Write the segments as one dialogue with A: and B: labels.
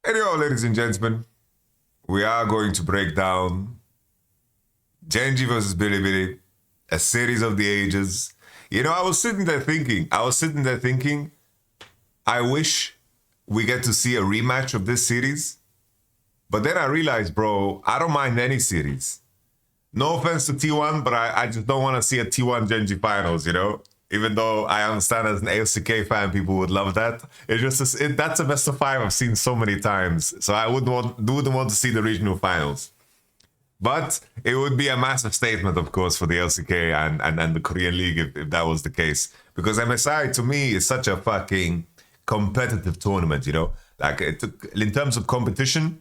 A: Anyhow, ladies and gentlemen, we are going to break down GENG versus Bilibili, a series of the ages. You know, I was sitting there thinking, I wish we get to see a rematch of this series. But then I realized, bro, I don't mind any series. No offense to T1, but I just don't want to see a T1 GENG finals, you know? Even though I understand as an ALCK fan, people would love that. It's just, that's a best of 5 I've seen so many times. So I wouldn't want to see the regional finals. But it would be a massive statement, of course, for the LCK and the Korean League if that was the case. Because MSI, to me, is such a fucking competitive tournament, you know? Like, in terms of competition,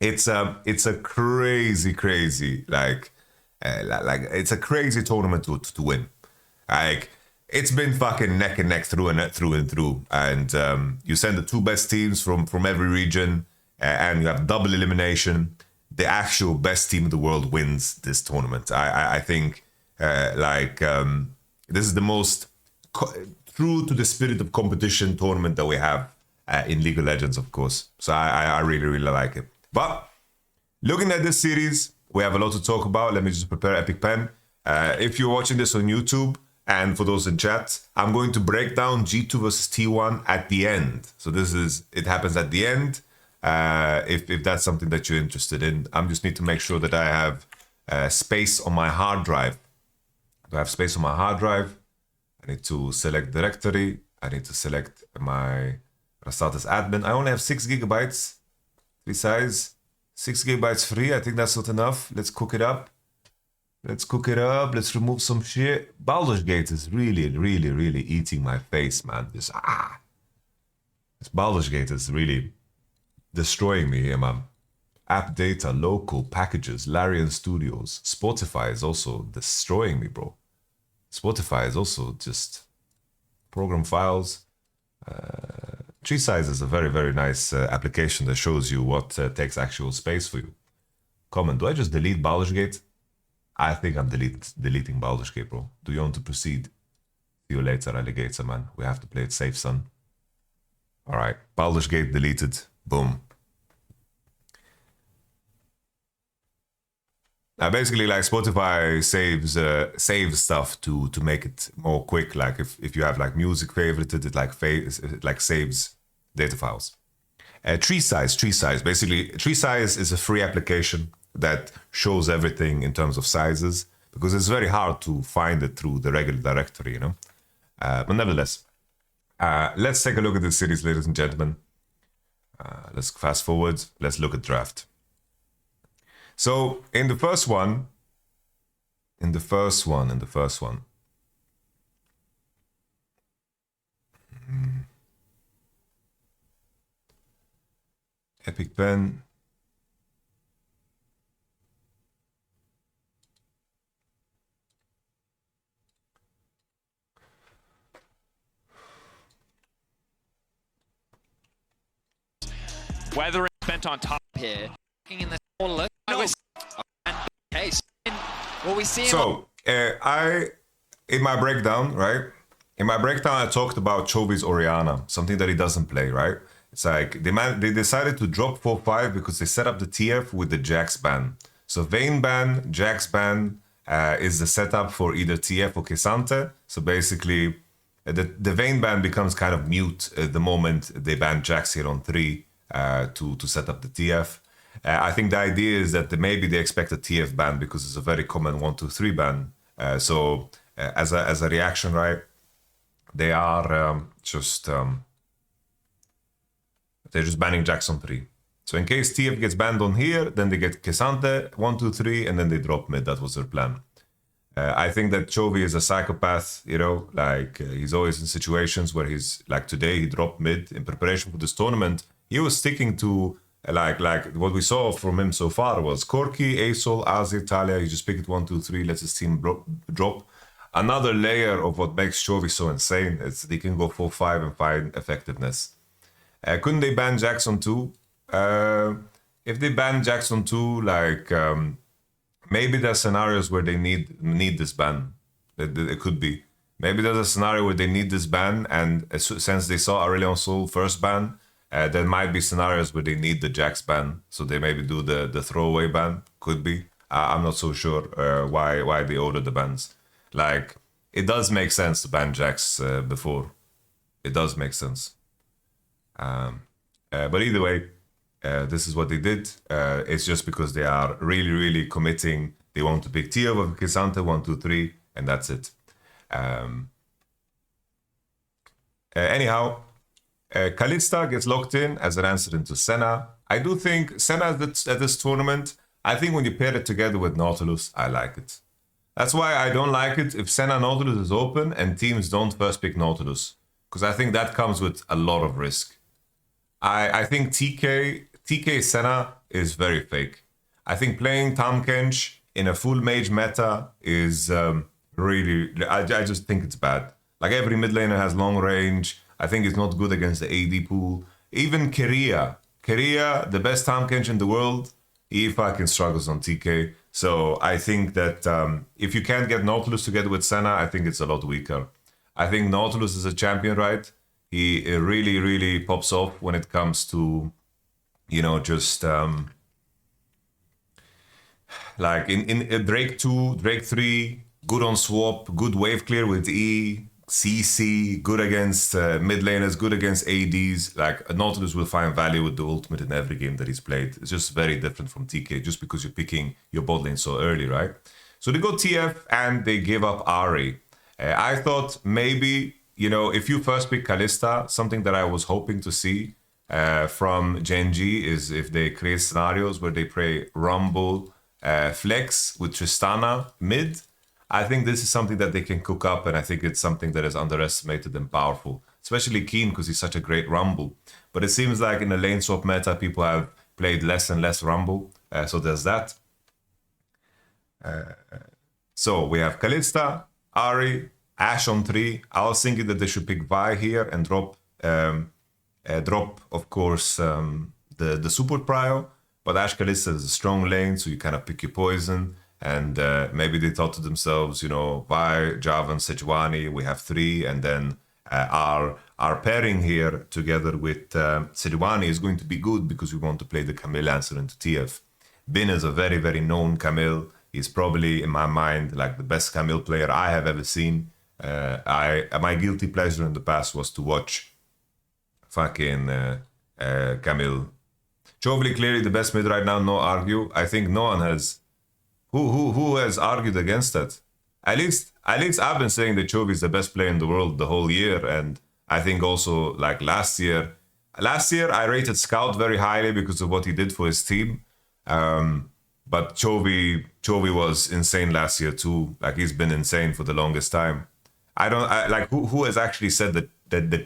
A: it's a crazy, like it's a crazy tournament to win. Like, it's been fucking neck and neck through and through. And you send the 2 best teams from every region, and you have double elimination. The actual best team in the world wins this tournament. I think this is the most true to the spirit of competition tournament that we have in League of Legends, of course. So I really like it. But looking at this series, we have a lot to talk about. Let me just prepare Epic Pen. If you're watching this on YouTube, and for those in chat, I'm going to break down G2 versus T1 at the end. So it happens at the end. If that's something that you're interested in, I just need to make sure that I have space on my hard drive. Do I have space on my hard drive? I need to select directory. I need to select my start as admin. I only have 6 gigabytes, free size, 6 gigabytes free. I think that's not enough. Let's cook it up. Let's remove some shit. Baldur's Gate is really eating my face, man. This Baldur's Gate is really destroying me here, man. App data, local, packages, Larian Studios. Spotify is also destroying me, bro. Spotify is also just program files. Tree Size is a very nice application that shows you what takes actual space for you. Comment, do I just delete Baldur's Gate? I think I'm deleting Baldur's Gate, bro. Do you want to proceed? See you later, alligator, man. We have to play it safe, son. Alright, Baldur's Gate deleted. Boom. Now, basically, like, Spotify saves stuff to make it more quick. Like, if you have like music favorited, it like saves data files. Tree size. Basically, Tree Size is a free application that shows everything in terms of sizes, because it's very hard to find it through the regular directory, you know. But nevertheless, let's take a look at this series, ladies and gentlemen. Let's fast forward. Let's look at draft. So in the first one, Epic Pen.
B: Weather spent on top here. In the smaller case, what we see.
A: So in my breakdown, right? In my breakdown, I talked about Chovy's Orianna, something that he doesn't play, right? It's like they decided to drop 4-5 because they set up the TF with the Jax ban. So Vayne ban, Jax ban is the setup for either TF or Kesante. So basically, the Vayne ban becomes kind of mute the moment they ban Jax here on 3 to set up the TF. I think the idea is that maybe they expect a TF ban because it's a very common 1-2-3 ban. So as a reaction, right, they are they're just banning Jackson 3. So in case TF gets banned on here, then they get Kesante 1-2-3, and then they drop mid. That was their plan. I think that Chovy is a psychopath, you know, like he's always in situations where he's like today he dropped mid in preparation for this tournament. He was sticking to like what we saw from him so far was Corki, Asol, Azir, Talia. You just pick it 1-2-3, lets his team drop. Another layer of what makes Chovy so insane is they can go 4-5 and find effectiveness. Couldn't they ban Jackson 2? If they ban Jackson 2, like maybe there's scenarios where they need this ban. It could be. Maybe there's a scenario where they need this ban, and since they saw Aurelion Sol first ban, There might be scenarios where they need the Jax ban, so they maybe do the throwaway ban. Could be. I'm not so sure why they ordered the bans. Like, it does make sense to ban Jax before. It does make sense. But either way, this is what they did. It's just because they are really, really committing. They want to pick Tia over Kisante 1, 2, 3, and that's it. Anyhow, Kalista gets locked in as an answer into Senna. I do think Senna at this tournament, I think when you pair it together with Nautilus, I like it. That's why I don't like it if Senna Nautilus is open and teams don't first pick Nautilus. Because I think that comes with a lot of risk. I think TK Senna is very fake. I think playing Tahm Kench in a full mage meta is really... I just think it's bad. Like, every mid laner has long range. I think it's not good against the AD pool. Even Keria, the best Tahm Kench in the world, he fucking struggles on TK. So I think that if you can't get Nautilus together with Senna, I think it's a lot weaker. I think Nautilus is a champion, right? He really, really pops off when it comes to, you know, just like in Drake 2, Drake 3, good on swap, good wave clear with E, CC, good against mid laners, good against ADs. Like, Nautilus will find value with the ultimate in every game that he's played. It's just very different from TK, just because you're picking your bot lane so early, right? So they go TF and they give up Ahri. I thought maybe, you know, if you first pick Kalista, something that I was hoping to see from GENG is if they create scenarios where they play Rumble, Flex with Tristana mid. I think this is something that they can cook up, and I think it's something that is underestimated and powerful, especially Keen because he's such a great Rumble. But it seems like in the lane swap meta, people have played less and less Rumble, so there's that. So we have Kalista, Ahri, Ashe on 3. I was thinking that they should pick Vi here and drop, of course, the support prio. But Ashe Kalista is a strong lane, so you kind of pick your poison. And maybe they thought to themselves, you know, Vi, Javan, Sejuani, we have 3. And then our pairing here together with Sejuani is going to be good because we want to play the Camille answer into TF. Bin is a very, very known Camille. He's probably, in my mind, like the best Camille player I have ever seen. My guilty pleasure in the past was to watch fucking Camille. Chovely clearly the best mid right now, no argue. I think no one has... Who has argued against that? At least I've been saying that Chovy is the best player in the world the whole year, and I think also like last year I rated Scout very highly because of what he did for his team. But Chovy was insane last year too. Like, he's been insane for the longest time. Who has actually said that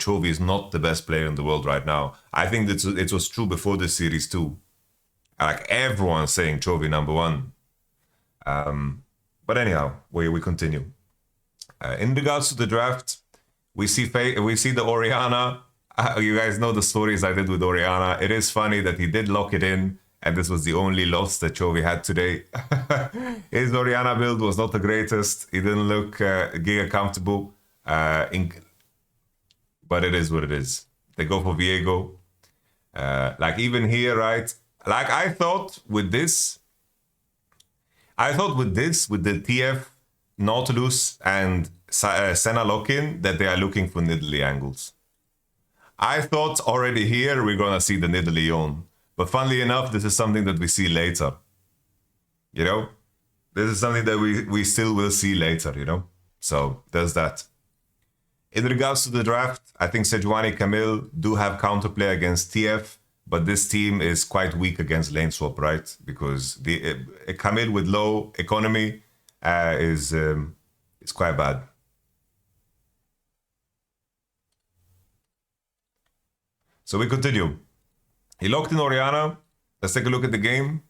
A: Chovy is not the best player in the world right now? I think that it was true before this series too. Like, everyone's saying Chovy #1. But anyhow, we continue. In regards to the draft, we see the Orianna. You guys know the stories I did with Orianna. It is funny that he did lock it in, and this was the only loss that Chovy had today. His Orianna build was not the greatest. He didn't look giga comfortable. But it is what it is. They go for Viego. Like, even here, right? Like, I thought with the TF, Nautilus, and Senna lock-in that they are looking for Nidalee angles. I thought already here we're gonna see the Nidalee on. But funnily enough, this is something that we see later. You know? This is something that we still will see later, you know? So, there's that. In regards to the draft, I think Sejuani Camille do have counterplay against TF, but this team is quite weak against lane swap, right? Because the Camille with low economy is quite bad. So we continue. He locked in Orianna. Let's take a look at the game.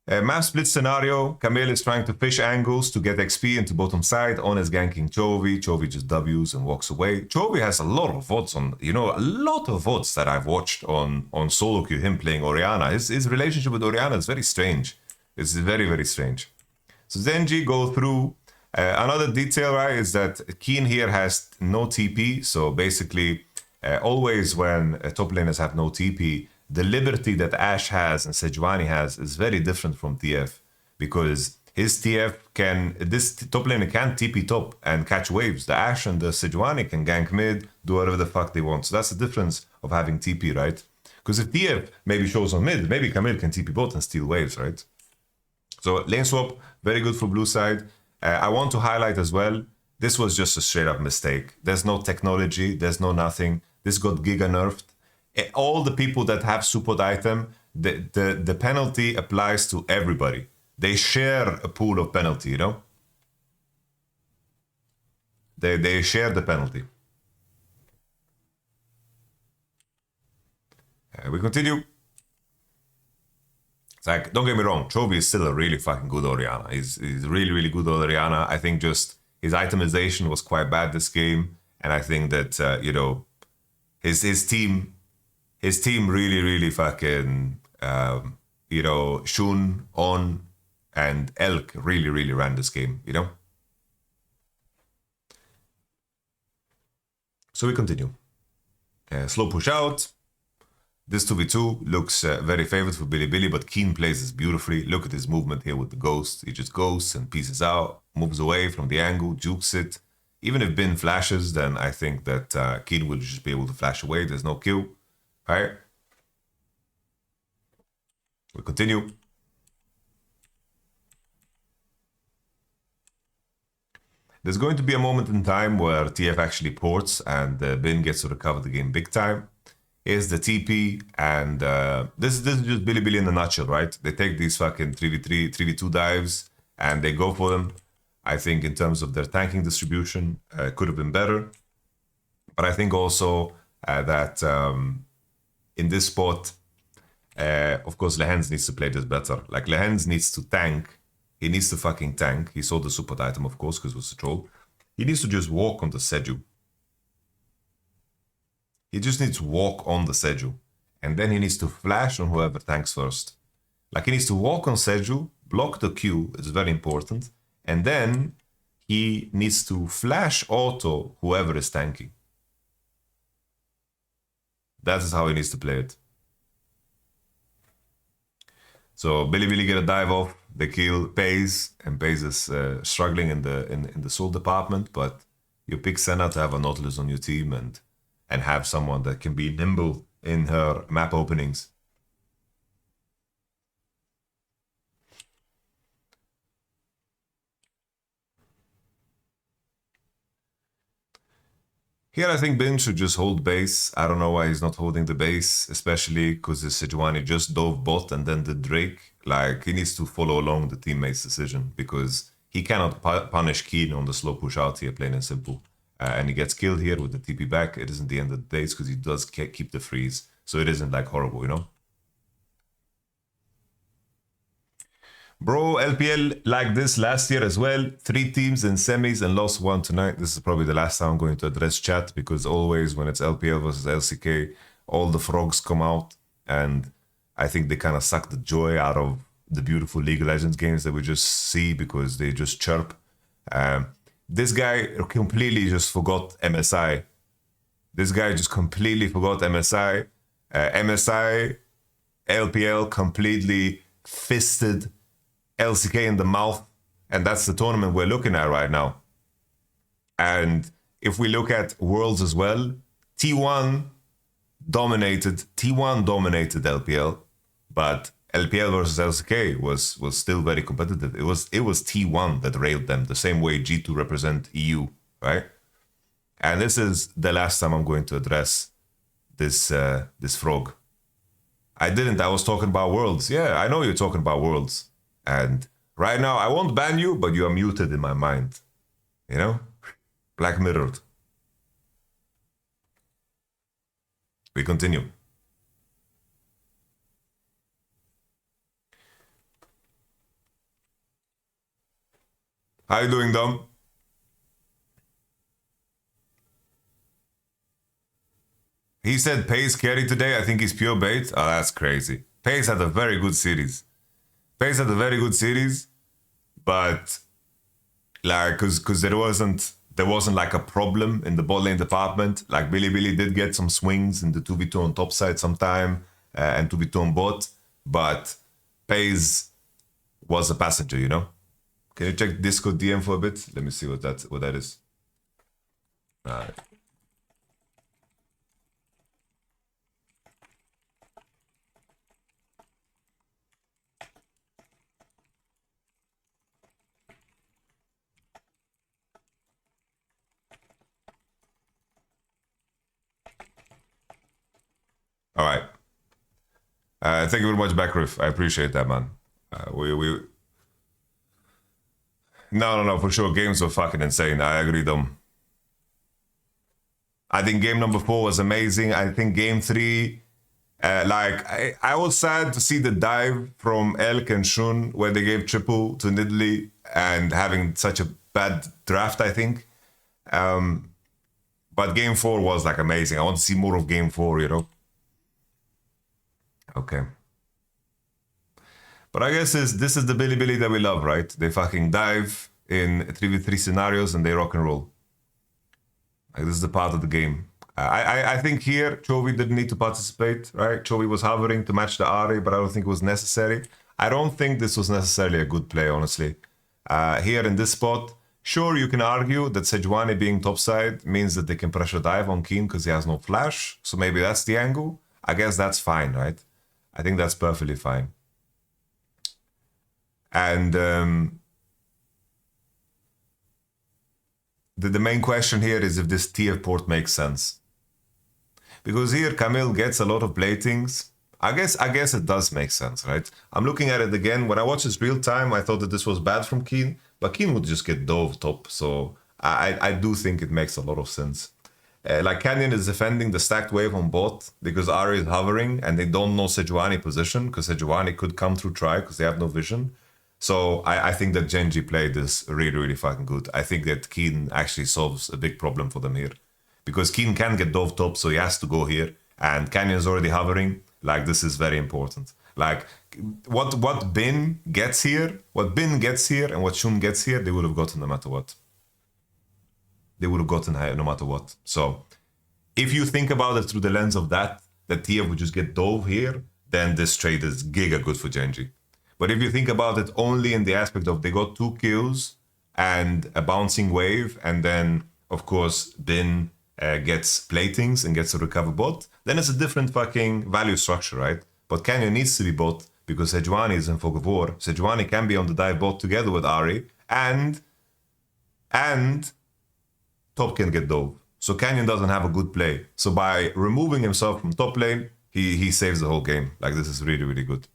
A: Map split scenario. Camille is trying to fish angles to get XP into bottom side. On is ganking Chovy. Chovy just W's and walks away. Chovy has a lot of VODs on, you know, a lot of VODs that I've watched on solo queue, him playing Orianna. His relationship with Orianna is very strange. It's very, very strange. So Zenji go through. Another detail, right, is that Keen here has no TP. So basically, always when top laners have no TP, the liberty that Ashe has and Sejuani has is very different from TF, because his TF can, this top laner can TP top and catch waves. The Ashe and the Sejuani can gank mid, do whatever the fuck they want. So that's the difference of having TP, right? Because if TF maybe shows on mid, maybe Camille can TP bot and steal waves, right? So lane swap, very good for blue side. I want to highlight as well, this was just a straight up mistake. There's no technology, there's no nothing. This got giga nerfed. All the people that have support item, the penalty applies to everybody. They share a pool of penalty, you know? They share the penalty. We continue. It's like, don't get me wrong, Chovy is still a really fucking good Orianna. He's really, really good Orianna. I think just his itemization was quite bad this game. And I think that, you know, his team really, really fucking, you know, Shun, On, and Elk really, really ran this game, you know? So we continue. Slow push out. This 2v2 looks very favored for Bilibili, but Keen plays this beautifully. Look at his movement here with the ghost. He just ghosts and pieces out, moves away from the angle, jukes it. Even if Bin flashes, then I think that Keen will just be able to flash away. There's no kill. All right. We continue. There's going to be a moment in time where TF actually ports and Bin gets to recover the game big time. Here's the TP, and this is just Bilibili in a nutshell, right? They take these fucking 3v3, 3v2 dives, and they go for them. I think in terms of their tanking distribution, could have been better. But I think also that in this spot, of course, Lehends needs to play this better. Like, Lehends needs to tank. He needs to fucking tank. He saw the support item, of course, because it was a troll. He needs to just walk on the Seju. He just needs to walk on the Seju. And then he needs to flash on whoever tanks first. Like, he needs to walk on Seju, block the Q, it's very important. And then he needs to flash auto whoever is tanking. That is how he needs to play it. So Bilibili get a dive off, the kill pays, and pays is struggling in the soul department, but you pick Senna to have a Nautilus on your team and have someone that can be nimble in her map openings. Here I think Bin should just hold base. I don't know why he's not holding the base, especially because his Sejuani just dove bot and then did Drake. Like, he needs to follow along the teammate's decision, because he cannot punish Keen on the slow push out here, plain and simple. And he gets killed here with the TP back. It isn't the end of the days because he does keep the freeze. So it isn't like horrible, you know? Bro, LPL like this last year as well. 3 teams in semis and lost 1 tonight. This is probably the last time I'm going to address chat, because always when it's LPL versus LCK, all the frogs come out. And I think they kind of suck the joy out of the beautiful League of Legends games that we just see, because they just chirp. This guy completely just forgot MSI. This guy just completely forgot MSI. MSI, LPL completely fisted LCK in the mouth. And that's the tournament we're looking at right now. And if we look at Worlds as well, T1 dominated LPL, but LPL versus LCK was still very competitive. It was T1 that railed them, the same way G2 represent EU, right? And this is the last time I'm going to address this frog. I was talking about Worlds. Yeah, I know you're talking about Worlds. And right now, I won't ban you, but you are muted in my mind. You know? Black mirrored. We continue. How you doing, Dom? He said Pace carry today. I think he's pure bait. Oh, that's crazy. Pace had a very good series. But like, cause there wasn't there wasn't like a problem in the bot lane department. Like Billy did get some swings in the 2v2 on top side sometime and 2v2 on bot, but FaZe was a passenger, you know? Can you check Discord DM for a bit? Let me see what that is. Alright. All right. Thank you very much, Backriff. I appreciate that, man. No, for sure. Games were fucking insane. I agree, Dom. I think game number 4 was amazing. I think game 3, I was sad to see the dive from Elk and Shun where they gave triple to Nidalee and having such a bad draft, I think. But game 4 was like amazing. I want to see more of game 4, you know? Okay. But I guess this is the Billy that we love, right? They fucking dive in 3v3 scenarios and they rock and roll. Like, this is the part of the game. I think here, Chovy didn't need to participate, right? Chovy was hovering to match the Ahri, but I don't think it was necessary. I don't think this was necessarily a good play, honestly. Here in this spot, sure, you can argue that Sejuani being topside means that they can pressure dive on Keen because he has no flash. So maybe that's the angle. I guess that's fine, right? I think that's perfectly fine. And the main question here is if this TF port makes sense. Because here Camille gets a lot of blatings. I guess it does make sense, right? I'm looking at it again. When I watched this real time, I thought that this was bad from Keen, but Keen would just get dove top. So I do think it makes a lot of sense. Like Canyon is defending the stacked wave on bot because Ahri is hovering and they don't know Sejuani position because Sejuani could come through try because they have no vision. So I think that Genji played this really fucking good. I think that Keen actually solves a big problem for them here. Because Keen can get dove top, so he has to go here. And Canyon's already hovering. Like, this is very important. Like, what Bin gets here, and what Shun gets here, they would have gotten no matter what. They would have gotten no matter what. So, if you think about it through the lens of that TF would just get dove here, then this trade is giga good for Genji. But if you think about it only in the aspect of they got 2 kills and a bouncing wave, and then, of course, Bin gets platings and gets to recover bot, then it's a different fucking value structure, right? But Canyon needs to be bot because Sejuani is in fog of war. Sejuani can be on the dive bot together with Ahri, and top can get dove. So Canyon doesn't have a good play. So by removing himself from top lane, he saves the whole game. Like, this is really good.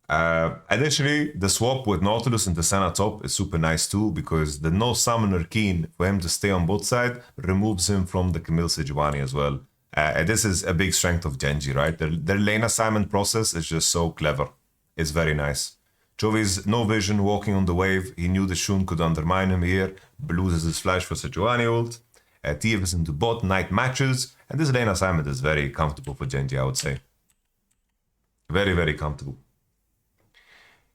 A: Additionally, the swap with Nautilus into Senna top is super nice too, because the no summoner Keen for him to stay on both sides removes him from the Camille Sejuani as well. And this is a big strength of Genji, right? Their lane assignment process is just so clever. It's very nice. Chovy's no vision, walking on the wave. He knew the Shun could undermine him here. Loses his flash for Sejuani ult. TF is into bot, Knight matches. And this lane assignment is very comfortable for Genji, I would say. Very comfortable.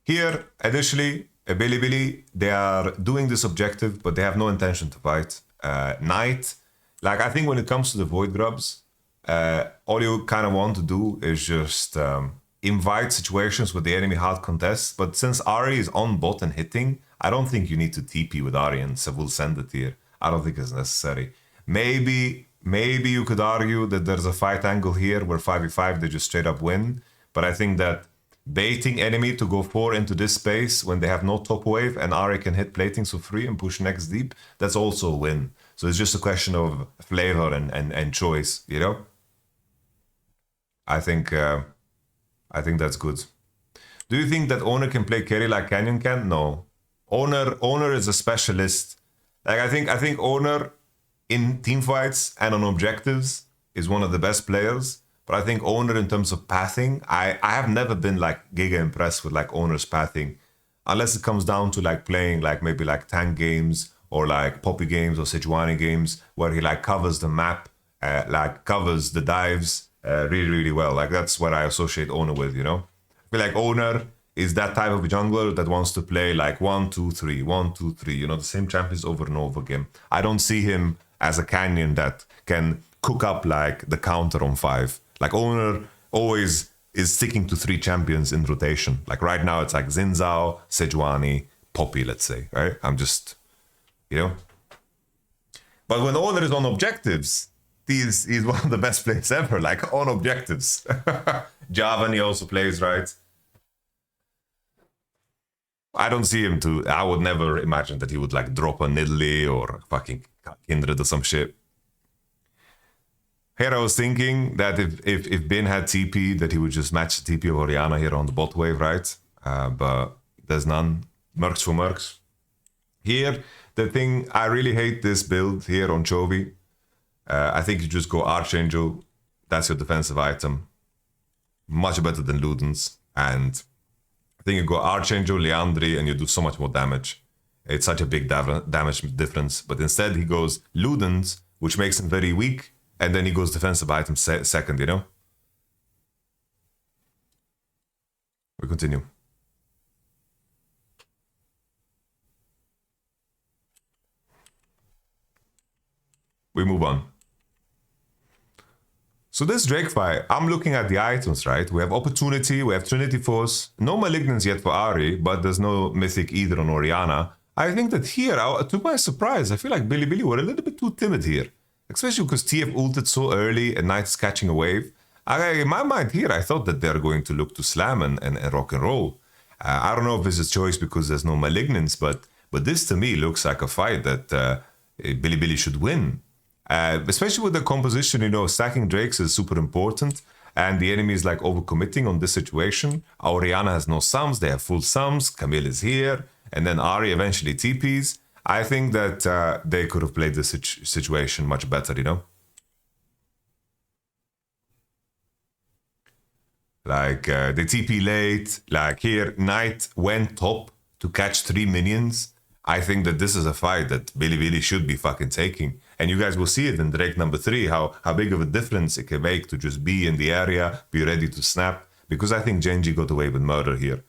A: Here, additionally, Billy, they are doing this objective, but they have no intention to fight. Knight, like, I think when it comes to the Void Grubs, all you kind of want to do is just invite situations where the enemy hard contests. But since Ahri is on bot and hitting, I don't think you need to TP with Ahri and Seville send it here. I don't think it's necessary. Maybe you could argue that there's a fight angle here where 5v5 they just straight up win. But I think that baiting enemy to go 4 into this space when they have no top wave and Ahri can hit platings for free and push next deep, that's also a win. So it's just a question of flavor and choice, you know? I think that's good. Do you think that Owner can play carry like Canyon can? No. Owner is a specialist. Like, I think Owner in teamfights and on objectives is one of the best players. But I think Owner in terms of pathing, I have never been like giga impressed with like Owner's pathing. Unless it comes down to like playing like maybe like tank games or like Poppy games or Sejuani games where he like covers the map, like covers the dives really well. Like, that's what I associate Owner with, you know? I feel like Owner is that type of jungler that wants to play like 1-2-3, 1-2-3, you know, the same champions over and over again. I don't see him as a Canyon that can cook up like the counter on 5. Like Owner always is sticking to 3 champions in rotation. Like right now it's like Xin Zhao, Sejuani, Poppy, let's say, right? I'm just, you know. But when Owner is on objectives, he's one of the best players ever, like on objectives. Javan, he also plays, right? I don't see him to. I would never imagine that he would like drop a Nidalee or fucking Kindred or some shit. Here I was thinking that if Bin had TP, that he would just match the TP of Orianna here on the bot wave, right? But there's none. Mercs for Mercs. Here, the thing, I really hate this build here on Chovy. I think you just go Archangel. That's your defensive item. Much better than Ludens. And I think you go Archangel, Leandri, and you do so much more damage. It's such a big damage difference. But instead he goes Ludens, which makes him very weak. And then he goes defensive item second, you know? We continue. We move on. So this Drake fight, I'm looking at the items, right? We have Opportunity, we have Trinity Force, no Malignance yet for Ahri, but there's no Mythic either on Orianna. I think that here, to my surprise, I feel like Bilibili were a little bit too timid here. Especially because TF ulted so early and Knight is catching a wave. In my mind here, I thought that they're going to look to slam and rock and roll. I don't know if this is choice because there's no Malignance, but this to me looks like a fight that Bilibili should win. Especially with the composition, you know, stacking Drakes is super important. And the enemy is like overcommitting on this situation. Orianna has no sums, they have full sums. Camille is here. And then Ahri eventually TPs. I think that they could have played this situation much better, you know? Like, they TP late. Like here, Knight went top to catch 3 minions. I think that this is a fight that Bilibili should be fucking taking. And you guys will see it in Drake number 3, how big of a difference it can make to just be in the area, be ready to snap. Because I think GENG got away with murder here.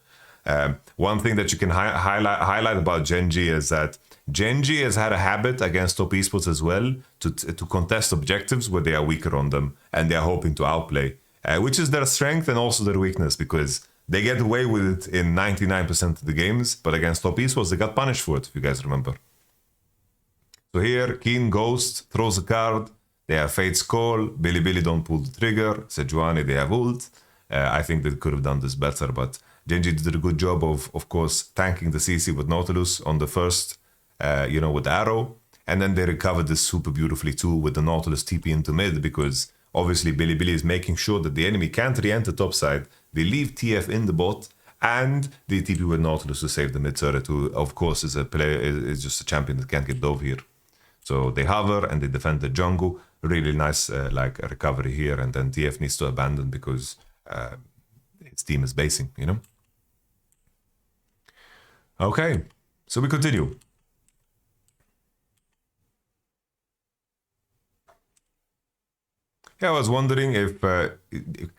A: One thing that you can highlight about GENG is that GENG has had a habit against top esports as well to contest objectives where they are weaker on them and they are hoping to outplay, which is their strength and also their weakness because they get away with it in 99% of the games, but against top esports they got punished for it, if you guys remember. So here, Keen Ghost throws a card, they have Fate's Call, Bilibili don't pull the trigger, Sejuani they have ult. I think they could have done this better, but GENG did a good job of course, tanking the CC with Nautilus on the first, you know, with Arrow. And then they recovered this super beautifully too with the Nautilus TP into mid because obviously Bilibili is making sure that the enemy can't re-enter topside. They leave TF in the bot and they TP with Nautilus to save the mid turret, who of course is a player, is just a champion that can't get dove here. So they hover and they defend the jungle. Really nice like a recovery here, and then TF needs to abandon because his team is basing, you know? Okay, so we continue. Yeah, I was wondering if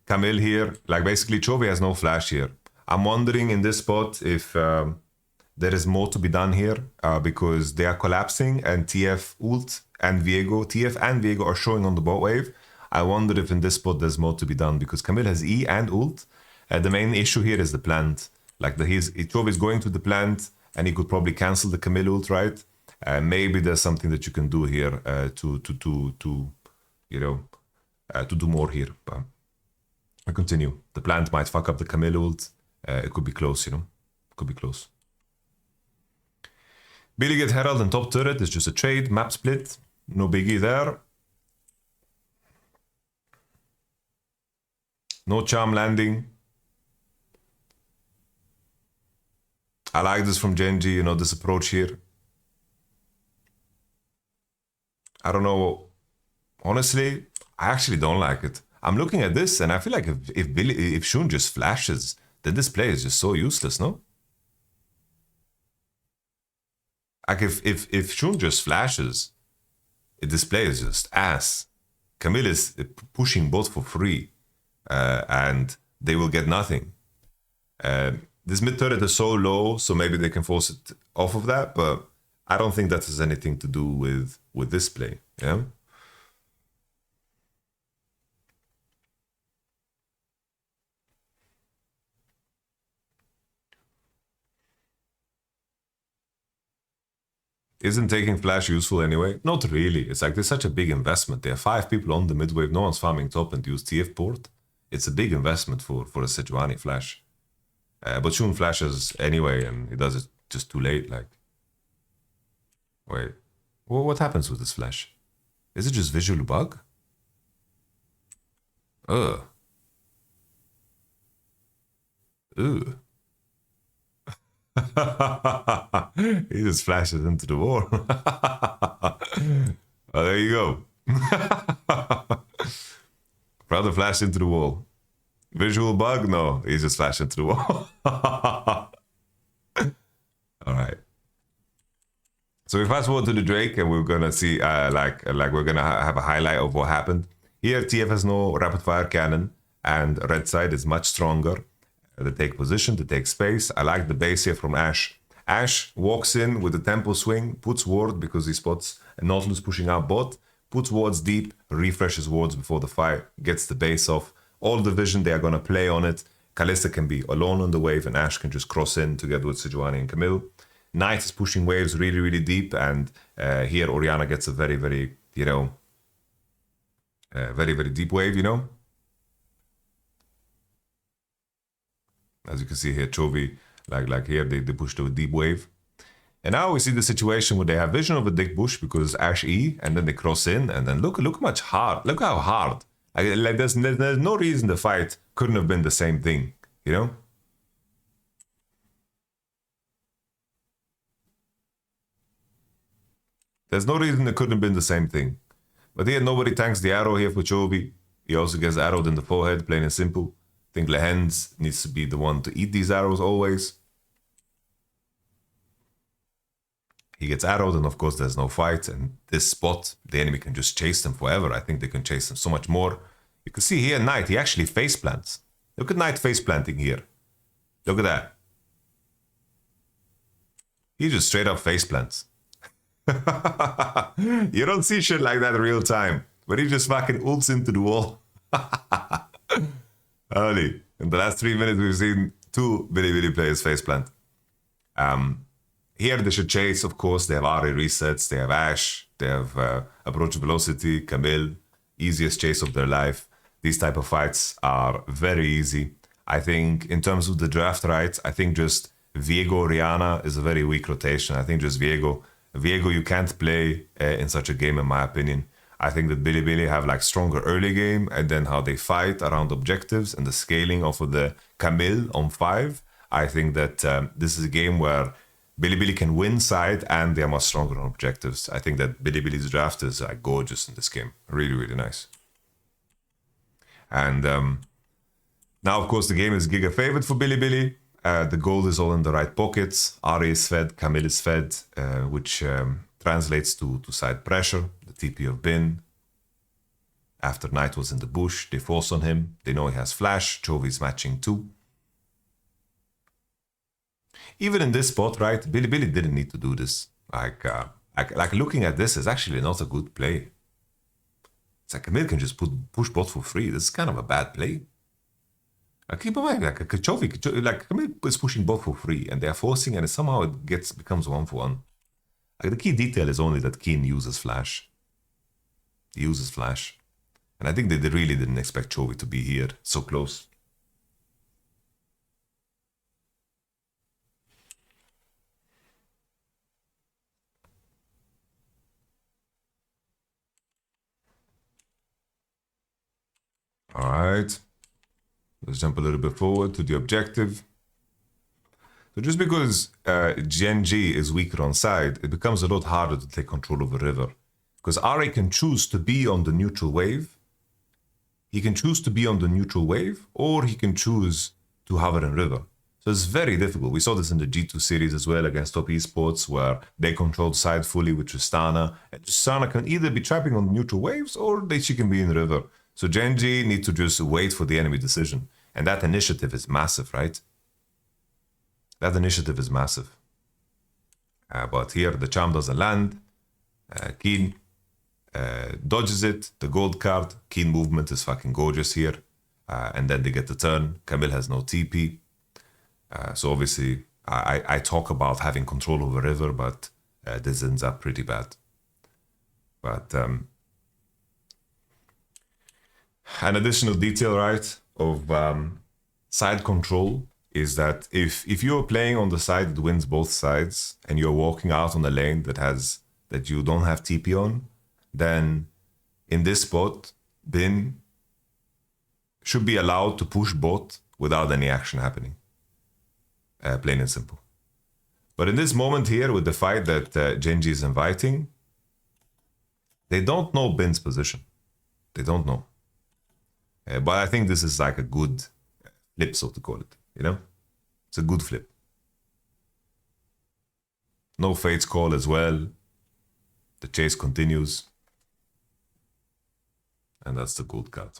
A: Camille here, like basically Chovy has no flash here. I'm wondering in this spot if there is more to be done here because they are collapsing and TF ult and TF and Viego are showing on the bot wave. I wonder if in this spot there's more to be done because Camille has E and ult. The main issue here is the plant. Like Chovy is going to the plant and he could probably cancel the Camille ult, right? Maybe there's something that you can do here to you know, to do more here. But I continue. The plant might fuck up the Camille ult. It could be close, you know? Could be close. Billy get Herald and top turret is just a trade, map split. No biggie there. No charm landing. I like this from GENG, you know, this approach here. I don't know. Honestly, I actually don't like it. I'm looking at this and I feel like if Shun just flashes, then this play is just so useless, no? Like if Shun just flashes, this play is just ass. Camille is pushing both for free and they will get nothing. this mid turret is so low, so maybe they can force it off of that, but I don't think that has anything to do with this play, yeah? Isn't taking flash useful anyway? Not really. It's like there's such a big investment. There are 5 people on the mid wave, no one's farming top and use TF port. It's a big investment for a Sejuani flash. But Shun flashes anyway, and he does it just too late. Like, wait, what happens with this flash? Is it just visual bug? Ugh. Ugh. He just flashes into the wall. Oh, there you go. Brother flashed into the wall. Visual bug? No, he just flashed into the wall. All right. So we fast forward to the Drake, and we're gonna see, like we're gonna have a highlight of what happened. Here, TF has no rapid fire cannon, and red side is much stronger. They take position, they take space. I like the base here from Ashe. Ashe walks in with a tempo swing, puts ward because he spots a Nautilus pushing out bot, puts wards deep, refreshes wards before the fight, gets the base off. All the vision, they are going to play on it. Kalista can be alone on the wave, and Ashe can just cross in together with Sejuani and Camille. Knight is pushing waves really, really deep, and here Orianna gets a very, very, you know, very, very deep wave, you know. As you can see here, Chovy, like here, they pushed a deep wave. And now we see the situation where they have vision of a dick bush because Ashe E, and then they cross in, and then look how hard. Like there's no reason the fight couldn't have been the same thing, you know? There's no reason it couldn't have been the same thing. But here, nobody tanks the arrow here for Chovy. He also gets arrowed in the forehead, plain and simple. I think Lehends needs to be the one to eat these arrows always. He gets arrowed, and of course there's no fight. And this spot, the enemy can just chase them forever. I think they can chase them so much more. You can see here, Knight, he actually face plants. Look at Knight face planting here. Look at that. He just straight up face plants. You don't see shit like that in real time. But he just fucking ults into the wall. Early. In the last 3 minutes, we've seen 2 Bilibili players faceplant. Here they should chase, of course. They have RA resets, they have Ashe, they have approach velocity, Camille, easiest chase of their life. These type of fights are very easy. I think in terms of the draft rights, I think just Viego Orianna is a very weak rotation. I think just Viego you can't play in such a game, in my opinion. I think that Bilibili have like stronger early game, and then how they fight around objectives and the scaling of the Camille on 5. I think that this is a game where Bilibili can win side and they are much stronger on objectives. I think that Bilibili's draft is like gorgeous in this game. Really, really nice. And now, of course, the game is giga favorite for Bilibili. The gold is all in the right pockets. Ari is fed, Camille is fed, which translates to side pressure. The TP of Bin. After Knight was in the bush, they force on him. They know he has flash. Chovy is matching too. Even in this spot, right, Bilibili didn't need to do this. Like looking at this is actually not a good play. It's like Camille can just push bot for free. This is kind of a bad play. Like, keep in mind, like Chovy, like Camille is pushing bot for free, and they're forcing, and somehow it becomes 1-for-1. Like the key detail is only that Keen uses flash. He uses flash, and I think they really didn't expect Chovy to be here so close. All right, let's jump a little bit forward to the objective. So just because GENG is weaker on side, it becomes a lot harder to take control of the river. Because RA can choose to be on the neutral wave. He can choose to be on the neutral wave, or he can choose to hover in river. So it's very difficult. We saw this in the G2 series as well against top esports, where they controlled side fully with Tristana. And Tristana can either be trapping on the neutral waves, or she can be in river. So GENG need to just wait for the enemy decision. And that initiative is massive, right? That initiative is massive. But here the charm doesn't land. Keen dodges it. The gold card. Keen movement is fucking gorgeous here. And then they get the turn. Camille has no TP. So obviously I talk about having control over river, but this ends up pretty bad. But an additional detail, right, of side control is that if you're playing on the side that wins both sides and you're walking out on a lane that you don't have TP on, then in this spot, Bin should be allowed to push bot without any action happening. Plain and simple. But in this moment here, with the fight that GENG is inviting, they don't know Bin's position. They don't know. But I think this is like a good flip, so to call it. You know? It's a good flip. No Fate's call as well. The chase continues. And that's the gold card.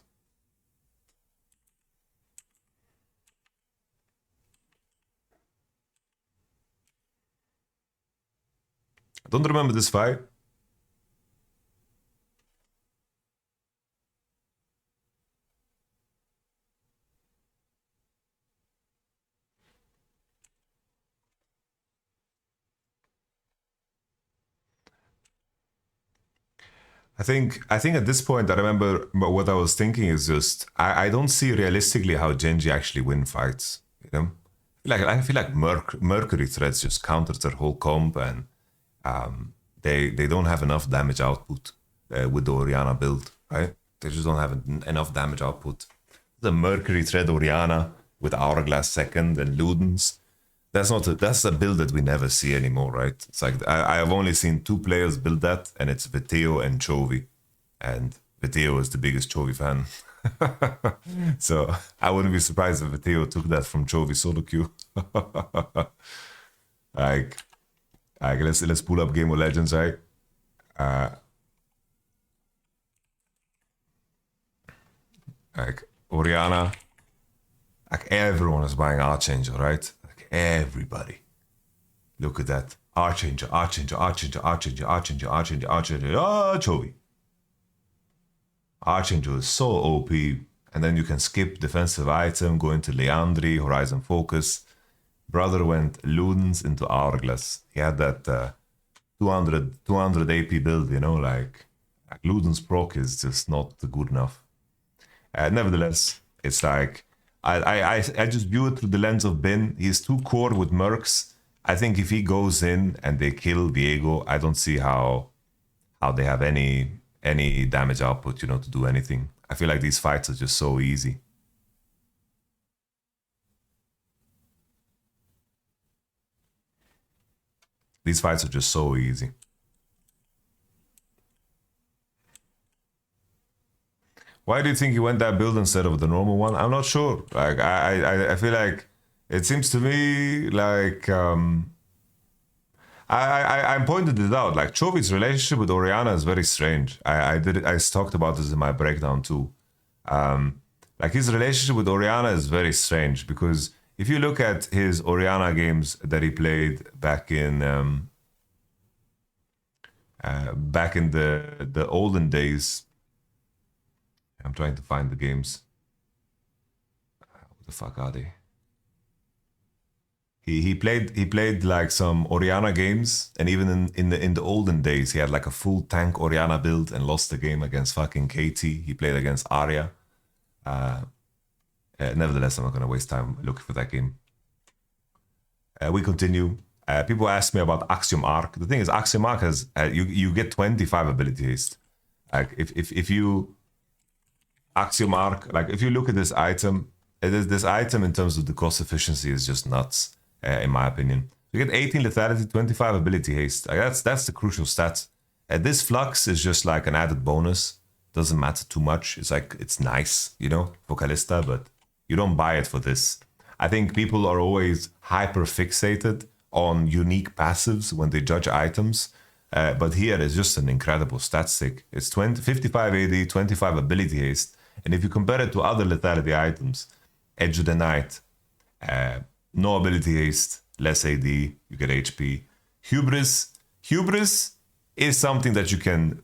A: I don't remember this fight. I think at this point I remember what I was thinking is just I don't see realistically how GENG actually win fights. You know, I feel like Mercury threads just counters their whole comp, and they don't have enough damage output with the Orianna build, right? They just don't have enough damage output. The Mercury thread Orianna with Hourglass second and Ludens. That's a build that we never see anymore, right? It's like I have only seen two players build that, and it's Viteo and Chovy. And Viteo is the biggest Chovy fan. So I wouldn't be surprised if Viteo took that from Chovy solo queue. like let's pull up Game of Legends, right? Like Orianna, like everyone is buying Archangel, right? Everybody. Look at that. Archangel. Oh, Chovy. Archangel is so OP. And then you can skip defensive item, go into Leandri, Horizon Focus. Brother went Ludens into Hourglass. He had that 200 AP build, you know, like Ludens proc is just not good enough. Nevertheless, it's like I just view it through the lens of Bin. He's too core with Mercs. I think if he goes in and they kill Viego, I don't see how they have any damage output, you know, to do anything. I feel like these fights are just so easy. These fights are just so easy. Why do you think he went that build instead of the normal one? I'm not sure. Like I feel like it seems to me like I pointed it out. Like Chovy's relationship with Orianna is very strange. I talked about this in my breakdown too. Like his relationship with Orianna is very strange because if you look at his Orianna games that he played back in the olden days. I'm trying to find the games. What the fuck are they? He played like some Orianna games, and even in the olden days, he had like a full tank Orianna build and lost the game against fucking KT. He played against Arya. Nevertheless, I'm not gonna waste time looking for that game. We continue. People ask me about Axiom Arc. The thing is, Axiom Arc has you get 25 ability haste. Like if you Axiom Arc, like if you look at this item, this item in terms of the cost efficiency is just nuts, in my opinion. You get 18 lethality, 25 ability haste. Like that's the crucial stat. This flux is just like an added bonus. Doesn't matter too much. It's like it's nice, you know, for Kalista, but you don't buy it for this. I think people are always hyper fixated on unique passives when they judge items. But here is just an incredible stat stick. It's 55 AD, 25 ability haste. And if you compare it to other lethality items, Edge of the Night, no ability haste, less AD, you get HP. Hubris is something that you can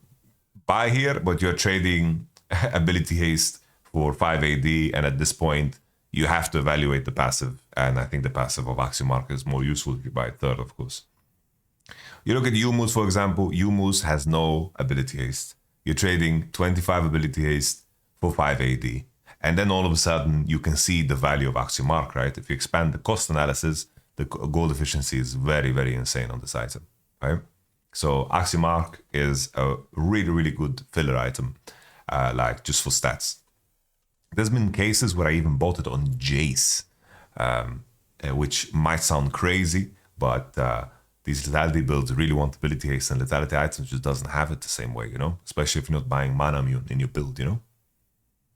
A: buy here, but you're trading ability haste for 5 AD, and at this point, you have to evaluate the passive, and I think the passive of Axiomark is more useful if you buy third, of course. You look at Yumus, for example. Yumus has no ability haste. You're trading 25 ability haste for 5 AD. And then all of a sudden, you can see the value of Axiomark, right? If you expand the cost analysis, the gold efficiency is very, very insane on this item, right? So Axiomark is a really, really good filler item, like just for stats. There's been cases where I even bought it on Jace, which might sound crazy, but these lethality builds really want ability haste, and lethality items just doesn't have it the same way, you know? Especially if you're not buying mana immune in your build, you know?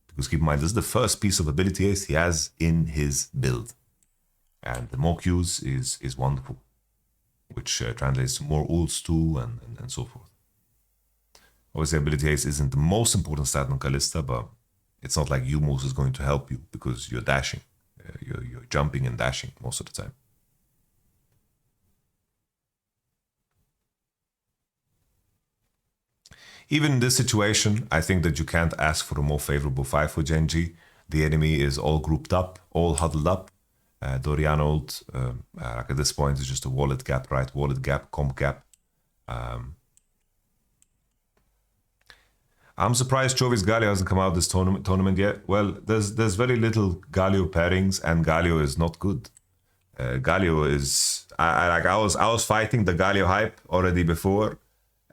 A: Because keep in mind, this is the first piece of ability haste he has in his build. And the more Qs is wonderful, which translates to more ults too, and so forth. Obviously, ability haste isn't the most important stat on Kalista, but it's not like Umos is going to help you because you're dashing. You're jumping and dashing most of the time. Even in this situation, I think that you can't ask for a more favorable fight for GENG. The enemy is all grouped up, all huddled up. Dorian ult, like at this point, is just a wallet gap, right? Wallet gap, comp gap. I'm surprised Chovi's Galio hasn't come out this tournament yet. Well, there's very little Galio pairings, and Galio is not good. Galio is... I was fighting the Galio hype already before.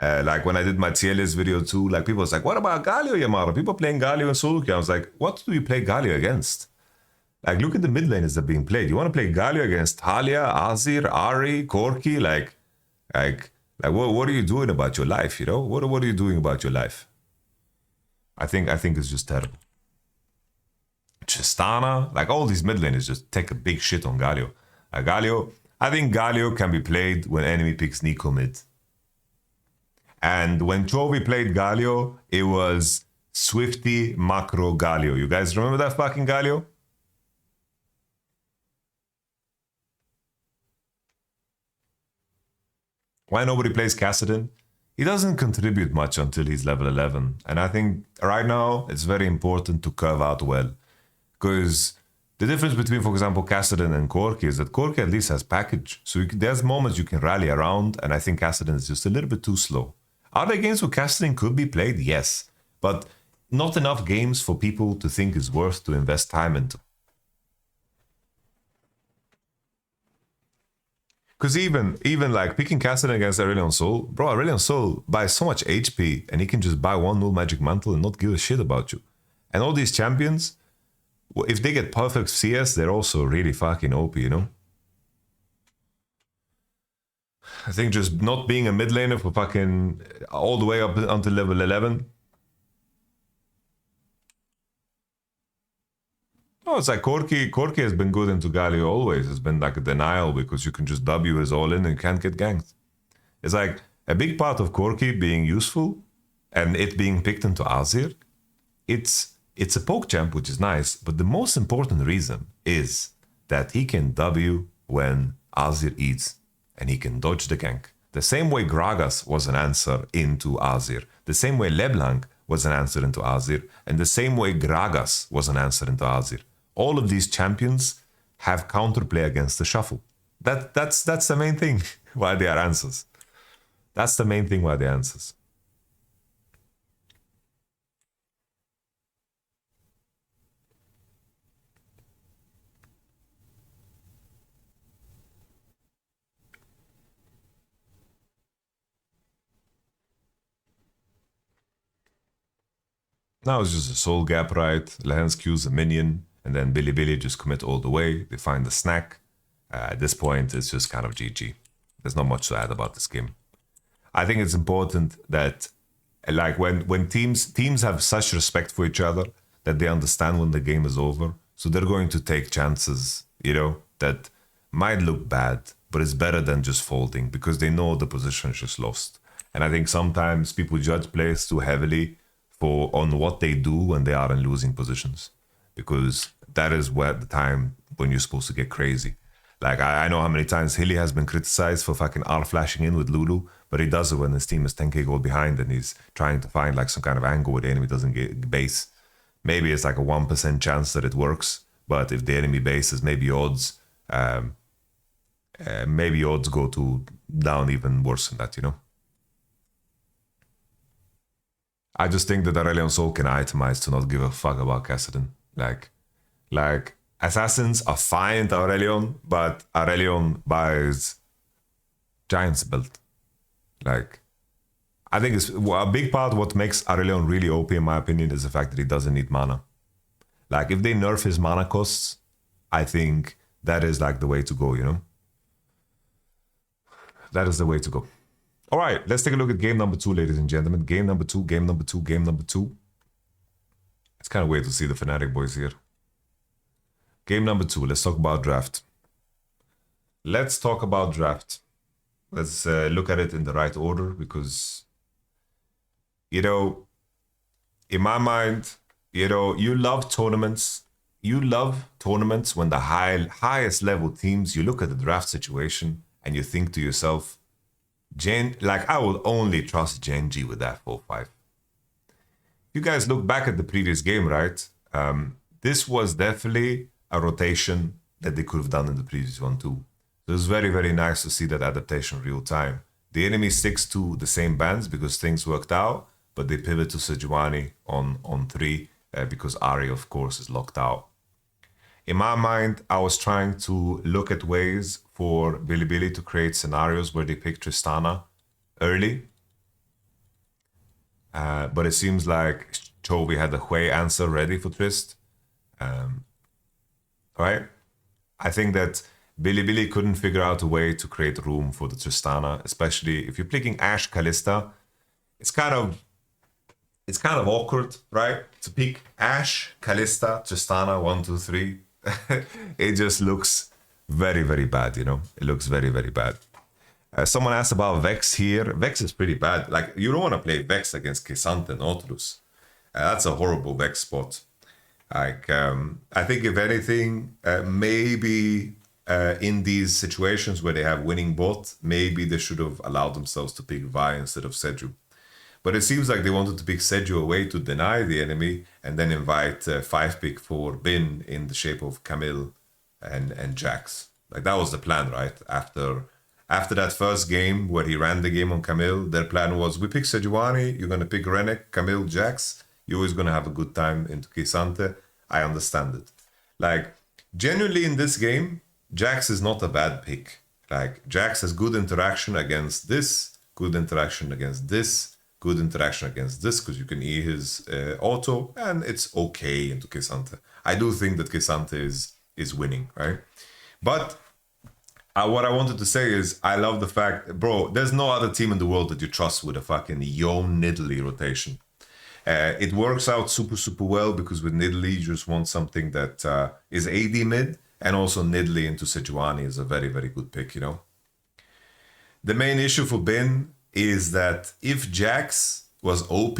A: Like when I did my tier list video too, like people was like, what about Galio, Yamato? People playing Galio and Solo queue. I was like, what do you play Galio against? Like, look at the mid laners that are being played. You want to play Galio against Talia, Azir, Ari, Corki? Like what are you doing about your life, you know? What are you doing about your life? I think it's just terrible. Tristana, like all these mid laners just take a big shit on Galio. I think Galio can be played when enemy picks Nico mid. And when Chovy played Galio, it was Swifty Macro Galio. You guys remember that fucking Galio? Why nobody plays Kassadin? He doesn't contribute much until he's level 11. And I think right now it's very important to curve out well. Because the difference between, for example, Kassadin and Corki is that Corki at least has package. So there's moments you can rally around, and I think Kassadin is just a little bit too slow. Are there games where Kassadin could be played? Yes. But not enough games for people to think is worth to invest time into. Because even like picking Kassadin against Aurelion Sol, bro, Aurelion Sol buys so much HP and he can just buy one null magic mantle and not give a shit about you. And all these champions, if they get perfect CS, they're also really fucking OP, you know? I think just not being a mid laner for fucking all the way up until level 11. Oh, it's like Corki has been good into Galio always. It's been like a denial because you can just W his all in and you can't get ganked. It's like a big part of Corki being useful and it being picked into Azir. It's a poke champ, which is nice, but the most important reason is that he can W when Azir eats and he can dodge the gank. The same way Gragas was an answer into Azir, the same way LeBlanc was an answer into Azir, and the same way Gragas was an answer into Azir. All of these champions have counterplay against the shuffle. That's the main thing why they are answers. That's the main thing why they are answers. Now it's just a soul gap, right? Lehends Q's a minion, and then Billy just commit all the way. They find the snack. At this point, it's just kind of GG. There's not much to add about this game. I think it's important that, like, when teams have such respect for each other that they understand when the game is over, so they're going to take chances, you know, that might look bad, but it's better than just folding because they know the position is just lost. And I think sometimes people judge players too heavily on what they do when they are in losing positions, because that is where the time when you're supposed to get crazy. Like, I know how many times Hilly has been criticized for fucking R-flashing in with Lulu, but he does it when his team is 10k gold behind and he's trying to find like some kind of angle where the enemy doesn't get base. Maybe it's like a 1% chance that it works, but if the enemy bases, maybe odds go to down even worse than that, you know? I just think that Aurelion Sol can itemize to not give a fuck about Kassadin. Like Assassins are fine to Aurelion, but Aurelion buys Giant's belt. Like, I think it's a big part of what makes Aurelion really OP, in my opinion, is the fact that he doesn't need mana. Like, if they nerf his mana costs, I think that is like the way to go, you know? That is the way to go. All right, let's take a look at game number 2, ladies and gentlemen. Game number 2, game number 2, game number 2. It's kind of weird to see the Fnatic boys here. Game number 2, let's talk about draft. Let's talk about draft. Let's look at it in the right order because, you know, in my mind, you know, you love tournaments. You love tournaments when the highest level teams, you look at the draft situation and you think to yourself, like, I will only trust GENG with that 4-5. You guys look back at the previous game, right? This was definitely a rotation that they could have done in the previous one too. So it was very, very nice to see that adaptation real time. The enemy sticks to the same bands because things worked out, but they pivot to Sejuani on 3 because Ari, of course, is locked out. In my mind, I was trying to look at ways for Bilibili to create scenarios where they pick Tristana early. But it seems like Chovy had the Hui answer ready for Trist. Right? I think that Bilibili couldn't figure out a way to create room for the Tristana, especially if you're picking Ashe Kalista. It's kind of awkward, right? To pick Ashe, Kalista, Tristana, 1, 2, 3. It just looks very, very bad, you know? It looks very, very bad. Someone asked about Vex here. Vex is pretty bad. Like, you don't want to play Vex against K'Sante Nautilus. That's a horrible Vex spot. Like, I think if anything, maybe in these situations where they have winning bot, maybe they should have allowed themselves to pick Vi instead of Seju. But it seems like they wanted to pick Seju away to deny the enemy and then invite 5-pick for Bin in the shape of Camille and Jax. Like, that was the plan, right? After that first game where he ran the game on Camille, their plan was, we pick Sejuani, you're going to pick Renek, Camille, Jax. You're always going to have a good time into K'Sante. I understand it. Like, genuinely in this game, Jax is not a bad pick. Like, Jax has good interaction against this, good interaction against this, good interaction against this, because you can E his auto, and it's okay into K'Sante. I do think that K'Sante is winning, right? But what I wanted to say is, I love the fact, bro, there's no other team in the world that you trust with a fucking Yon Nidalee rotation. It works out super, super well because with Nidalee, you just want something that is AD mid, and also Nidalee into Sejuani is a very, very good pick, you know? The main issue for Bin is that if Jax was OP,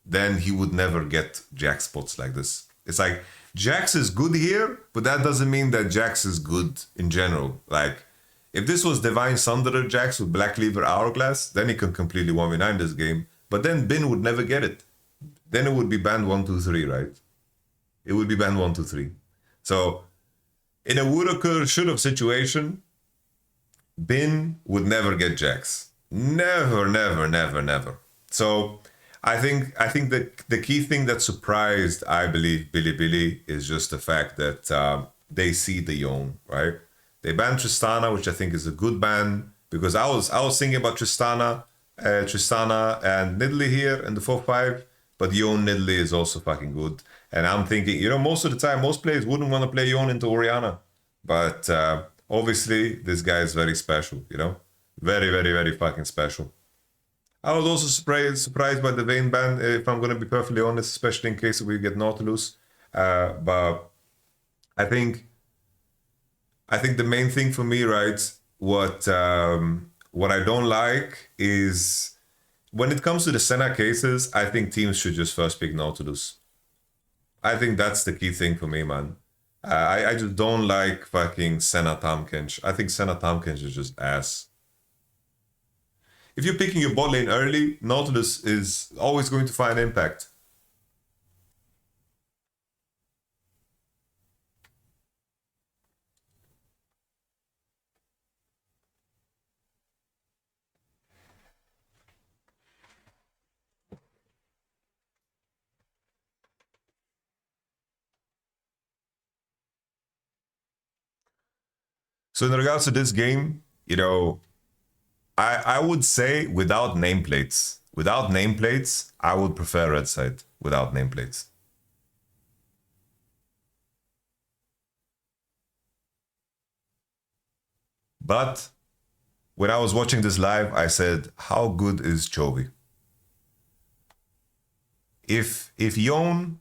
A: then he would never get Jax spots like this. It's like, Jax is good here, but that doesn't mean that Jax is good in general. Like, if this was Divine Sunderer Jax with Black Cleaver Hourglass, then he can completely 1v9 this game, but then Bin would never get it. Then it would be banned 1, 2, 3, right? It would be banned 1, 2, 3. So, in a would occur, should have situation, Bin would never get Jax. Never, never, never, never. So, I think the key thing that surprised, I believe, Bilibili is just the fact that they see the Yon, right? They banned Tristana, which I think is a good ban, because I was thinking about Tristana and Nidalee here in the 4-5, but Yon Nidalee is also fucking good. And I'm thinking, you know, most of the time, most players wouldn't want to play Yon into Orianna. But obviously, this guy is very special, you know? Very, very, very fucking special. I was also surprised by the Vayne ban, if I'm going to be perfectly honest, especially in case we get Nautilus. But I think the main thing for me, right, what I don't like is when it comes to the Senna cases, I think teams should just first pick Nautilus. I think that's the key thing for me, man. I just don't like fucking Senna Tomkins. I think Senna Tomkins is just ass. If you're picking your bot lane early, Nautilus is always going to find impact. So in regards to this game, you know, I would say without nameplates. Without nameplates, I would prefer red side without nameplates. But when I was watching this live, I said, how good is Chovy? If Yon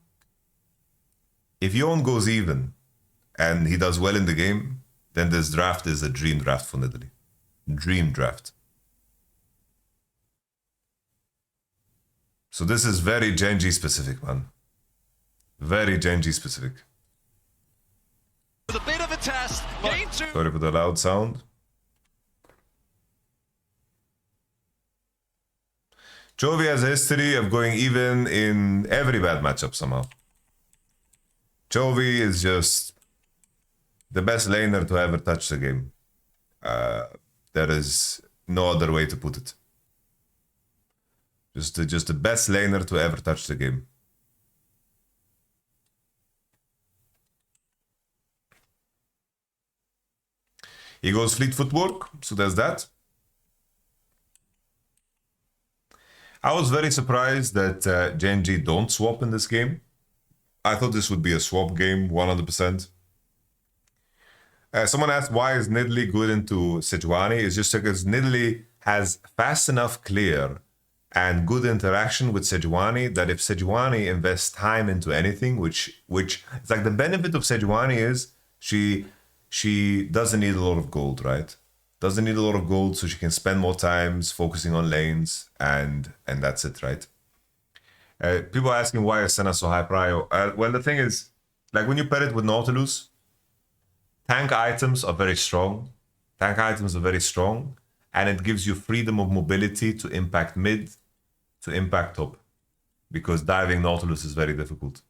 A: goes even and he does well in the game, then this draft is a dream draft for Nidalee. Dream draft. So this is very GENG specific, man. Very GENG specific.
B: With a bit of a test, game 2.
A: Sorry for the loud sound. Chovy has a history of going even in every bad matchup somehow. Chovy is just the best laner to ever touch the game. There is no other way to put it. Just the best laner to ever touch the game. He goes fleet footwork, so there's that. I was very surprised that GENG don't swap in this game. I thought this would be a swap game, 100%. Someone asked, why is Nidalee good into Sejuani? It's just because Nidalee has fast enough clear and good interaction with Sejuani that if Sejuani invests time into anything, which it's like the benefit of Sejuani is she doesn't need a lot of gold, right? Doesn't need a lot of gold, so she can spend more times focusing on lanes, and that's it, right? People are asking why is Senna so high prio. Well, the thing is, like when you pair it with Nautilus, tank items are very strong. Tank items are very strong, and it gives you freedom of mobility to impact mid, to impact top, because diving Nautilus is very difficult.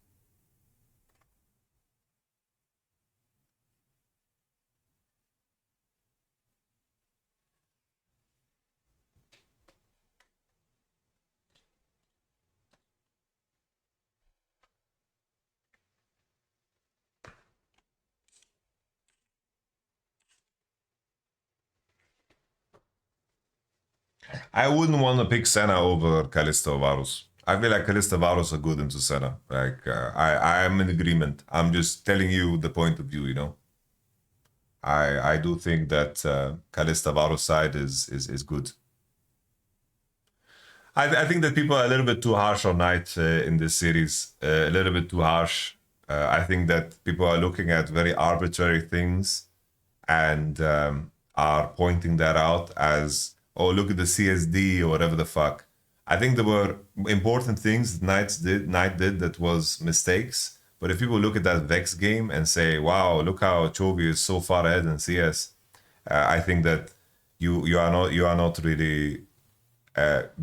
A: I wouldn't want to pick Senna over Kalista or Varus. I feel like Kalista and Varus are good into Senna. Like I am in agreement. I'm just telling you the point of view, you know. I do think that Kalista Varus side is good. I think that people are a little bit too harsh on Knight in this series. A little bit too harsh. I think that people are looking at very arbitrary things and are pointing that out as, oh, look at the CSD or whatever the fuck. I think there were important things that Knight did that was mistakes. But if people look at that Vex game and say, wow, look how Chovy is so far ahead in CS, I think that you are not really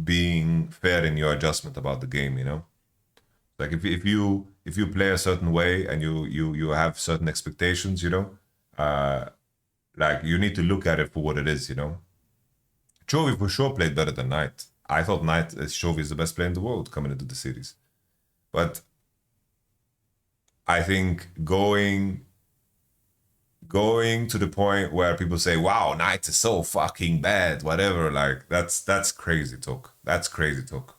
A: being fair in your adjustment about the game, you know? Like if you play a certain way and you have certain expectations, you know, like you need to look at it for what it is, you know. Chovy for sure played better than Knight. I thought Chovy is the best player in the world coming into the series, but I think going to the point where people say, "Wow, Knight is so fucking bad," whatever, like that's crazy talk. That's crazy talk.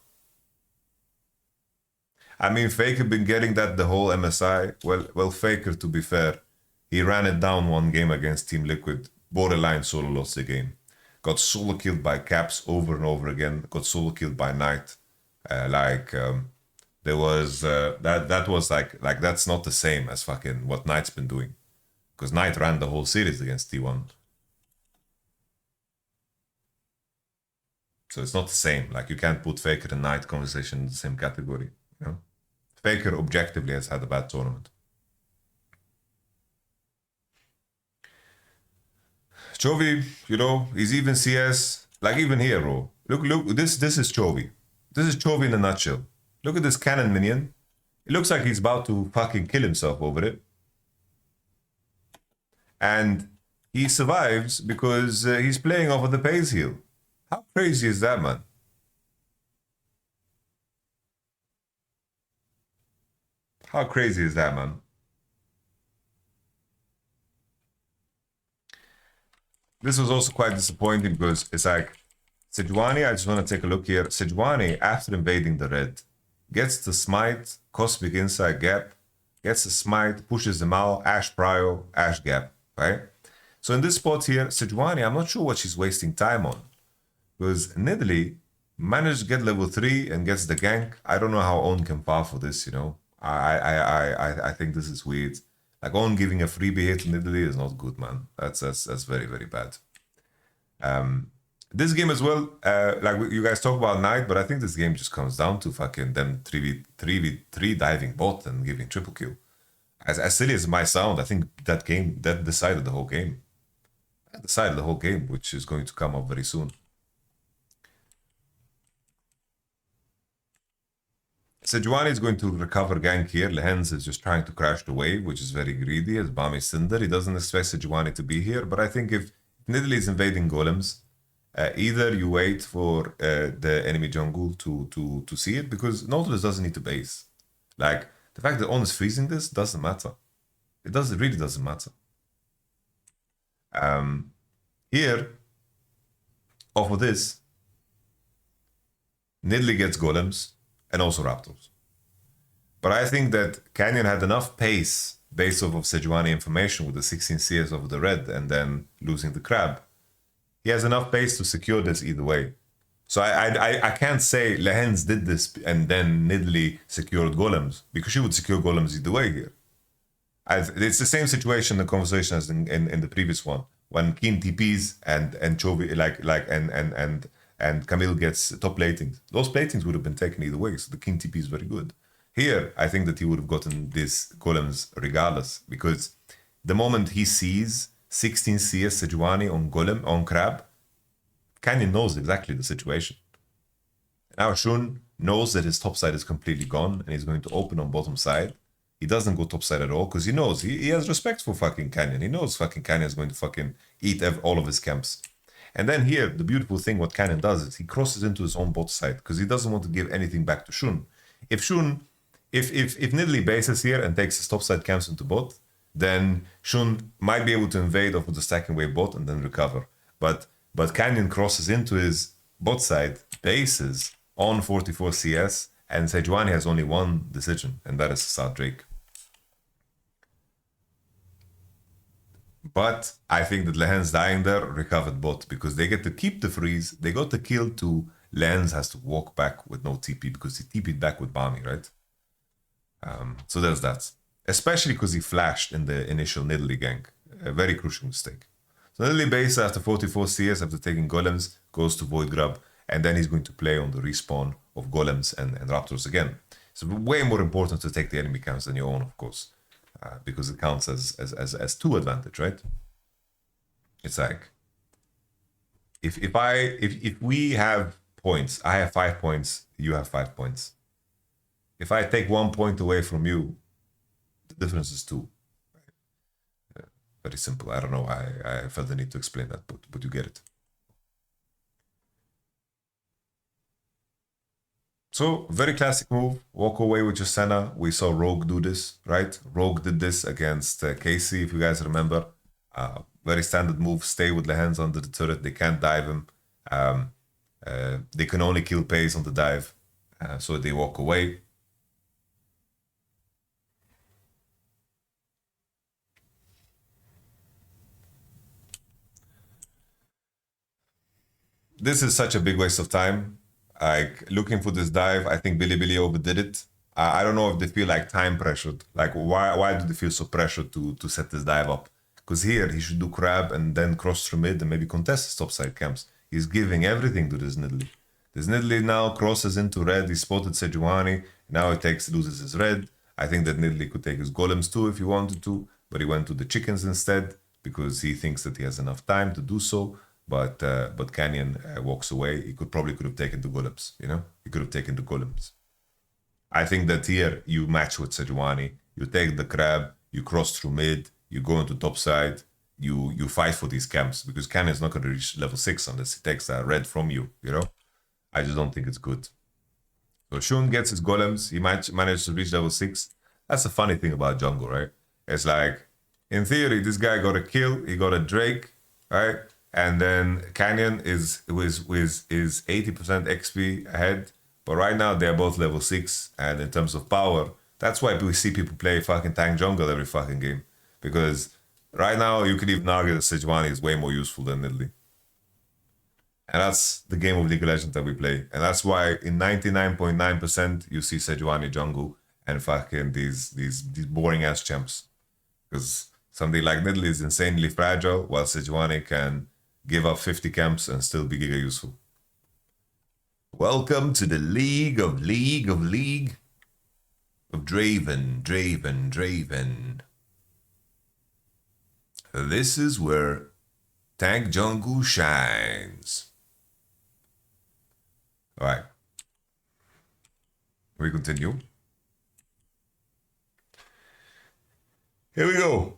A: I mean, Faker been getting that the whole MSI. Well, Faker, to be fair, he ran it down one game against Team Liquid. Borderline solo lost the game. Got solo killed by Caps over and over again. Got solo killed by Knight. There was that was like that's not the same as fucking what Knight's been doing, because Knight ran the whole series against T1. So it's not the same. Like you can't put Faker and Knight conversation in the same category. You know, Faker objectively has had a bad tournament. Chovy, you know, he's even CS. Like even here, bro. Look, this is Chovy. This is Chovy in a nutshell. Look at this cannon minion. It looks like he's about to fucking kill himself over it. And he survives because he's playing off of the phase heal. How crazy is that, man? How crazy is that, man? This was also quite disappointing because it's like Sejuani, I just want to take a look here. Sejuani, after invading the red, gets the smite, Cosmic Insight Gap, gets the smite, pushes them out, Ash Prio, Ash Gap, right? So in this spot here, Sejuani, I'm not sure what she's wasting time on. Because Nidalee managed to get level 3 and gets the gank. I don't know how Own can fall for this, you know. I think this is weird. Like Own giving a freebie hit to Nidalee is not good, man. That's very, very bad. This game as well, like you guys talk about Knight, but I think this game just comes down to fucking them 3v3 diving bot and giving triple kill. As silly as it might sound, I think that decided the whole game. That decided the whole game, which is going to come up very soon. Sejuani is going to recover gank here. Lehends is just trying to crash the wave, which is very greedy as Bami Cinder. He doesn't expect Sejuani to be here, but I think if Nidalee is invading golems, either you wait for the enemy jungle to see it, because Nautilus doesn't need to base. Like, the fact that On is freezing this doesn't matter. It really doesn't matter. Here, off of this, Nidalee gets golems and also raptors. But I think that Canyon had enough pace based off of Sejuani information with the 16 CS over the red and then losing the crab. He has enough pace to secure this either way. So I can't say Lehends did this and then Nidalee secured golems, because she would secure golems either way here. It's the same situation, the conversation as in the previous one, when Keen TPs and Chovy and Camille gets top platings. Those platings would have been taken either way, so the King TP is very good. Here, I think that he would have gotten these golems regardless, because the moment he sees 16 CS Sejuani on golem, on crab, Canyon knows exactly the situation. Now Shun knows that his top side is completely gone, and he's going to open on bottom side. He doesn't go top side at all, because he knows, he has respect for fucking Canyon. He knows fucking Canyon is going to fucking eat all of his camps. And then here, the beautiful thing what Cannon does is he crosses into his own bot side because he doesn't want to give anything back to Shun. If Nidalee bases here and takes his top side camps into bot, then Shun might be able to invade off of the stacking wave bot and then recover. But Canyon crosses into his bot side, bases on 44 CS, and Sejuani has only one decision, and that is to start Drake. But I think that Lehends dying there recovered bot, because they get to keep the freeze. They got the kill to Lehends has to walk back with no TP because he TP'd back with Bami, right? So there's that. Especially because he flashed in the initial Nidalee gank. A very crucial mistake. So Nidalee base after 44 CS, after taking golems, goes to Void Grab, and then he's going to play on the respawn of golems and raptors again. It's way more important to take the enemy camps than your own, of course. Because it counts as 2 advantage, right? It's like if we have points, I have 5 points, you have 5 points. If I take 1 point away from you, the difference is 2. Very simple. I don't know why I felt the need to explain that, but you get it. So, very classic move. Walk away with your Senna. We saw Rogue do this, right? Rogue did this against Casey, if you guys remember. Very standard move. Stay with Lehends under the turret. They can't dive him. They can only kill pace on the dive. So they walk away. This is such a big waste of time. Like, looking for this dive, I think Billy overdid it. I don't know if they feel like time pressured. Like, why do they feel so pressured to set this dive up? Because here, he should do crab and then cross through mid and maybe contest his topside camps. He's giving everything to this Nidalee. This Nidalee now crosses into red. He spotted Sejuani. Now he loses his red. I think that Nidalee could take his golems too if he wanted to, but he went to the chickens instead because he thinks that he has enough time to do so. But Canyon walks away. He could have taken the golems, you know? He could have taken the golems. I think that here you match with Sejuani. You take the crab, you cross through mid, you go into top side, you fight for these camps, because Cannon's not going to reach level 6 unless he takes that red from you, you know? I just don't think it's good. So Shun gets his golems, he manages to reach level 6. That's the funny thing about jungle, right? It's like, in theory, this guy got a kill, he got a Drake, right? And then Canyon is 80% XP ahead. But right now, they're both level 6. And in terms of power, that's why we see people play fucking tank jungle every fucking game. Because right now, you could even argue that Sejuani is way more useful than Nidalee. And that's the game of League of Legends that we play. And that's why in 99.9% you see Sejuani jungle and fucking these boring ass champs. Because somebody like Nidalee is insanely fragile, while Sejuani can give up 50 camps and still be giga useful. Welcome to the League of Draven. This is where tank jungle shines. Alright. We continue. Here we go.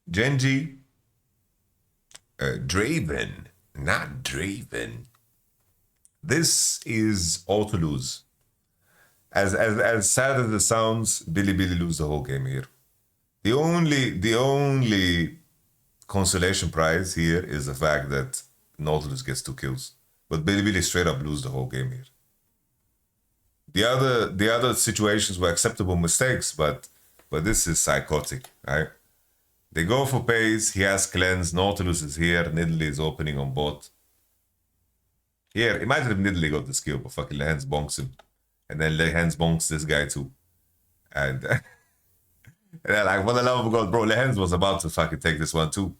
A: Genji. Draven. Not Draven. This is all to lose. As sad as it sounds, Billy lose the whole game here. The only consolation prize here is the fact that Nautilus gets 2 kills. But Billy straight up lose the whole game here. The other situations were acceptable mistakes, but this is psychotic, right? They go for pace, he has cleanse, Nautilus is here, Nidalee is opening on bot. Here, imagine if Nidalee got the skill, but fucking Lehends bonks him. And then Lehends bonks this guy too. And, and they're like, for the love of God, bro, Lehends was about to fucking take this one too.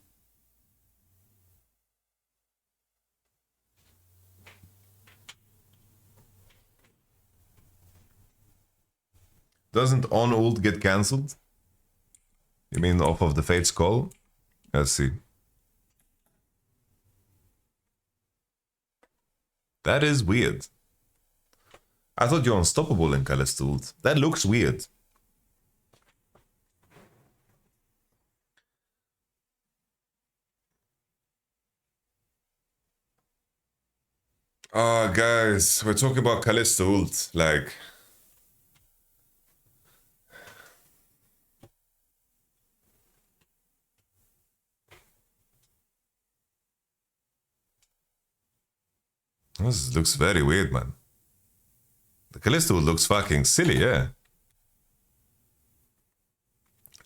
A: Doesn't on ult get cancelled? You mean off of the Fate's Call? Let's see. That is weird. I thought you're unstoppable in Kalista ult. That looks weird. Guys, we're talking about Kalista ult. Like, this looks very weird, man. The Kalista ult looks fucking silly, yeah.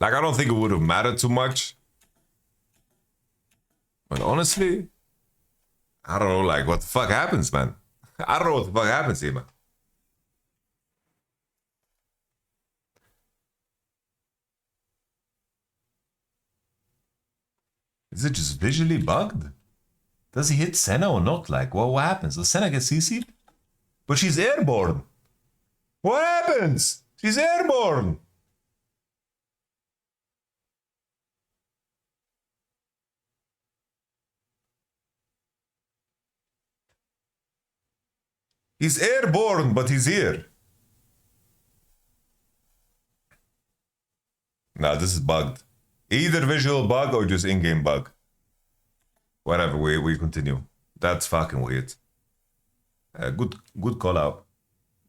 A: Like, I don't think it would have mattered too much. But honestly, I don't know, like, what the fuck happens, man? I don't know what the fuck happens here, man. Is it just visually bugged? Does he hit Senna or not? Like, what happens? Does Senna get CC'd? But she's airborne. What happens? She's airborne. He's airborne, but he's here. Nah, this is bugged. Either visual bug or just in-game bug. Whatever, we continue. That's fucking weird. Good call out.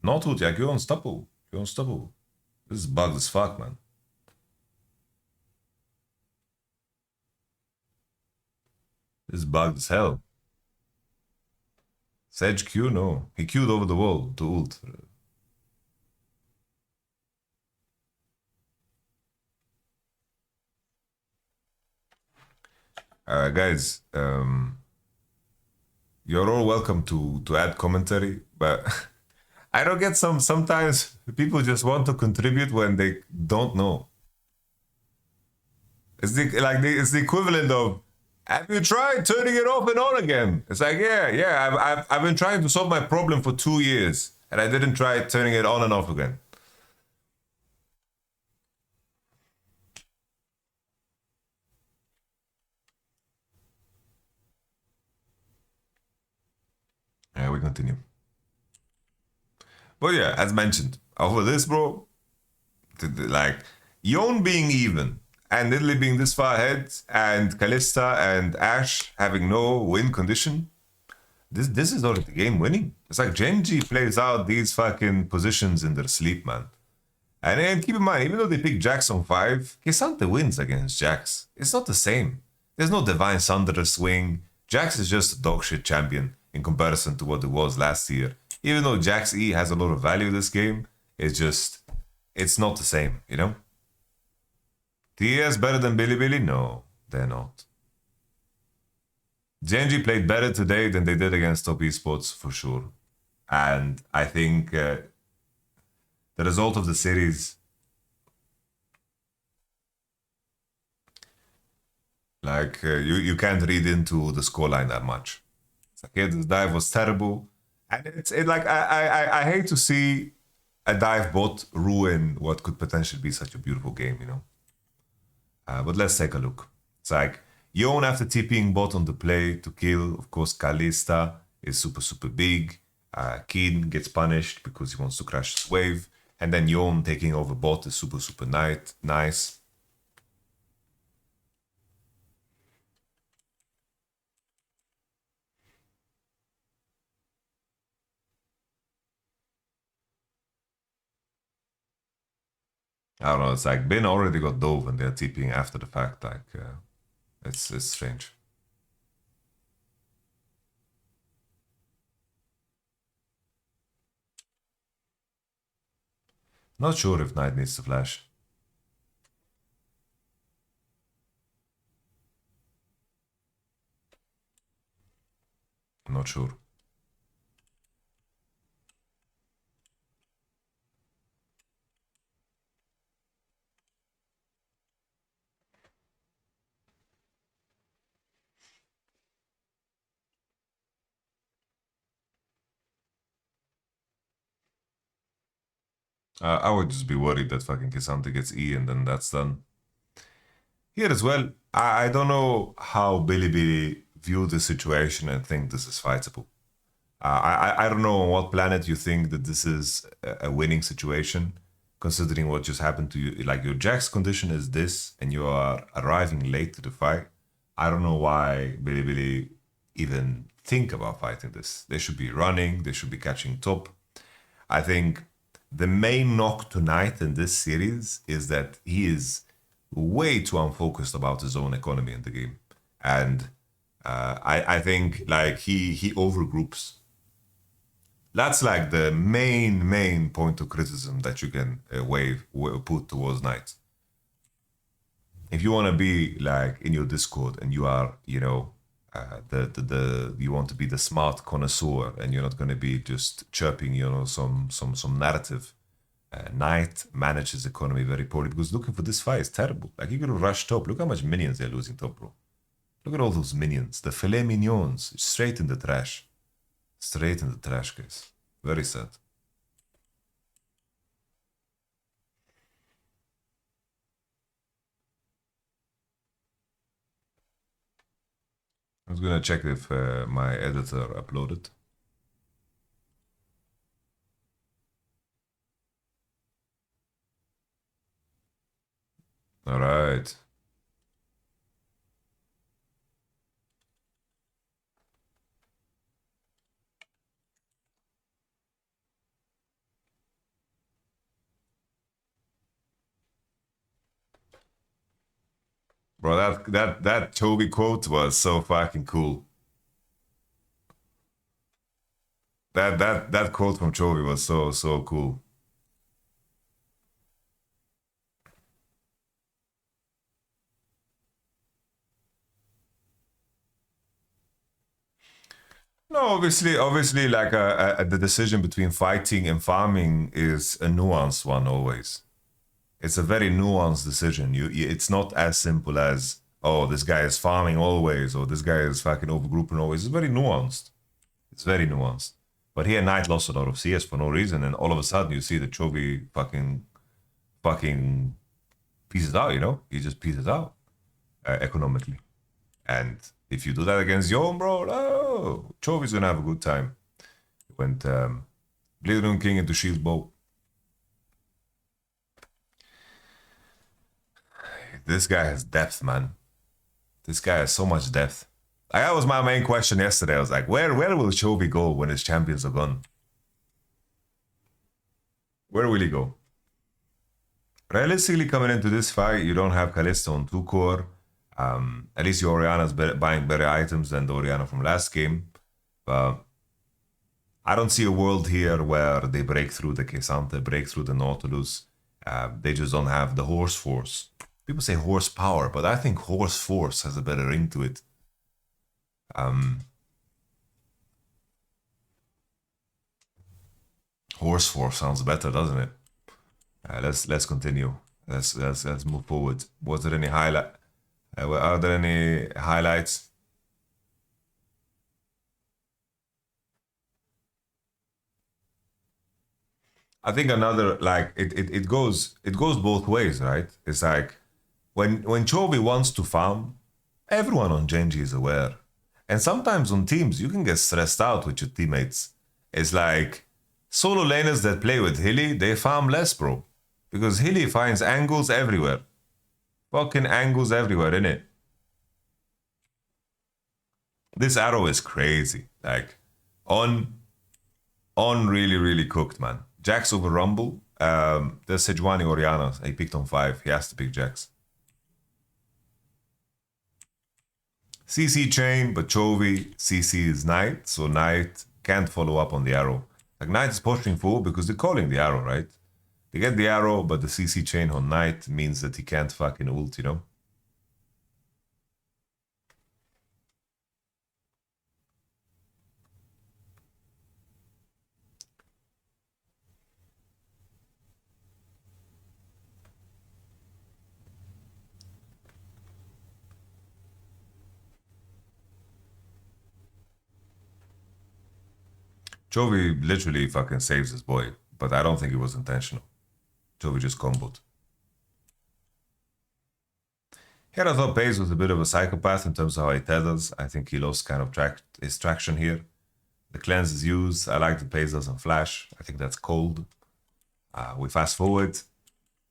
A: Not good, Jack. You're unstoppable. You're unstoppable. This is bugged as fuck, man. This is bugged as hell. Sedge Q, no. He queued over the wall to ult. Guys, you're all welcome to add commentary, but I don't get sometimes people just want to contribute when they don't know. It's the equivalent of, have you tried turning it off and on again? It's like, yeah, I've been trying to solve my problem for 2 years. And I didn't try turning it on and off again. Yeah, we continue. But yeah, as mentioned, over this, bro, like Yon being even and Italy being this far ahead and Kalista and Ash having no win condition, this is already game winning. It's like Genji plays out these fucking positions in their sleep, man. And then keep in mind, even though they pick Jax on 5, K'Sante wins against Jax. It's not the same. There's no Divine Thunder swing. Jax is just a dogshit champion in comparison to what it was last year. Even though Jax E has a lot of value this game, it's not the same, you know? TS better than Bilibili? No, they're not. Genji played better today than they did against Top Esports, for sure. And I think the result of the series, like, you can't read into the scoreline that much. It's like, yeah, this dive was terrible. And I hate to see a dive bot ruin what could potentially be such a beautiful game, you know? But let's take a look. It's like, Yon after TPing bot on the play to kill, of course, Kalista is super, super big. Keen gets punished because he wants to crash his wave. And then Yon taking over bot is super, super nice. I don't know, it's like Bin already got dove and they're TPing after the fact. Like, it's strange. Not sure if Knight needs to flash. I'm not sure. I would just be worried that fucking K'Sante gets E and then that's done. Here as well, I don't know how Bilibili view the situation and think this is fightable. I don't know on what planet you think that this is a winning situation, considering what just happened to you. Like, your Jax condition is this, and you are arriving late to the fight. I don't know why Bilibili even think about fighting this. They should be running, they should be catching top. I think the main knock tonight in this series is that he is way too unfocused about his own economy in the game. And I think like he overgroups. That's like the main point of criticism that you can put towards Knight. If you want to be like in your Discord and you are, you know, you want to be the smart connoisseur and you're not going to be just chirping, you know, some narrative. Knight manages his economy very poorly because looking for this fight is terrible. Like, you could rush top. Look how much minions they're losing top, bro. Look at all those minions. The filet mignons. Straight in the trash. Straight in the trash, guys. Very sad. I was gonna check if my editor uploaded. All right. Bro, that Toby quote was so fucking cool. That quote from Chovy was so cool. No, obviously, like the decision between fighting and farming is a nuanced one always. It's a very nuanced decision. It's not as simple as, oh, this guy is farming always, or this guy is fucking overgrouping always. It's very nuanced. It's very nuanced. But here Knight lost a lot of CS for no reason, and all of a sudden you see the Chovy fucking pieces out, you know? He just pieces out economically. And if you do that against Yon, bro, oh, Chovy's gonna have a good time. He went Blade King into Shield Bow. This guy has depth, man. This guy has so much depth. That was my main question yesterday. I was like, where will Chovy go when his champions are gone? Where will he go? Realistically, coming into this fight, you don't have Kalista on 2 core. At least your Oriana's buying better items than the Oriana from last game. But I don't see a world here where they break through the Kesante, break through the Nautilus. They just don't have the horse force. People say horsepower, but I think horse force has a better ring to it. Horse force sounds better, doesn't it? Let's continue. Let's move forward. Was there any highlight? Are there any highlights? I think another, like, it goes both ways, right? It's like when Chovy wants to farm, everyone on Genji is aware. And sometimes on teams, you can get stressed out with your teammates. It's like solo laners that play with Hilly, they farm less, bro. Because Hilly finds angles everywhere. Fucking angles everywhere, innit? This arrow is crazy. Like, on really, really cooked, man. Jax over Rumble. There's Sejuani Oriana. He picked on 5. He has to pick Jax. CC chain, but Chovy, CC is Knight, so Knight can't follow up on the arrow. Like, Knight is pushing full because they're calling the arrow, right? They get the arrow, but the CC chain on Knight means that he can't fucking ult, you know? Chovy literally fucking saves his boy, but I don't think it was intentional. Chovy just comboed. Here I thought Paze was a bit of a psychopath in terms of how he tethers. I think he lost kind of his traction here. The cleanse is used. I like that Paze doesn't flash. I think that's cold. We fast forward.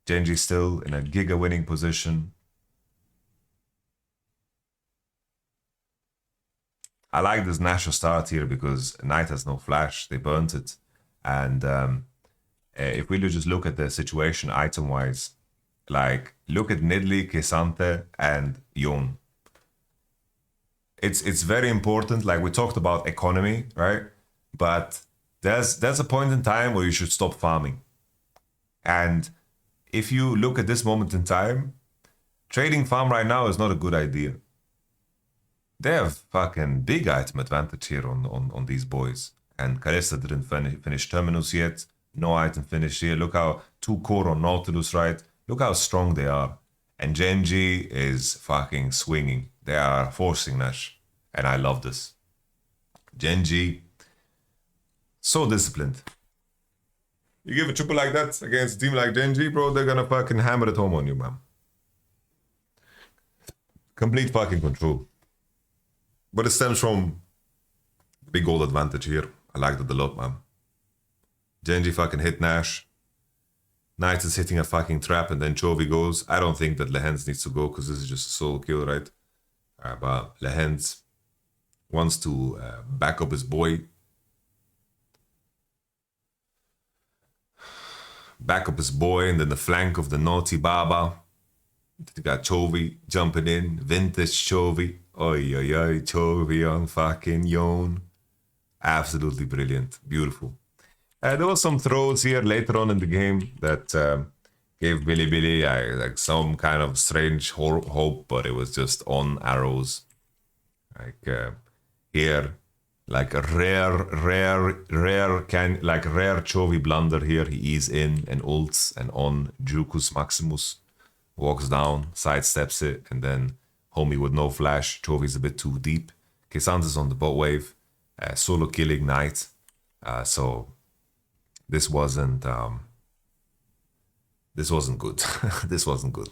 A: Genji still in a giga winning position. I like this Nashor start here because Knight has no flash. They burnt it. And if we just look at the situation item-wise, like, look at Nidalee, Kesante, and Yon. It's very important. Like, we talked about economy, right? But there's a point in time where you should stop farming. And if you look at this moment in time, trading farm right now is not a good idea. They have fucking big item advantage here on these boys. And Kalista didn't finish Terminus yet. No item finish here. Look how 2 core on Nautilus, right? Look how strong they are. And Genji is fucking swinging. They are forcing Nash. And I love this. Genji, so disciplined. You give a triple like that against a team like Genji, bro, they're gonna fucking hammer it home on you, man. Complete fucking control. But it stems from big gold advantage here. I like that a lot, man. Genji fucking hit Nash. Knight is hitting a fucking trap and then Chovy goes. I don't think that Lehends needs to go because this is just a solo kill, right? But Lehends wants to back up his boy. Back up his boy and then the flank of the naughty Baba. You got Chovy jumping in. Vintage Chovy. Oi, oi, oi. Chovy on fucking Yon. Absolutely brilliant. Beautiful. There was some throws here later on in the game that gave Billy like some kind of strange hope, but it was just on arrows. Like here, like a rare Chovy blunder here. He ease in and ults and on Jukus Maximus. Walks down, sidesteps it, and then homie with no flash. Chovy's a bit too deep. Kesante's on the bot wave. Solo killing Knight. So this wasn't good. This wasn't good.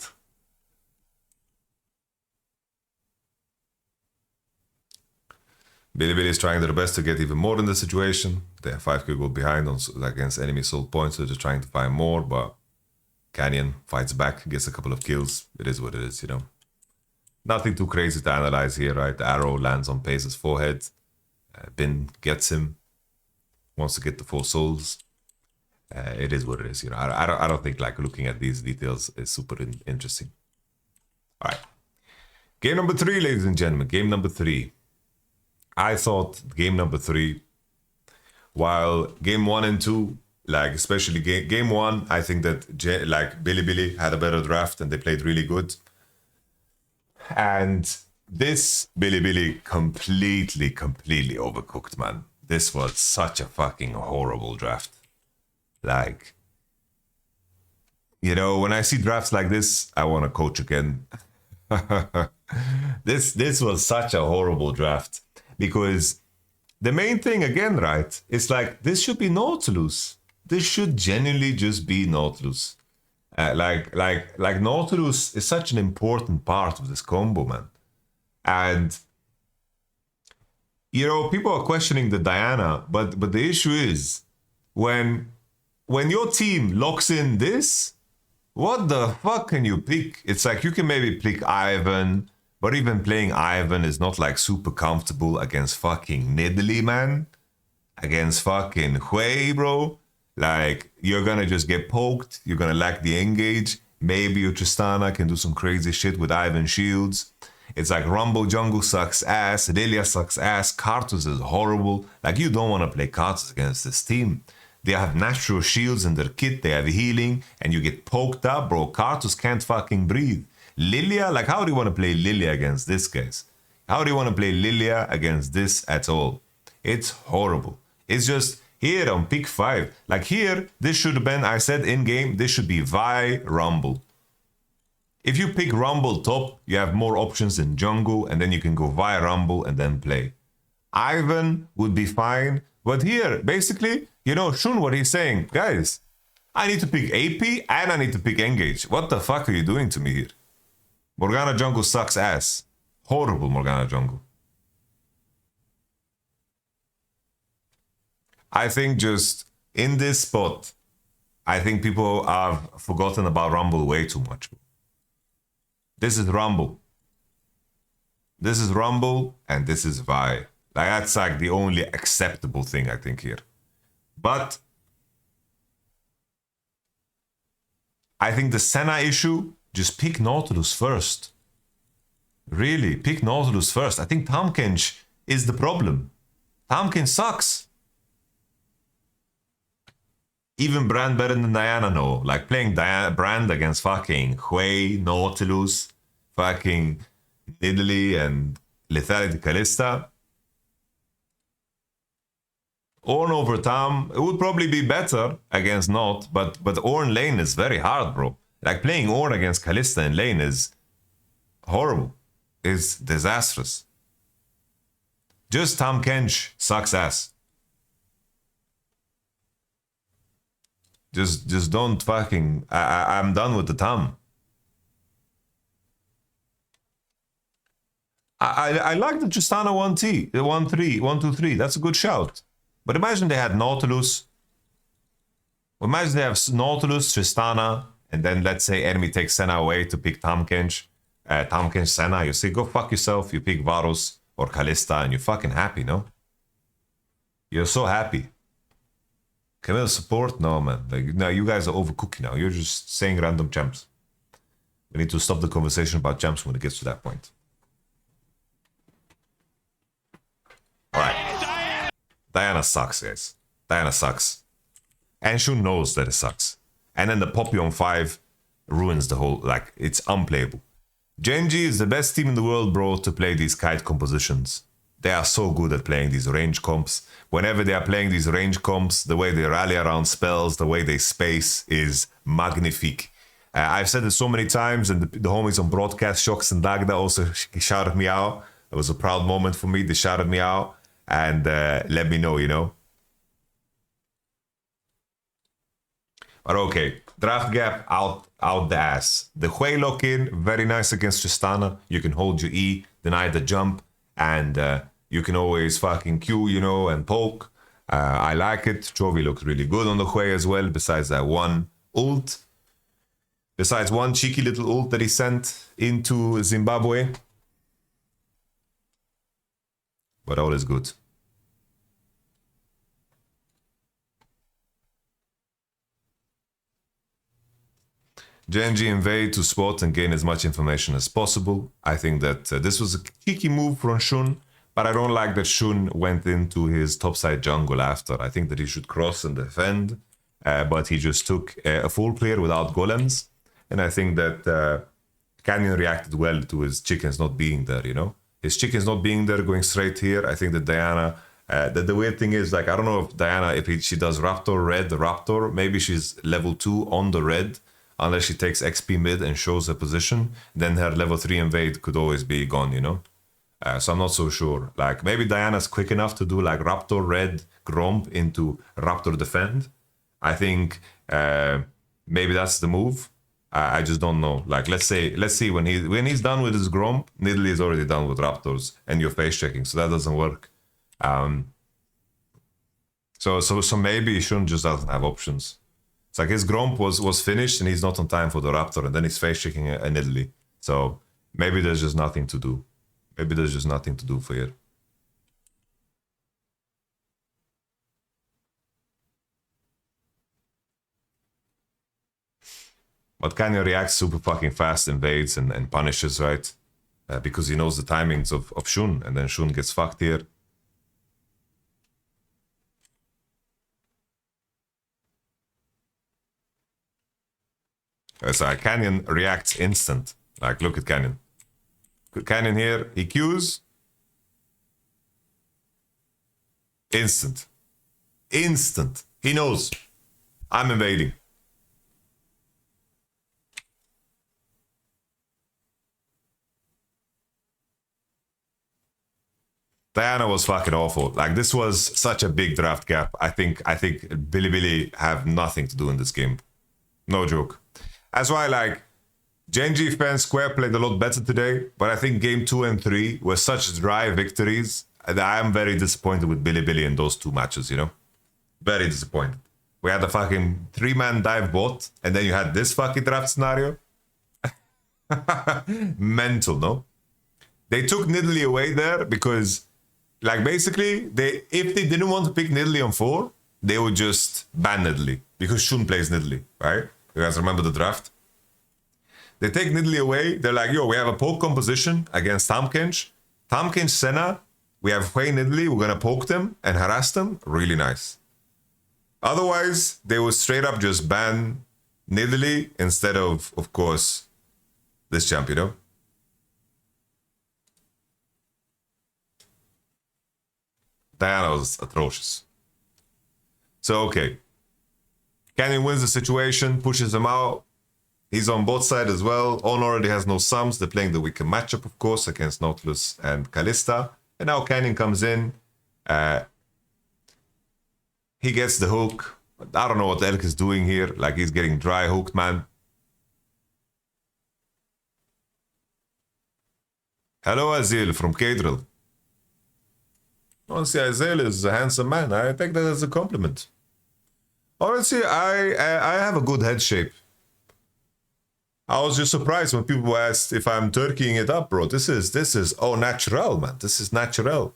A: Bilibili is trying their best to get even more in the situation. They have 5k gold behind on against enemy sold points, so they're trying to find more, but Canyon fights back, gets a couple of kills. It is what it is, you know. Nothing too crazy to analyze here, right? The arrow lands on Pace's forehead. Bin gets him. Wants to get the 4 souls. It is what it is, you know. I don't think like looking at these details is super interesting. All right. Game number 3, ladies and gentlemen. Game number 3. I thought game number 3, while game 1 and 2, like especially game 1, I think that like Bilibili had a better draft and they played really good. And this Bilibili completely overcooked, man. This was such a fucking horrible draft. Like, you know, when I see drafts like this, I want to coach again. This was such a horrible draft. Because the main thing, again, right, it's like, this should be Nautilus. This should genuinely just be Nautilus. Like Nautilus is such an important part of this combo, man. And, you know, people are questioning the Diana, but the issue is, when your team locks in this, what the fuck can you pick? It's like, you can maybe pick Ivan, but even playing Ivan is not like super comfortable against fucking Nidalee, man. Against fucking Hui, bro. Like, you're gonna just get poked. You're gonna lack the engage. Maybe your Tristana can do some crazy shit with Ivan shields. It's like Rumble Jungle sucks ass. Lilia sucks ass. Karthus is horrible. Like, you don't want to play Karthus against this team. They have natural shields in their kit. They have healing. And you get poked up, bro. Karthus can't fucking breathe. Lilia, like, how do you want to play Lilia against this, guys? How do you want to play Lilia against this at all? It's horrible. It's just here on pick 5. Like here, this should have been, I said in game, this should be Vi Rumble. If you pick Rumble top, you have more options in jungle, and then you can go Vi Rumble and then play. Ivan would be fine, but here, basically, you know, Shun, what he's saying, guys, I need to pick AP and I need to pick engage. What the fuck are you doing to me here? Morgana jungle sucks ass. Horrible Morgana jungle. I think just in this spot, I think people have forgotten about Rumble way too much. This is Rumble. This is Rumble and this is Vi. Like, that's like the only acceptable thing I think here. But I think the Senna issue, just pick Nautilus first. Really, pick Nautilus first. I think Tahm is the problem. Tahm sucks. Even Brand better than Diana, no. Like playing Brand against fucking Hui, Nautilus, fucking Nidalee and Lethality Kalista. Ornn over Tahm, it would probably be better against Naut, but Ornn lane is very hard, bro. Like playing Ornn against Kalista in lane is horrible. It's disastrous. Just Tahm sucks ass. Just don't fucking... I'm done with the Tahm. I like the Tristana 1T, the 1-3, 1-2-3. That's a good shout. But imagine they had Nautilus. Imagine they have Nautilus, Tristana, and then let's say enemy takes Senna away to pick Tahm Senna. You say, go fuck yourself. You pick Varus or Kalista and you're fucking happy, no? You're so happy. Camille support? No, man. Like, no, you guys are overcooking now. You're just saying random champs. We need to stop the conversation about champs when it gets to that point. Alright. Diana sucks, guys. Diana sucks. And Shun knows that it sucks. And then the Poppy on 5 ruins the whole... Like, it's unplayable. GENG is the best team in the world, bro, to play these kite compositions. They are so good at playing these range comps. Whenever they are playing these range comps, the way they rally around spells, the way they space is magnifique. I've said it so many times, and the homies on broadcast, Shox and Dagda, also shouted me out. It was a proud moment for me. They shouted me out and let me know, you know. But okay, draft gap out the ass. The Hui lock-in, very nice against Tristana. You can hold your E, deny the jump, and you can always fucking Q, you know, and poke. I like it. Chovy looks really good on the Hui as well, besides that one ult. Besides one cheeky little ult that he sent into Zimbabwe. But all is good. GENG invade to spot and gain as much information as possible. I think that this was a cheeky move from Shun, but I don't like that Shun went into his topside jungle after. I think that he should cross and defend, but he just took a full clear without golems. And I think that Canyon reacted well to his chickens not being there, you know? His chickens not being there, going straight here. I think that Diana... the weird thing is, like, I don't know if Diana, if she does Raptor, Red, Raptor, maybe she's level 2 on the Red, unless she takes XP mid and shows a position, then her level 3 invade could always be gone, you know? So I'm not so sure. Like, maybe Diana's quick enough to do, like, Raptor, Red, Gromp into Raptor Defend. I think maybe that's the move. I just don't know. Like, let's see when he's done with his Gromp, Nidalee is already done with Raptors, and you're face checking, so that doesn't work. So maybe Shun just doesn't have options. It's like his Gromp was finished and he's not on time for the Raptor, and then he's face checking a Nidalee. So maybe there's just nothing to do. Maybe there's just nothing to do for here. But Canyon reacts super fucking fast, invades and punishes, right? Because he knows the timings of Shun, and then Shun gets fucked here. So Canyon reacts instant. Like, look at Canyon. Canyon here, he Qs. Instant. Instant. He knows. I'm invading. Diana was fucking awful. Like, this was such a big draft gap. I think Bilibili have nothing to do in this game. No joke. That's why, like, Genji Fan Square played a lot better today, but I think game 2 and 3 were such dry victories that I am very disappointed with Bilibili in those two matches, you know? Very disappointed. We had a fucking 3-man dive bot, and then you had this fucking draft scenario. Mental, no? They took Nidalee away there because, like, basically, if they didn't want to pick Nidalee on 4, they would just ban Nidalee, because Shun plays Nidalee, right? You guys remember the draft? They take Nidalee away. They're like, yo, we have a poke composition against Tahm-Kench. Tahm-Kench, Senna. We have Hui Nidalee. We're going to poke them and harass them. Really nice. Otherwise, they would straight up just ban Nidalee instead of course, this champ, you know? Diana was atrocious. So, okay. Canyon wins the situation, pushes him out. He's on both sides as well. On already has no sums. They're playing the weaker matchup, of course, against Nautilus and Kalista. And now Canyon comes in. He gets the hook. I don't know what Elk is doing here. Like, he's getting dry hooked, man. Hello, Azil from Kadril. Honestly, Azil is a handsome man. I take that as a compliment. Honestly, I have a good head shape. I was just surprised when people asked if I'm turkeying it up, bro. This is au naturel, man. This is natural.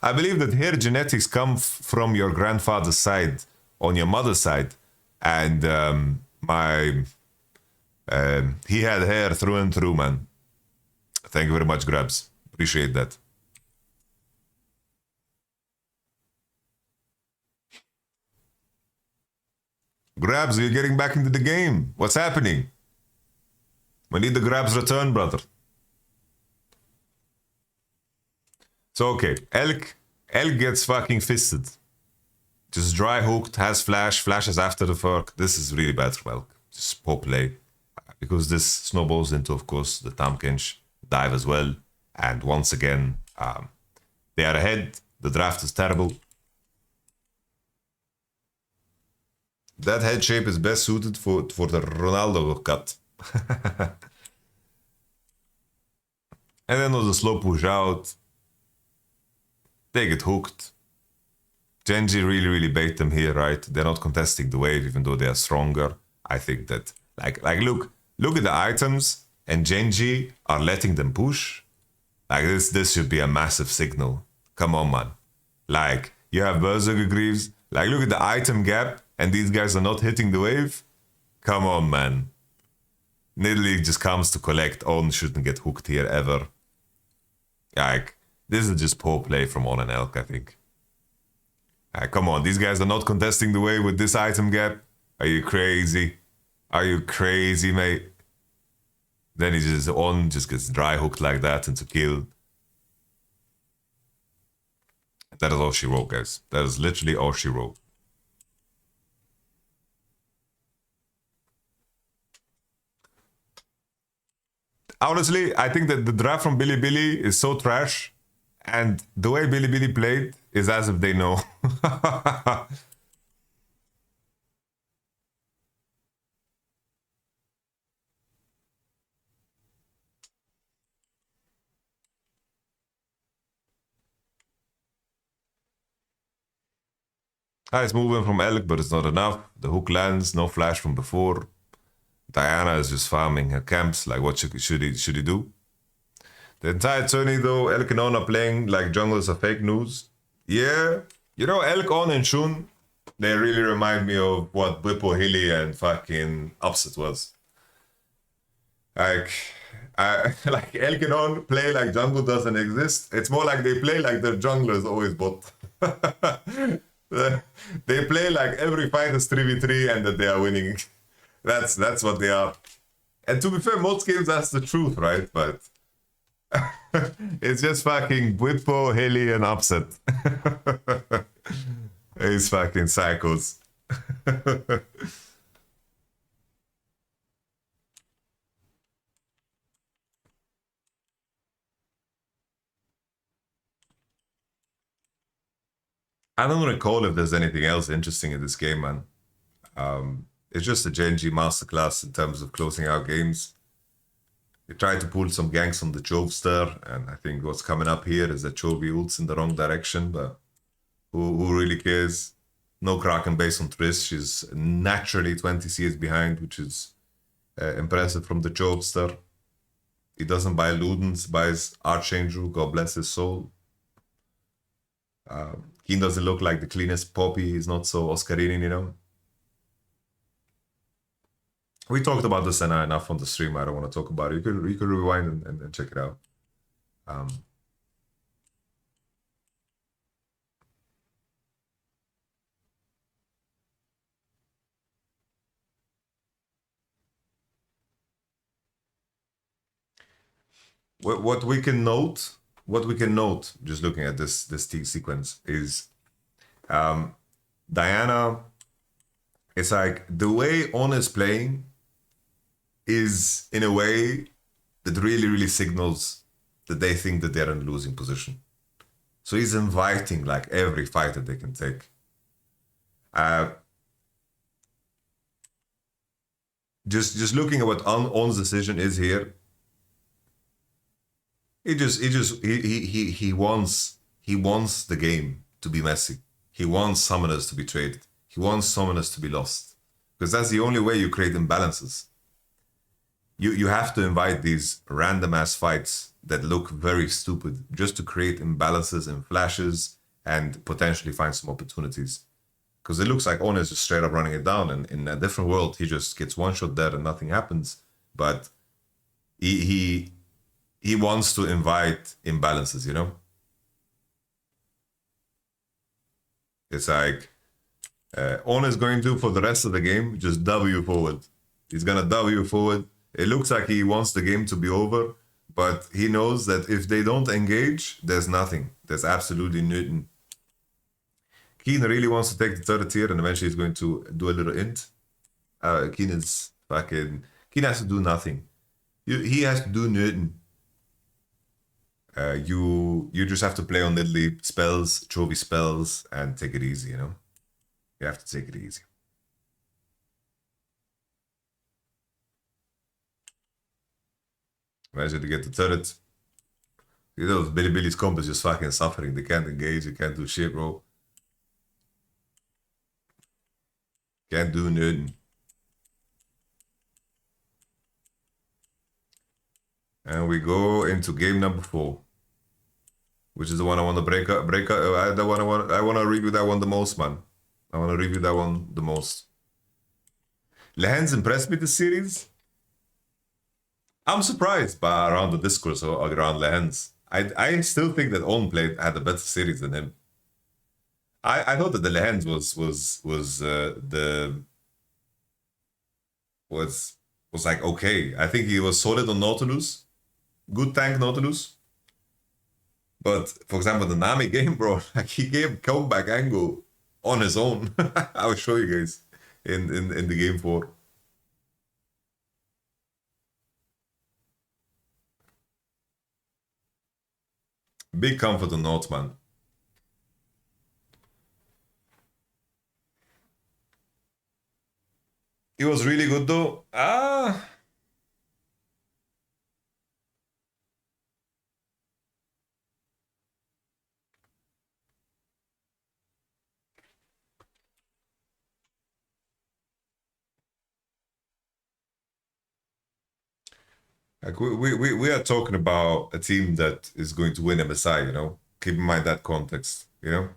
A: I believe that hair genetics come from your grandfather's side, on your mother's side, and he had hair through and through, man. Thank you very much, Grabs. Appreciate that. Grabs, you're getting back into the game. What's happening? We need the Grabs return, brother. So, okay. Elk gets fucking fisted. Just dry hooked, has flashes after the fork. This is really bad for Elk. Just poor play. Because this snowballs into, of course, the Tahm-Kench dive as well. And once again, they are ahead. The draft is terrible. That head shape is best suited for the Ronaldo cut. And then was a slow push out. They get hooked. Genji really bait them here, right? They're not contesting the wave, even though they are stronger. I think that, like look at the items, and Genji are letting them push. Like this should be a massive signal. Come on, man. Like, you have Berserker Greaves. Like, look at the item gap, and these guys are not hitting the wave. Come on, man. Nidalee just comes to collect. On shouldn't get hooked here ever. Like, this is just poor play from On and Elk, I think. Come on, these guys are not contesting the wave with this item gap. Are you crazy? Are you crazy, mate? Then he just gets dry hooked like that into kill. That is all she wrote, guys. That is literally all she wrote. Honestly, I think that the draft from Bilibili is so trash, and the way Bilibili played is as if they know. Nice movement from Elk, but it's not enough. The hook lands, no flash from before. Diana is just farming her camps. Like, what should he do? The entire tourney, though, Elk and On are playing like junglers are fake news. Yeah, you know, Elk, On, and Shun, they really remind me of what Bippo, Hilly, and fucking Upset was. Like, like Elk and On play like jungle doesn't exist. It's more like they play like their junglers always bot. They play like every fight is 3v3 and that they are winning. That's what they are. And to be fair, most games that's the truth, right? But it's just fucking Whippo, Hilly, and Upset. It's fucking psychos. I don't recall if there's anything else interesting in this game, man. It's just a Genji masterclass in terms of closing out games. They tried to pull some ganks on the Jovester, and I think what's coming up here is that Chovy ults in the wrong direction, but who really cares? No Kraken base on Triss. She's naturally 20 CS behind, which is impressive from the Jovester. He doesn't buy Ludens, buys Archangel, God bless his soul. Keen doesn't look like the cleanest Poppy. He's not so Oscarini, you know. We talked about the Senna enough on the stream. I don't want to talk about it. You could rewind and check it out. What we can note, just looking at this sequence is Diana. It's like the way On is playing is in a way that really signals that they think that they're in a losing position. So he's inviting like every fight that they can take. Just looking at what On's decision is here. He wants the game to be messy. He wants summoners to be traded. He wants summoners to be lost. Because that's the only way you create imbalances. You have to invite these random ass fights that look very stupid just to create imbalances and flashes and potentially find some opportunities. Because it looks like On is just straight up running it down, and in a different world he just gets one shot there and nothing happens. But he wants to invite imbalances, you know? It's like On is going to, for the rest of the game, just W forward. He's gonna W forward. It looks like he wants the game to be over, but he knows that if they don't engage, there's nothing. There's absolutely nothing. Keen really wants to take the third tier, and eventually he's going to do a little int. Keen is fucking... Keen has to do nothing. He has to do nothing. You just have to play on Nidalee spells, Chovy spells, and take it easy, you know? You have to take it easy. Imagine to get the turret. You know, Billy's comp is just fucking suffering. They can't engage, they can't do shit, bro. Can't do nothing. And we go into game number 4, which is the one I want to break up. I want to review that one the most, man. I want to review that one the most. Lehends impressed me this series. I'm surprised by around the discourse around Lehends. I still think that Onplay had a better series than him. I thought that the Lehends was like okay. I think he was solid on Nautilus, good tank Nautilus. But for example, the Nami game, bro, like he gave comeback angle on his own. I will show you guys in the game 4. Big comfort on North, man. He was really good though. Like we are talking about a team that is going to win MSI, you know? Keep in mind that context, you know?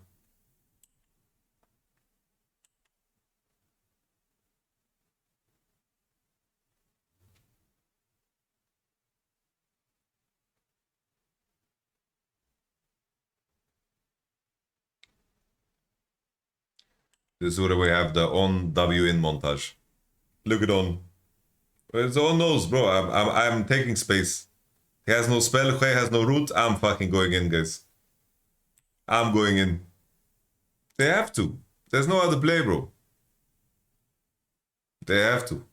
A: This is where we have the on W in montage. Look at on. It's on nose, bro. I'm taking space. He has no spell, he has no root. I'm fucking going in, guys. I'm going in. They have to. There's no other play, bro. They have to.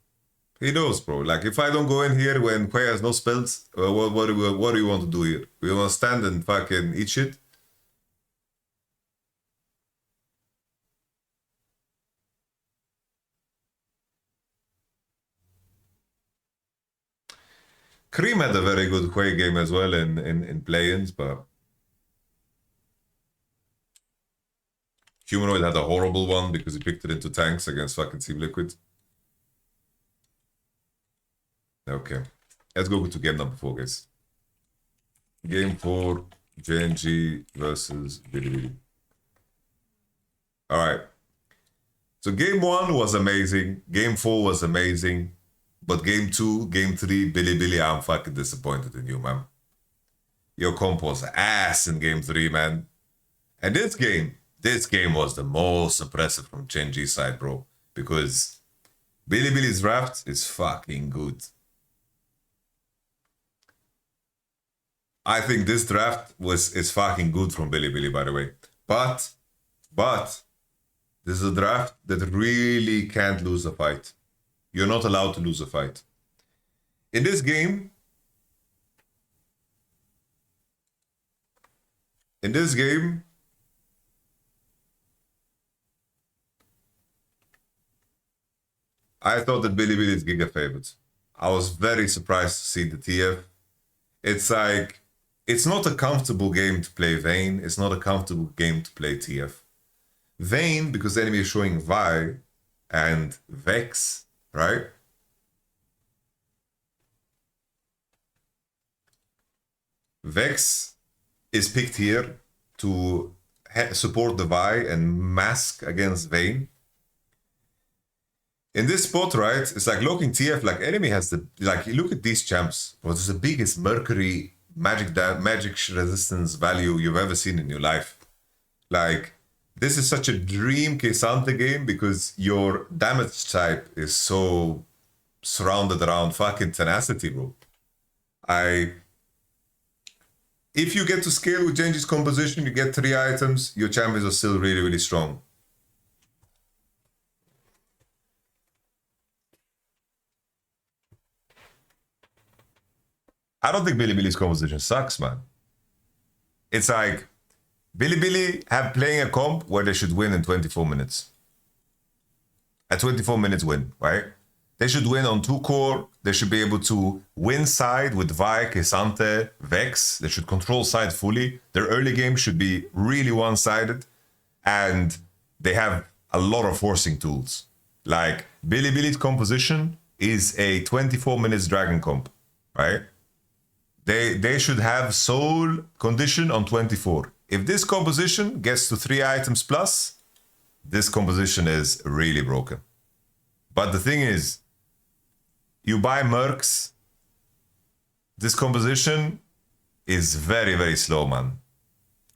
A: He knows, bro. Like, if I don't go in here when Quay has no spells, what do you want to do here? We want to stand and fucking eat shit? Cream had a very good Quay game as well in play-ins, but Humanoid had a horrible one because he picked it into tanks against fucking Team Liquid. Okay. Let's go to game number 4, guys. Game 4, GENG versus Bilibili. Alright. So game 1 was amazing. Game 4 was amazing. But game 2, game 3, Bilibili, I'm fucking disappointed in you, man. Your comp was ass in game 3, man. And this game was the most impressive from GENG's side, bro. Because Bilibili's draft is fucking good. I think this draft is fucking good from Bilibili, by the way. But this is a draft that really can't lose a fight. You're not allowed to lose a fight. In this game, I thought that Bilibili is Giga favorite. I was very surprised to see the TF. It's like, it's not a comfortable game to play Vayne. It's not a comfortable game to play TF. Vayne, because the enemy is showing Vi and Vex, right? Vex is picked here to support the Vi and mask against Vayne. In this spot, right, it's like locking TF, like enemy has the, like, you look at these champs, what is the biggest Mercury magic resistance value you've ever seen in your life. Like, this is such a dream Kesante game because your damage type is so surrounded around fucking tenacity, bro. If you get to scale with GENG's composition, you get 3 items, your champions are still really, really strong. I don't think Bilibili's composition sucks, man. It's like, Bilibili have playing a comp where they should win in 24 minutes. A 24 minutes win, right? They should win on 2 core. They should be able to win side with Vi, Kesante, Vex. They should control side fully. Their early game should be really one-sided. And they have a lot of forcing tools. Like Bilibili's composition is a 24 minutes dragon comp, right? They should have soul condition on 24. If this composition gets to 3 items plus, this composition is really broken. But the thing is, you buy Mercs, this composition is very, very slow, man.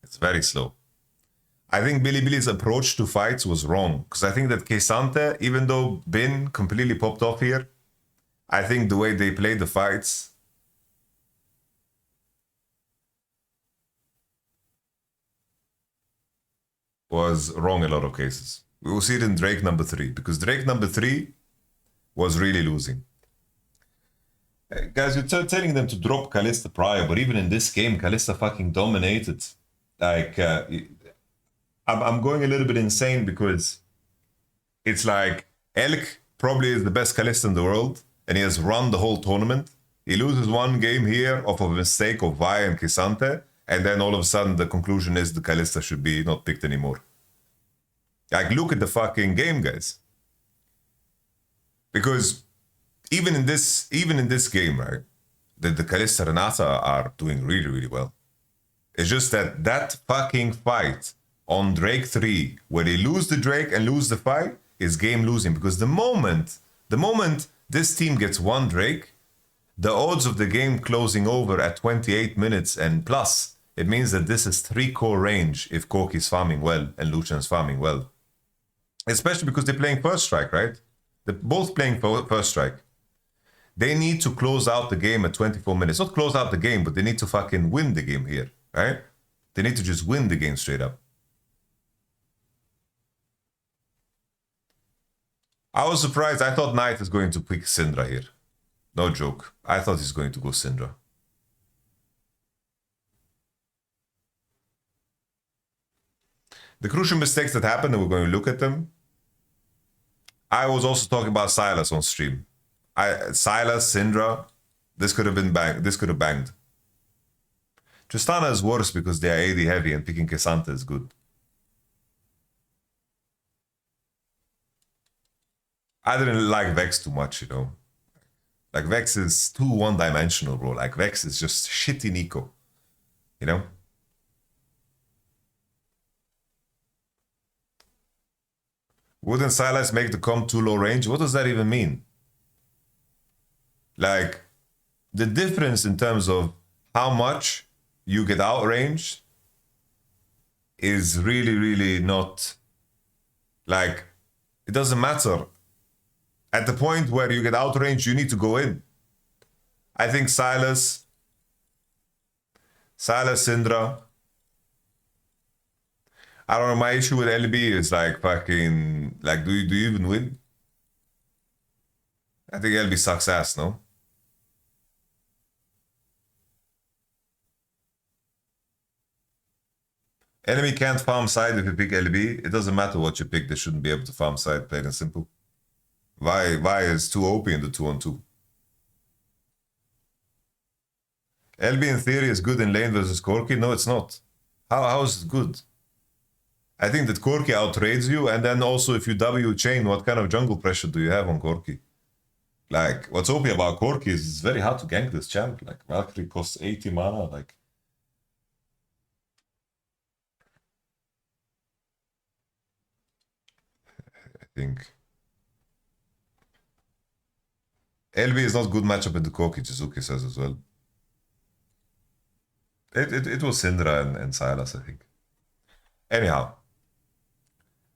A: It's very slow. I think Bilibili's approach to fights was wrong, because I think that Kesante, even though Bin completely popped off here, I think the way they played the fights was wrong in a lot of cases. We will see it in Drake number 3, because Drake number 3 was really losing. Guys, you're telling them to drop Kalista prior, but even in this game, Kalista fucking dominated. Like, I'm going a little bit insane because it's like Elk probably is the best Kalista in the world, and he has run the whole tournament. He loses one game here off of a mistake of Vi and Kesante, and then all of a sudden the conclusion is the Kalista should be not picked anymore. Like, look at the fucking game, guys. Because even in this game, right, the Kalista Renata are doing really, really well. It's just that fucking fight on Drake 3, where they lose the Drake and lose the fight, is game losing. Because the moment this team gets one Drake, the odds of the game closing over at 28 minutes and plus, it means that this is 3 core range if Corki's farming well and Lucian's farming well. Especially because they're playing first strike, right? They're both playing first strike. They need to close out the game at 24 minutes. Not close out the game, but they need to fucking win the game here, right? They need to just win the game straight up. I was surprised. I thought Knight is going to pick Syndra here. No joke. I thought he's going to go Syndra. The crucial mistakes that happened, and we're going to look at them. I was also talking about Sylas on stream. Sylas, Syndra, this could have been banged. This could have banged. Tristana is worse because they are AD heavy and picking Kesante is good. I didn't like Vex too much, you know. Like, Vex is too one-dimensional, bro. Like, Vex is just shitty Nico, you know. Wouldn't Sylas make the comp too low range? What does that even mean? Like, the difference in terms of how much you get outranged is really, really not... Like, it doesn't matter. At the point where you get outranged, you need to go in. I think Sylas, Syndra. I don't know, my issue with LB is like fucking... Like, do you even win? I think LB sucks ass, no? Enemy can't farm side if you pick LB. It doesn't matter what you pick, they shouldn't be able to farm side, plain and simple. Vi is too OP in the 2-on-2. LB in theory is good in lane versus Corki. No, it's not. How is it good? I think that Corki outrades you, and then also if you W chain, what kind of jungle pressure do you have on Corki? Like, what's OP about Corki is it's very hard to gank this champ. Like, Valkyrie costs 80 mana, like... I think... LB is not good matchup into Corki, Jizuki says as well. It was Syndra and Sylas, I think.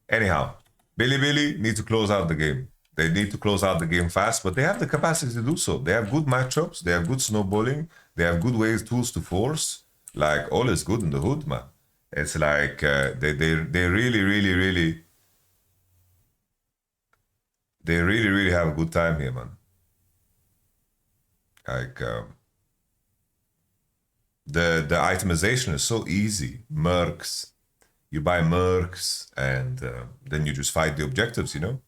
A: Anyhow, Billy need to close out the game. They need to close out the game fast, but they have the capacity to do so. They have good matchups, they have good snowballing, they have good tools to force. Like, all is good in the hood, man. It's like they really have a good time here, man. Like, the itemization is so easy. Mercs. You buy Mercs, and then you just fight the objectives, you know?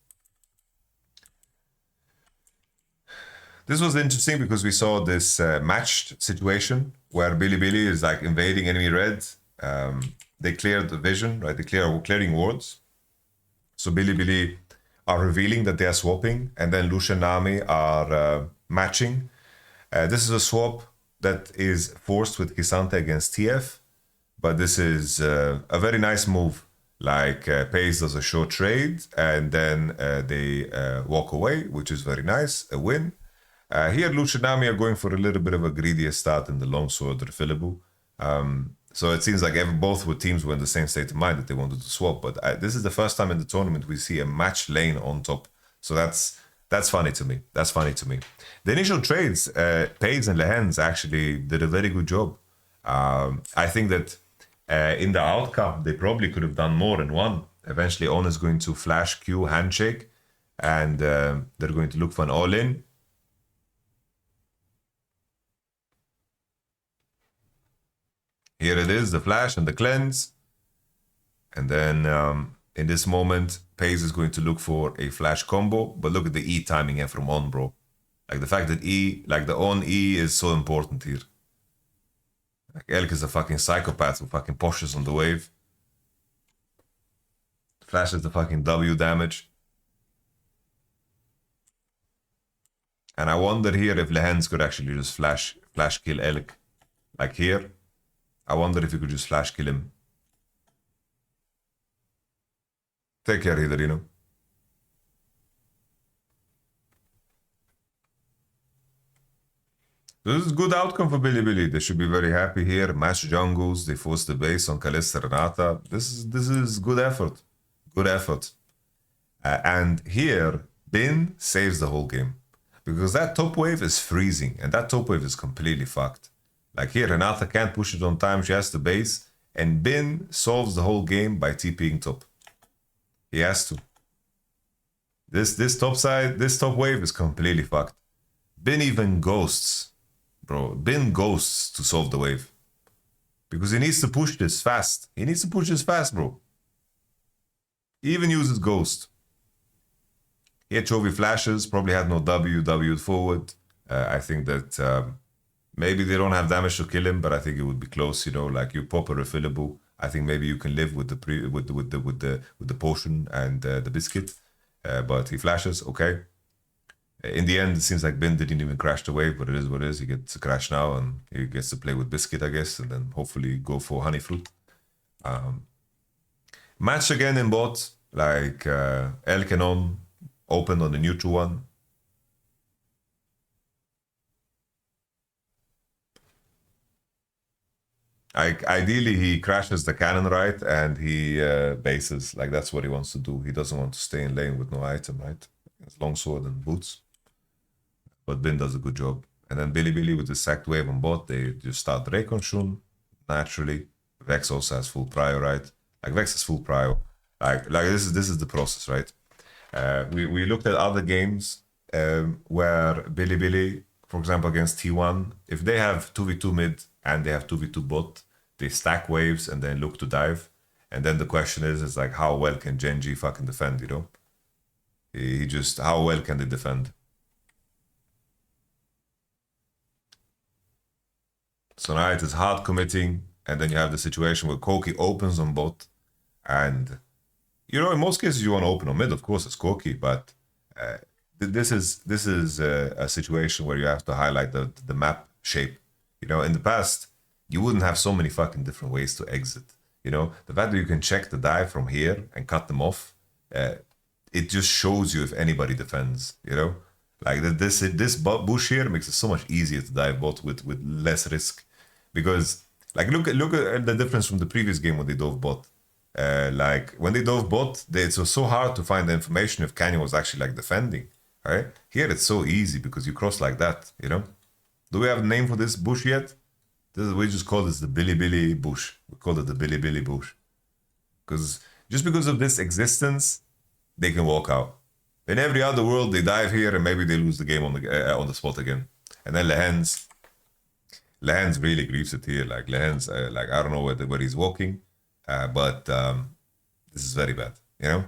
A: This was interesting because we saw this matched situation where Billy is like invading enemy red. They cleared the vision, right? They clearing wards. So Billy are revealing that they are swapping, and then Lucian Nami are matching. This is a swap that is forced with Kisante against TF, but this is a very nice move. Like Pace does a short trade, and then they walk away, which is very nice, a win. Here, Lucian Nami are going for a little bit of a greedier start in the longsword refillable. So it seems like both teams were in the same state of mind that they wanted to swap. But this is the first time in the tournament we see a match lane on top. So that's funny to me. That's funny to me. The initial trades, Pace and Lehends actually did a very good job. I think that in the outcome, they probably could have done more than one. Eventually, On is going to flash Q handshake, and they're going to look for an all-in. Here it is, the flash and the cleanse. And then in this moment, Pace is going to look for a flash combo. But look at the E timing here from On, bro. Like the fact that E, like the On E is so important here. Like Elk is a fucking psychopath who fucking pushes on the wave. Flashes the fucking W damage. And I wonder here if Lehends could actually just flash kill Elk. Like here. I wonder if you could just flash kill him. Take care, Hidorino. This is a good outcome for Billy. They should be very happy here. Match jungles. They forced the base on Kalista Renata. This is good effort. Good effort. And here, Bin saves the whole game. Because that top wave is freezing. And that top wave is completely fucked. Like here, Renata can't push it on time. She has the base. And Bin solves the whole game by TPing top. He has to. This top wave is completely fucked. Bin even ghosts. Bro, Bin ghosts to solve the wave. Because he needs to push this fast. He needs to push this fast, bro. He even uses ghost. Here, Chovy flashes. Probably had no W forward. I think that maybe they don't have damage to kill him, but I think it would be close. You know, like you pop a refillable. I think maybe you can live with the potion and the biscuit. But he flashes. Okay. In the end, it seems like Bin didn't even crash the wave, but it is what it is. He gets to crash now, and he gets to play with biscuit, I guess, and then hopefully go for honey fruit. Match again in bot, like YamatoCannon opened on the neutral one. Ideally, he crashes the cannon, right? And he bases. Like, that's what he wants to do. He doesn't want to stay in lane with no item, right? It's longsword and boots. But Bin does a good job. And then Billy with the sacked wave on bot, they just start Recon Shun naturally. Vex also has full prio, right? Like, Vex has full prio. Like this is the process, right? We looked at other games where Billy, for example, against T1, if they have 2v2 mid and they have 2v2 bot, they stack waves and then look to dive. And then the question is like, how well can GENG fucking defend, you know? He just, how well can they defend? So now it is hard committing, and then you have the situation where Koki opens on bot, and you know, in most cases you want to open on mid, of course it's Koki, but this is a situation where you have to highlight the map shape. You know, in the past you wouldn't have so many fucking different ways to exit. You know, the fact that you can check the dive from here and cut them off, it just shows you if anybody defends. You know, like this bush here makes it so much easier to dive bot with less risk, because like look at the difference from the previous game when they dove bot. Like when they dove bot, it was so hard to find the information if Canyon was actually like defending. Right here, it's so easy because you cross like that. You know, do we have a name for this bush yet? We just call this the Billy bush. We call it the Billy bush because just because of this existence, they can walk out. In every other world, they dive here and maybe they lose the game on the spot again. And then Lehends really grieves it here. Like Lehends, like I don't know where he's walking, but this is very bad. You know,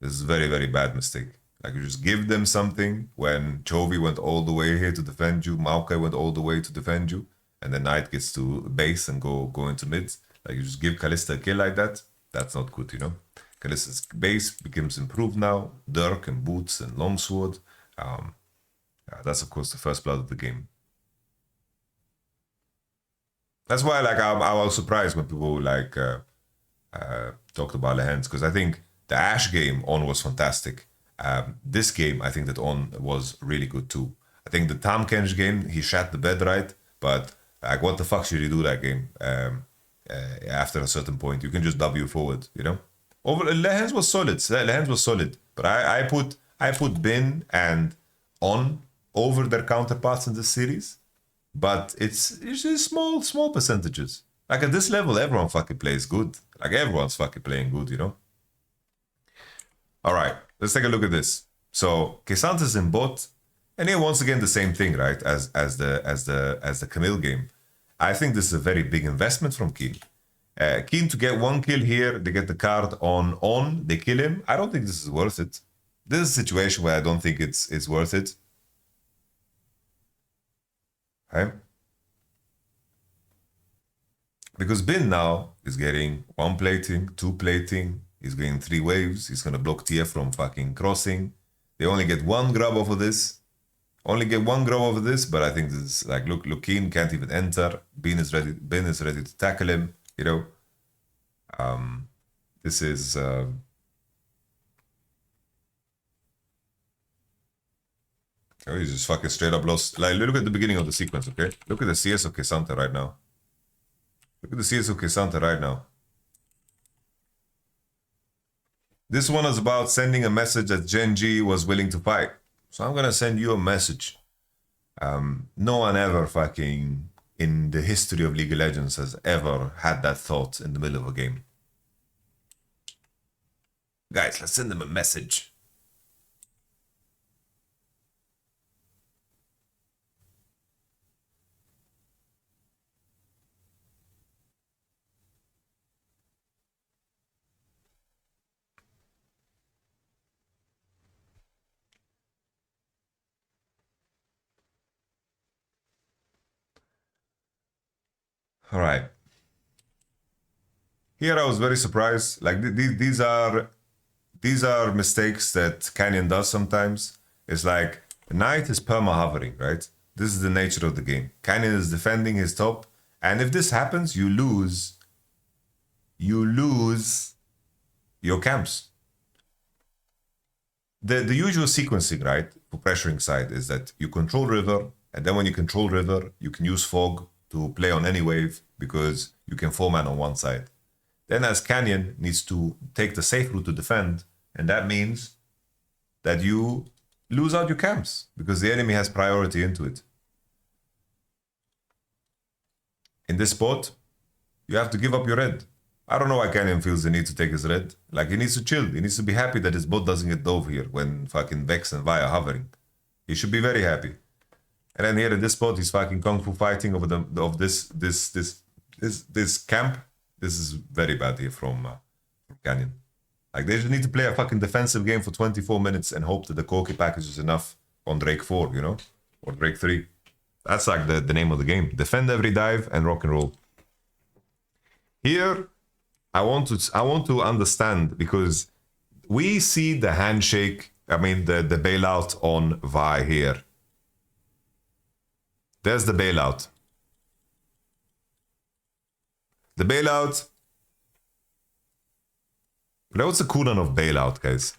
A: this is very bad mistake. Like you just give them something. When Chovy went all the way here to defend you, Maokai went all the way to defend you, and then Knight gets to base and go into mids. Like you just give Kalista a kill like that. That's not good, you know. Kalista's base becomes improved now. Dirk and Boots and Longsword. That's of course the first blood of the game. That's why like I was surprised when people like talked about Lehends, because I think the Ashe game on was fantastic. This game, I think that on was really good too. I think the Tamkenj game, he shat the bed right, but like what the fuck should you do that game? After a certain point, you can just W forward, you know. Lehends was solid. Lehends was solid, but I put Bin and on over their counterparts in this series. But it's just small percentages. Like at this level, everyone fucking plays good. Like everyone's fucking playing good, you know? All right, let's take a look at this. So K'Sante's in bot, and here once again the same thing, right? As the Camille game. I think this is a very big investment from Keen. Keen to get one kill here, they get the card on, they kill him. I don't think this is worth it. This is a situation where I don't think it's worth it. Okay. Because Bin now is getting 1 plating, 2 plating, he's getting 3 waves, he's gonna block TF from fucking crossing. They only get 1 grab off of this. Only get 1 grab off of this, but I think this is like look Keen can't even enter. Bin is ready to tackle him, you know. This is oh, he's just fucking straight up lost. Like, look at the beginning of the sequence, okay? Look at the CS of K'Sante right now. Look at the CS of K'Sante right now. This one is about sending a message that GENG was willing to fight. So I'm gonna send you a message. No one ever fucking in the history of League of Legends has ever had that thought in the middle of a game. Guys, let's send them a message. All right. Here I was very surprised. Like these are mistakes that Canyon does sometimes. It's like Knight is perma hovering, right? This is the nature of the game. Canyon is defending his top, and if this happens, you lose your camps. The usual sequencing, right, for pressuring side is that you control river, and then when you control river, you can use fog to play on any wave because you can 4-man on one side. Then as Canyon needs to take the safe route to defend, and that means that you lose out your camps because the enemy has priority into it. In this spot, you have to give up your red. I don't know why Canyon feels the need to take his red. Like, he needs to chill. He needs to be happy that his bot doesn't get dove here when fucking Vex and Vi are hovering. He should be very happy. And then here in this spot, he's fucking kung fu fighting over this camp. This is very bad here from Canyon. Like, they just need to play a fucking defensive game for 24 minutes and hope that the Corki package is enough on Drake 4, you know? Or Drake 3. That's like the name of the game. Defend every dive and rock and roll. Here, I want to understand, because we see the handshake, I mean the bailout on Vi here. There's the bailout. The bailout. What's the cooldown of bailout, guys?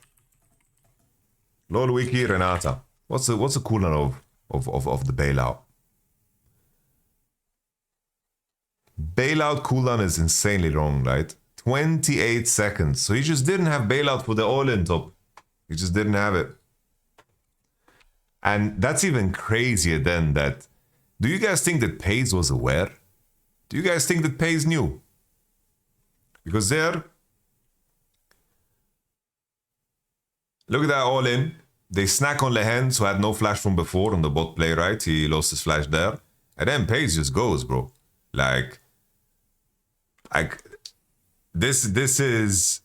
A: Lord Wiki, Renata. What's the cooldown of the bailout? Bailout cooldown is insanely long, right? 28 seconds. So he just didn't have bailout for the all-in top. He just didn't have it. And that's even crazier than that. Do you guys think that Pays was aware? Do you guys think that Pays knew? Because there, look at that all-in. They snack on Lehends, who had no flash from before on the bot play, right? He lost his flash there. And then Pays just goes, bro. Like this is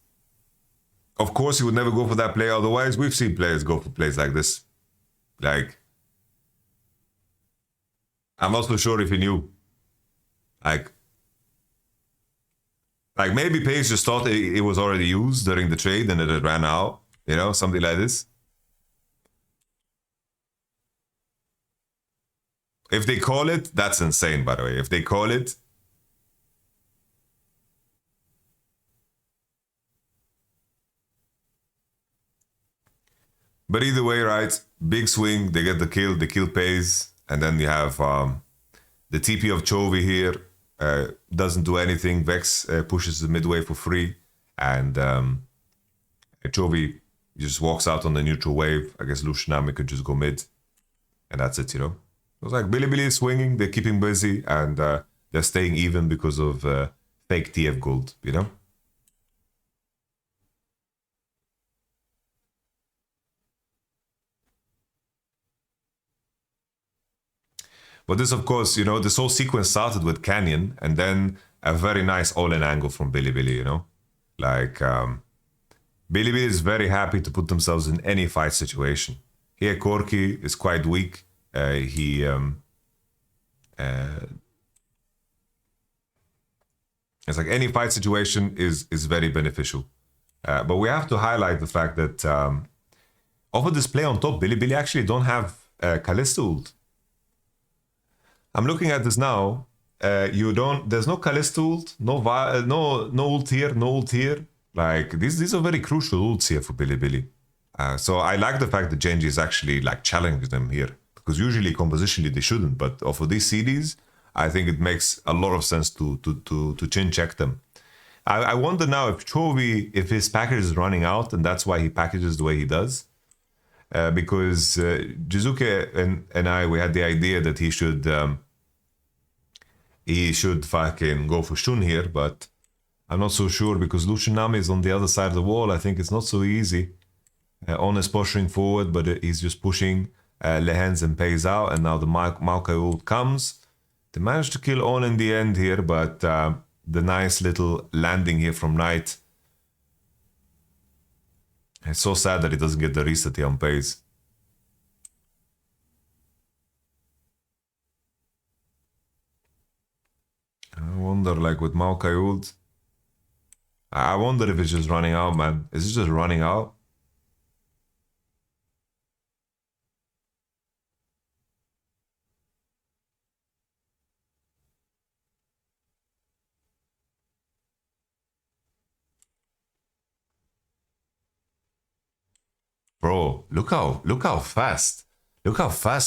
A: Of course, he would never go for that play. Otherwise, we've seen players go for plays like this. Like, I'm not so sure if he knew. Like maybe Pace just thought it was already used during the trade and it ran out. You know, something like this. If they call it, that's insane, by the way. If they call it, but either way, right? Big swing, they get the kill pays, and then you have the TP of Chovy here. Doesn't do anything. Vex pushes the midway for free, and Chovy just walks out on the neutral wave. I guess Lushinami could just go mid, and that's it, you know? It was like Bilibili is swinging, they're keeping busy, and they're staying even because of fake TF gold, you know? But this, of course, you know, this whole sequence started with Canyon, and then a very nice all-in angle from Bilibili, you know? Like, Bilibili is very happy to put themselves in any fight situation. Here, Corki is quite weak. It's like any fight situation is very beneficial. But we have to highlight the fact that over this play on top, Bilibili actually don't have Callisto ult. I'm looking at this now. There's no Callisto ult, no ult here, no ult here. Like these are very crucial ults here for Bilibili. So I like the fact that GENG is actually like challenging them here, because usually compositionally they shouldn't, but for these CDs, I think it makes a lot of sense to chin check them. I wonder now if Chovy, if his package is running out, and that's why he packages the way he does. Because Jizuke and I, we had the idea that he should fucking go for Shun here, but I'm not so sure because Lushinami is on the other side of the wall. I think it's not so easy. On is pushing forward, but he's just pushing Lehends and pays out, and now the Maokai ult comes. They managed to kill On in the end here, but the nice little landing here from Knight. It's so sad that he doesn't get the reset here on Pays. I wonder, like with Maokai ult, I wonder if it's just running out, man. Is it just running out? Bro, look how fast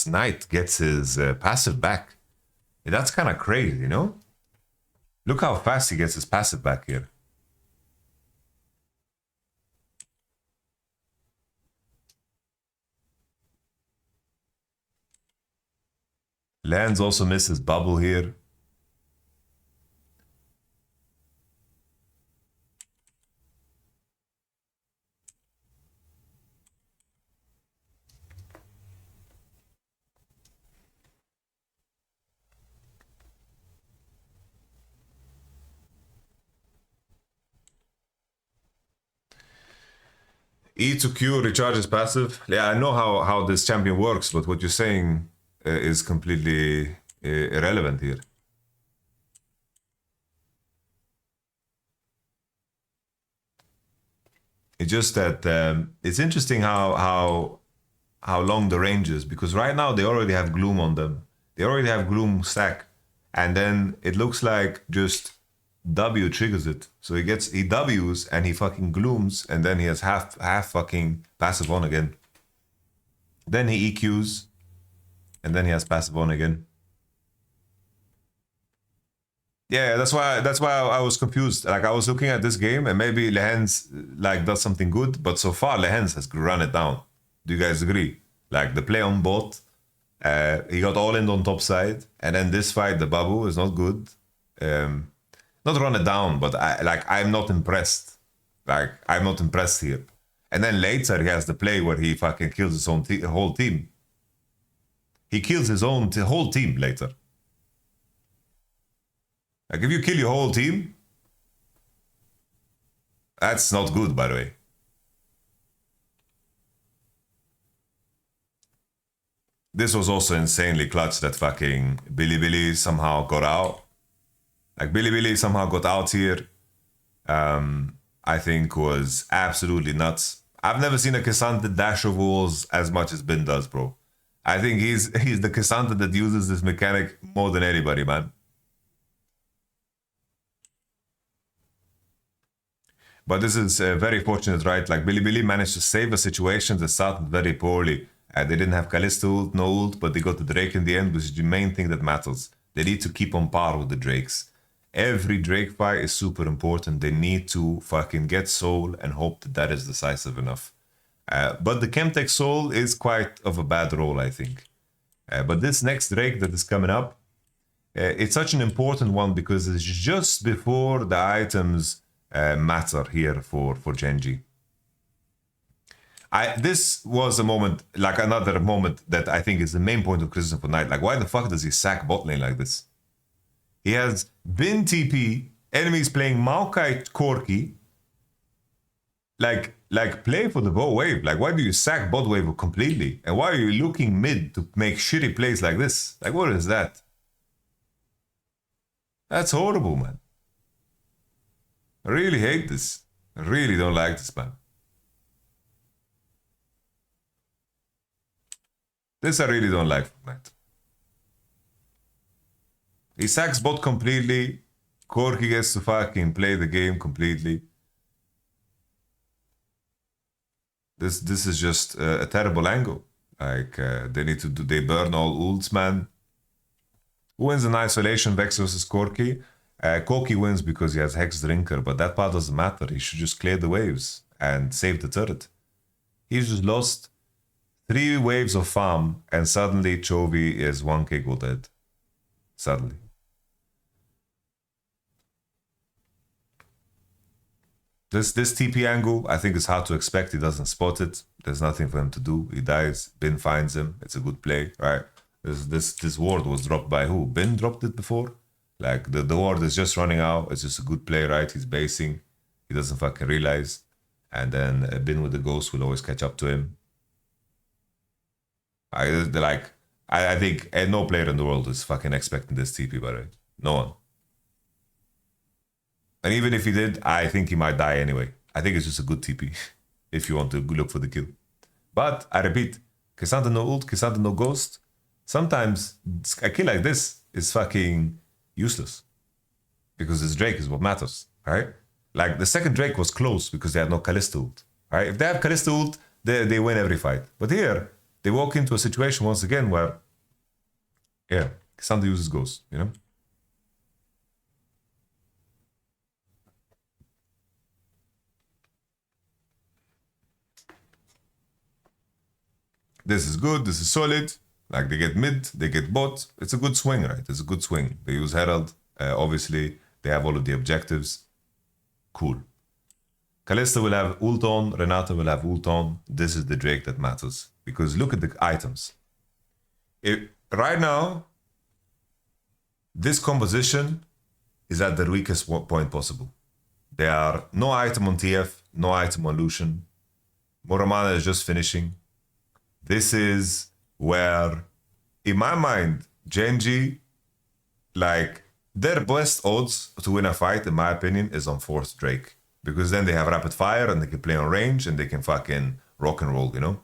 A: Knight gets his passive back. That's kind of crazy, you know? Look how fast he gets his passive back here. Lehends also misses bubble here. E to Q recharges passive. Yeah, I know how this champion works, but what you're saying is completely irrelevant here. It's just that it's interesting how long the range is, because right now they already have Gloom on them. They already have Gloom stack, and then it looks like just W triggers it. So he W's and he fucking glooms, and then he has half fucking passive on again. Then he EQs, and then he has passive on again. Yeah, that's why I was confused. Like I was looking at this game, and maybe Lehends like does something good, but so far Lehends has run it down. Do you guys agree? Like the play on bot, he got all in on top side, and then this fight, the Babu is not good. Not run it down, but I'm not impressed. Like I'm not impressed here. And then later he has the play where he fucking kills his own whole team. He kills his own whole team later. Like if you kill your whole team, that's not good, by the way. This was also insanely clutch that fucking Billy somehow got out. Like Billy somehow got out here. I think was absolutely nuts. I've never seen a Cassandra dash over walls as much as Bin does, bro. I think he's the Cassandra that uses this mechanic more than anybody, man. But this is very fortunate, right? Like Billy managed to save a situation that started very poorly. They didn't have Callisto ult, no ult, but they got the Drake in the end, which is the main thing that matters. They need to keep on par with the Drakes. Every Drake fight is super important. They need to fucking get Soul and hope that that is decisive enough. But the Chemtech Soul is quite of a bad role, I think. But this next Drake that is coming up, it's such an important one because it's just before the items matter here for GENG. This was a moment, like another moment that I think is the main point of criticism for Knight. Like, why the fuck does he sack bot lane like this? He has Bin TP, enemies playing Maokai Corki. Like play for the bot wave. Like, why do you sack bot wave completely? And why are you looking mid to make shitty plays like this? Like, what is that? That's horrible, man. I really hate this. I really don't like this, man. This I really don't like Fortnite. He sacks bot completely. Corki gets to fucking play the game completely. This is just a terrible angle. Like they burn all ults, man. Who wins in isolation? Vex versus Corki. Corki wins because he has Hex Drinker, but that part doesn't matter. He should just clear the waves and save the turret. He's just lost 3 waves of farm, and suddenly Chovy is 1k gold dead. Suddenly. This TP angle, I think is hard to expect. He doesn't spot it. There's nothing for him to do. He dies. Bin finds him. It's a good play, right? This ward was dropped by who? Bin dropped it before? Like, the ward is just running out. It's just a good play, right? He's basing. He doesn't fucking realize. And then Bin with the ghost will always catch up to him. I think no player in the world is fucking expecting this TP, by the way. No one. And even if he did, I think he might die anyway. I think it's just a good TP if you want to look for the kill. But I repeat, Cassandra no ult, Cassandra no ghost. Sometimes a kill like this is fucking useless because this Drake is what matters, right? Like the second Drake was close because they had no Callisto ult, right? If they have Callisto ult, they win every fight. But here, they walk into a situation once again where, yeah, Cassandra uses ghost, you know? This is good, this is solid. Like, they get mid, they get bot. It's a good swing, right? It's a good swing. They use Herald. Obviously, they have all of the objectives. Cool. Kalista will have ult on. Renata will have ult on. This is the Drake that matters. Because look at the items. Right now, this composition is at the weakest point possible. There are no item on TF, no item on Lucian. Moramana is just finishing. This is where, in my mind, GENG, like, their best odds to win a fight, in my opinion, is on 4th Drake. Because then they have rapid fire and they can play on range and they can fucking rock and roll, you know?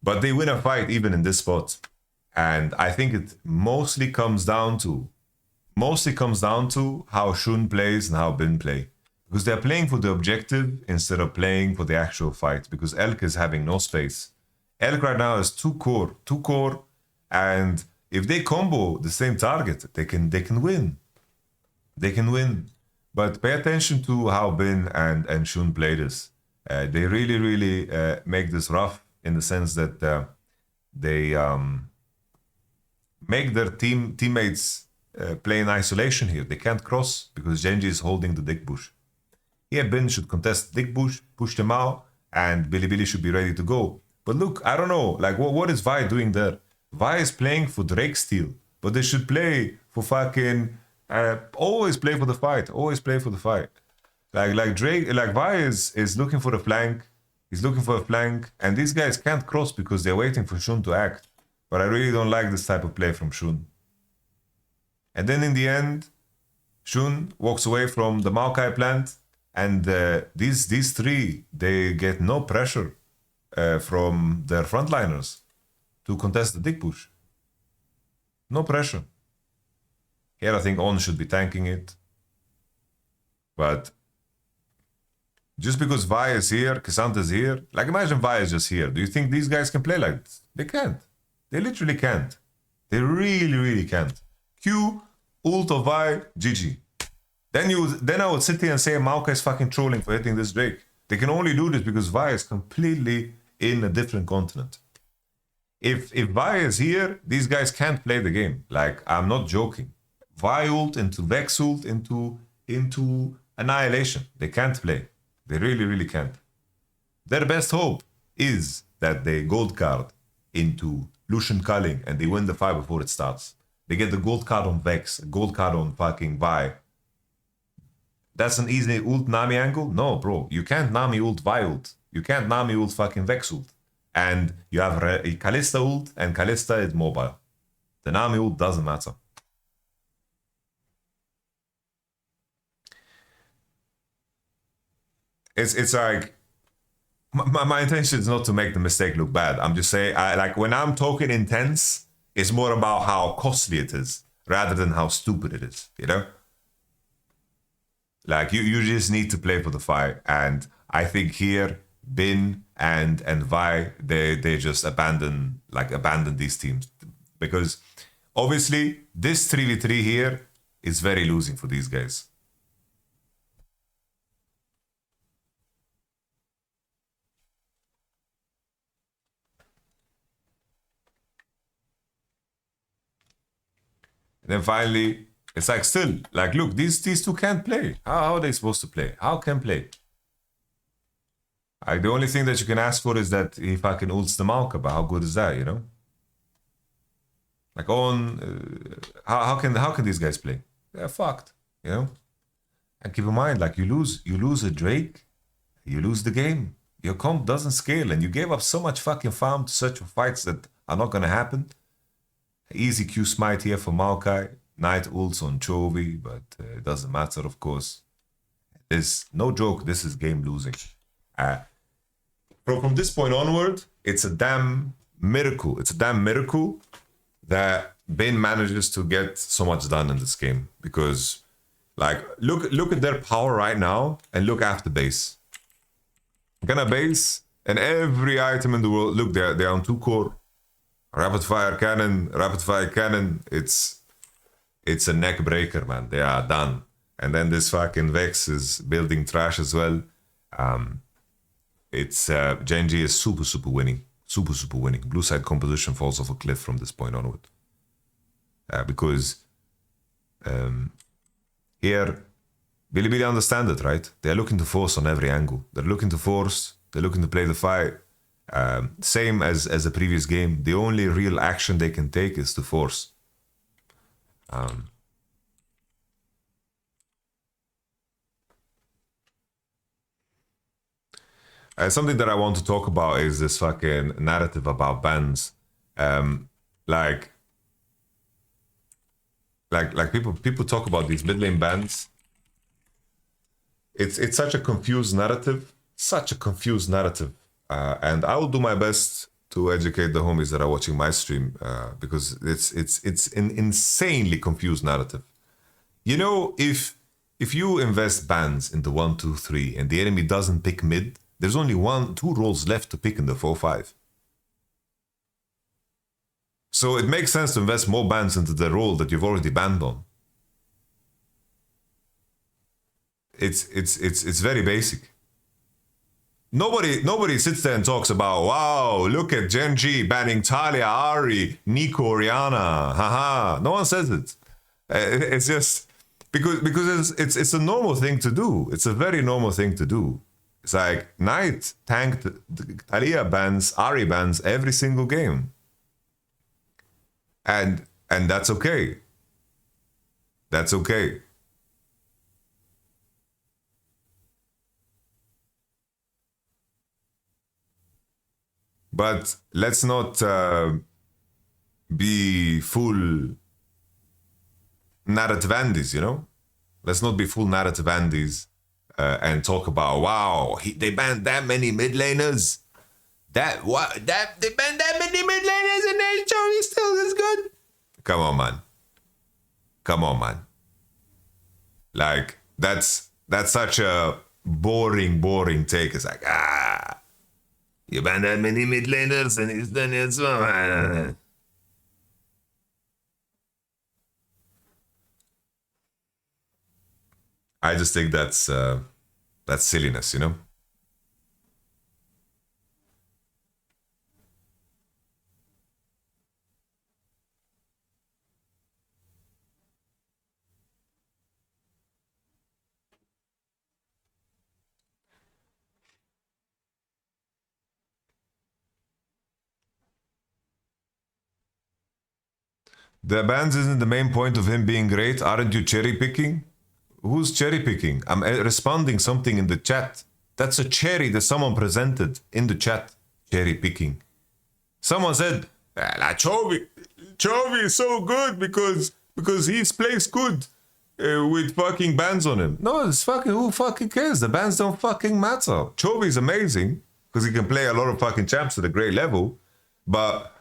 A: But they win a fight even in this spot. And I think it mostly comes down to how Shun plays and how Bin play. Because they're playing for the objective instead of playing for the actual fight. Because Elk is having no space. Elk right now is 2 core, and if they combo the same target, they can win. They can win. But pay attention to how Bin and Shun play this. They really make this rough in the sense that they make their teammates play in isolation here. They can't cross because GENG is holding the dick bush. Here, Bin should contest dick bush, push them out, and Billy should be ready to go. But look, I don't know, like, what is Vi doing there? Vi is playing for Drake steal, but they should play for fucking, always play for the fight, always play for the fight. Like Drake, like Vi is looking for the flank, He's looking for a flank, and these guys can't cross because they're waiting for Shun to act. But I really don't like this type of play from Shun. And then in the end, Shun walks away from the Maokai plant, and these three, they get no pressure from their frontliners to contest the dig push. No pressure. Here I think On should be tanking it. But just because Vi is here, Cassandra is here, like imagine Vi is just here. Do you think these guys can play like this? They can't. They literally can't. They really, really can't. Q, ult of Vi, GG. Then I would sit here and say Maokai is fucking trolling for hitting this Drake. They can only do this because Vi is completely in a different continent. If Vi is here, these guys can't play the game. Like, I'm not joking. Vi ult into Vex ult into Annihilation. They can't play. They really, really can't. Their best hope is that they gold card into Lucian Culling and they win the fight before it starts. They get the gold card on Vex, a gold card on fucking Vi. That's an easy ult Nami angle? No, bro. You can't Nami ult Vi ult. You can't Nami ult fucking Vex ult. And you have Kalista ult, and Kalista is mobile. The Nami ult doesn't matter. It's like, my intention is not to make the mistake look bad. I'm just saying, like, when I'm talking intense, it's more about how costly it is, rather than how stupid it is, you know? Like, you just need to play for the fight, and I think here, Bin and Vi, they just abandon these teams. Because, obviously, this 3v3 here is very losing for these guys. And then finally, it's like still, like, look, these two can't play. How are they supposed to play? How can play? Like, the only thing that you can ask for is that he fucking ults the Maoka, but how good is that, you know? Like, how can these guys play? They're fucked, you know? And keep in mind, like, you lose a Drake, you lose the game. Your comp doesn't scale, and you gave up so much fucking farm to search for fights that are not gonna happen. Easy Q smite here for Maokai. Knight ults on Chovy, but it doesn't matter, of course. There's no joke, this is game losing. From this point onward, it's a damn miracle. It's a damn miracle that Bane manages to get so much done in this game. Because, like, look at their power right now, and look after base. Gonna base, and every item in the world, look, they're on 2 core. Rapid fire cannon, it's a neck breaker, man. They are done. And then this fucking Vex is building trash as well. It's GENG is super winning. Super winning. Blue side composition falls off a cliff from this point onward. Because here, Billy understand it, right? They're looking to force on every angle. They're looking to force, they're looking to play the fight. Same as the previous game. The only real action they can take is to force. Something that I want to talk about is this fucking narrative about bans. Like people talk about these mid lane bans. It's such a confused narrative. And I will do my best to educate the homies that are watching my stream, because it's an insanely confused narrative. You know, if you invest bans into 1, 2, 3 and the enemy doesn't pick mid, there's only 1, 2 roles left to pick in the 4-5. So it makes sense to invest more bans into the role that you've already banned on. It's very basic. Nobody sits there and talks about, wow, look at GENG banning Talia, Ari, Nico, Oriana, haha. No one says it. It's just because it's a normal thing to do. It's a very normal thing to do. It's like Knight tanked, Talia bans, Ari bans every single game. And that's okay. That's okay. But let's not be full narrative Andes, you know? Let's not be full narrative Andes and talk about, wow, they banned that many mid laners. They banned that many mid laners and then Chovy still is good. Come on, man. Come on, man. Like, that's such a boring take. It's like, you banned that many mid laners and he's done it. So, I just think that's silliness, you know? The bans isn't the main point of him being great. Aren't you cherry picking? Who's cherry picking? I'm responding something in the chat. That's a cherry that someone presented in the chat. Cherry picking. Someone said, Chovy is so good because he plays good with fucking bans on him. No, it's fucking, who fucking cares? The bans don't fucking matter. Chovy is amazing because he can play a lot of fucking champs at a great level, but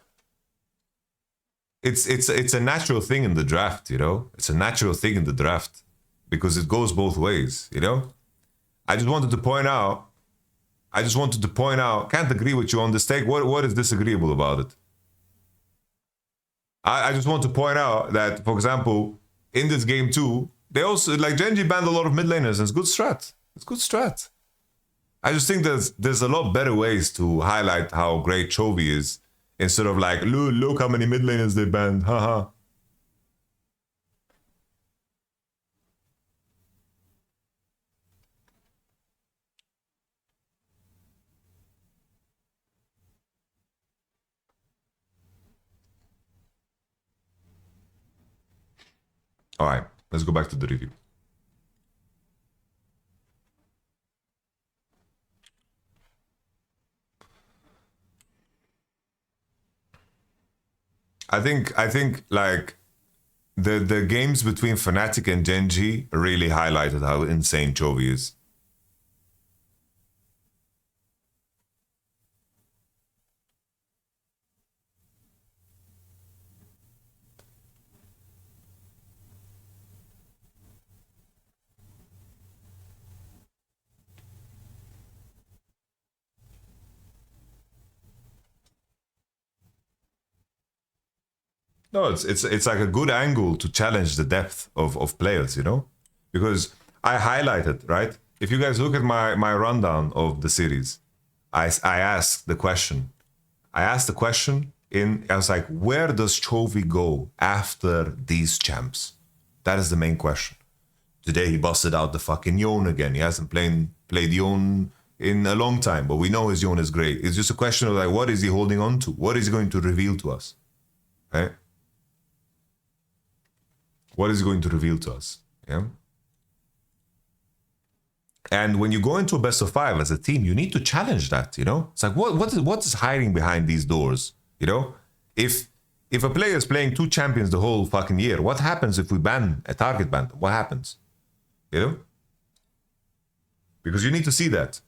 A: it's a natural thing in the draft, you know? It's a natural thing in the draft because it goes both ways, you know? I just wanted to point out, can't agree with you on this take. What is disagreeable about it? I just want to point out that, for example, in this game too, they also, like, GENG banned a lot of mid laners, and it's good strat. It's good strat. I just think there's a lot better ways to highlight how great Chovy is, instead of like, look how many mid laners they banned, haha. All right, let's go back to the review. I think like the games between Fnatic and GENG really highlighted how insane Chovy is. No, it's like a good angle to challenge the depth of players, you know? Because I highlighted, right? If you guys look at my rundown of the series, I asked the question. I was like, where does Chovy go after these champs? That is the main question. Today he busted out the fucking Yone again. He hasn't played Yone in a long time, but we know his Yone is great. It's just a question of like, what is he holding on to? What is he going to reveal to us? Right? What is he going to reveal to us? Yeah. And when you go into a best of 5 as a team, you need to challenge that, you know? It's like, what is hiding behind these doors? You know? If a player is playing 2 champions the whole fucking year, what happens if we ban a target ban? What happens? You know? Because you need to see that.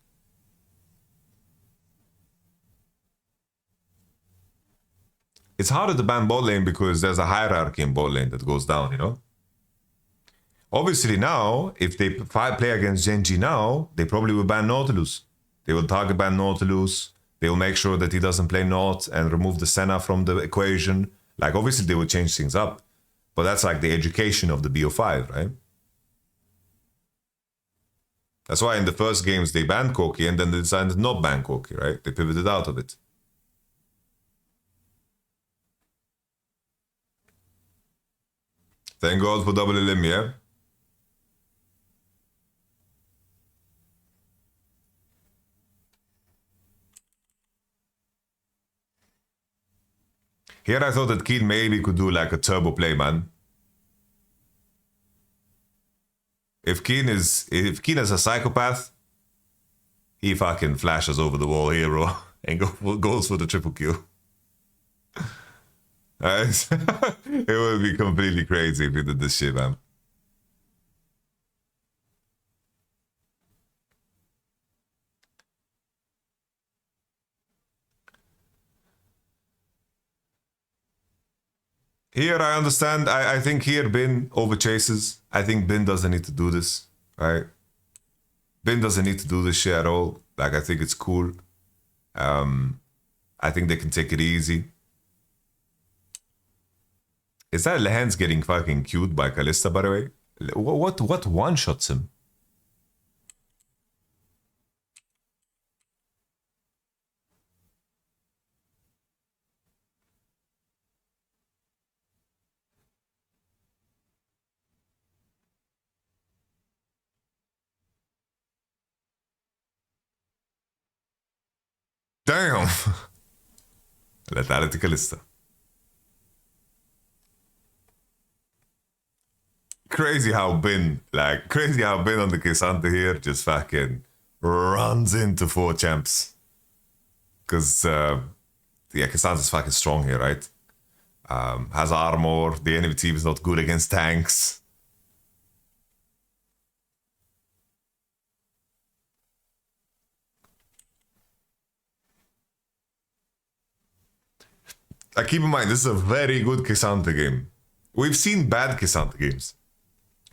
A: It's harder to ban bot lane because there's a hierarchy in bot lane that goes down, you know? Obviously now, if they play against GENG now, they probably will ban Nautilus. They will target ban Nautilus. They will make sure that he doesn't play Naut and remove the Senna from the equation. Like, obviously they will change things up. But that's like the education of the BO5, right? That's why in the first games they banned Corki and then they decided not ban Corki, right? They pivoted out of it. Thank God for double limb, yeah? Here I thought that Keen maybe could do like a turbo play, man. If Keen is a psychopath, he fucking flashes over the wall here, bro. and goes for the triple kill. It would be completely crazy if he did this shit, man. Here, I understand. I think here Bin overchases. I think Bin doesn't need to do this, right? Bin doesn't need to do this shit at all. Like, I think it's cool. I think they can take it easy. Is that Lehends getting fucking cute by Kalista, by the way? What one-shots him? Damn! Lethality Kalista. Crazy how Bin on the Kisante here just fucking runs into 4 champs. Because, yeah, Kisante's fucking strong here, right? Has armor, the enemy team is not good against tanks. Keep in mind, this is a very good Kisante game. We've seen bad Kisante games.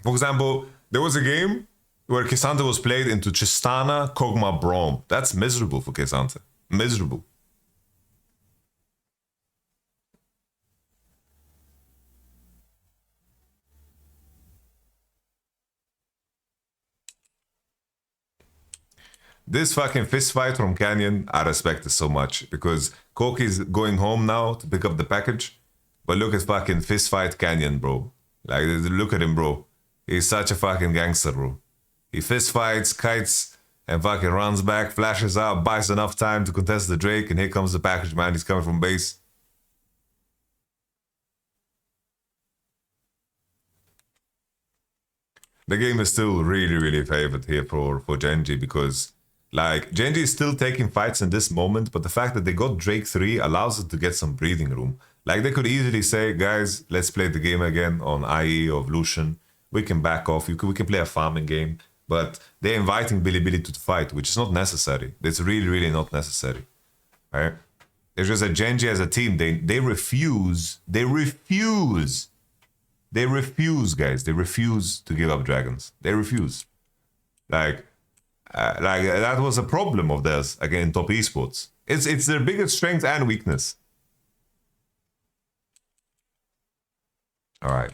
A: For example, there was a game where Kisante was played into Tristana, Kog'Maw, Braum. That's miserable for Kisante. Miserable. This fucking fist fight from Canyon, I respect it so much because Koki's going home now to pick up the package. But look at fucking fist fight Canyon, bro. Like, look at him, bro. He's such a fucking gangster, bro. He fist fights, kites, and fucking runs back, flashes out, buys enough time to contest the Drake, and here comes the package, man. He's coming from base. The game is still really, really favored here for GENG because, like, GENG is still taking fights in this moment, but the fact that they got Drake 3 allows it to get some breathing room. Like, they could easily say, guys, let's play the game again on IE or Lucian. We can back off. We can play a farming game. But they're inviting Bilibili to the fight, which is not necessary. It's really, really not necessary. Right? It's just that GENG as a team, they refuse. They refuse. They refuse, guys. They refuse to give up dragons. They refuse. Like that was a problem of theirs again in top esports. It's their biggest strength and weakness. All right.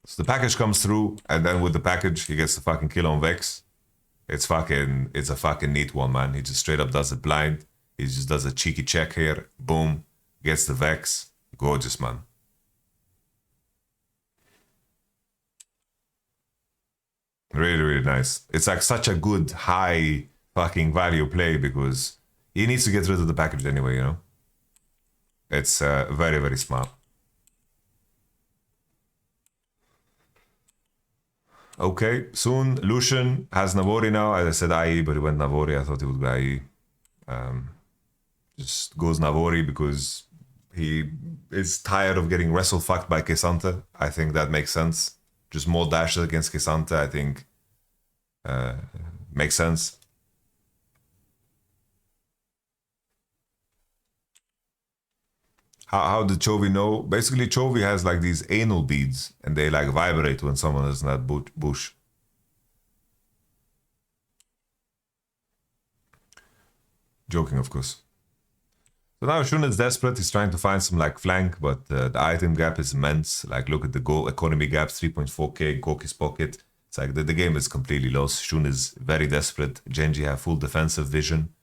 A: So the package comes through, and then with the package, he gets the fucking kill on Vex. It's a fucking neat one, man. He just straight up does it blind. He just does a cheeky check here. Boom. Gets the Vex. Gorgeous, man. Really, really nice. It's like such a good, high fucking value play because he needs to get rid of the package anyway, you know? It's very, very smart. Okay, soon Lucian has Navori now. As I said IE, but he went Navori. I thought he would go IE. Just goes Navori because he is tired of getting wrestle fucked by Kisante. I think that makes sense. Just more dashes against Kisante, I think, makes sense. How did Chovy know? Basically, Chovy has like these anal beads, and they like vibrate when someone is in that bush. Joking, of course. So now Shun is desperate. He's trying to find some like flank, but the item gap is immense. Like, look at the goal economy gap, 3.4k, Koki's pocket. It's like the game is completely lost. Shun is very desperate. GENG have full defensive vision.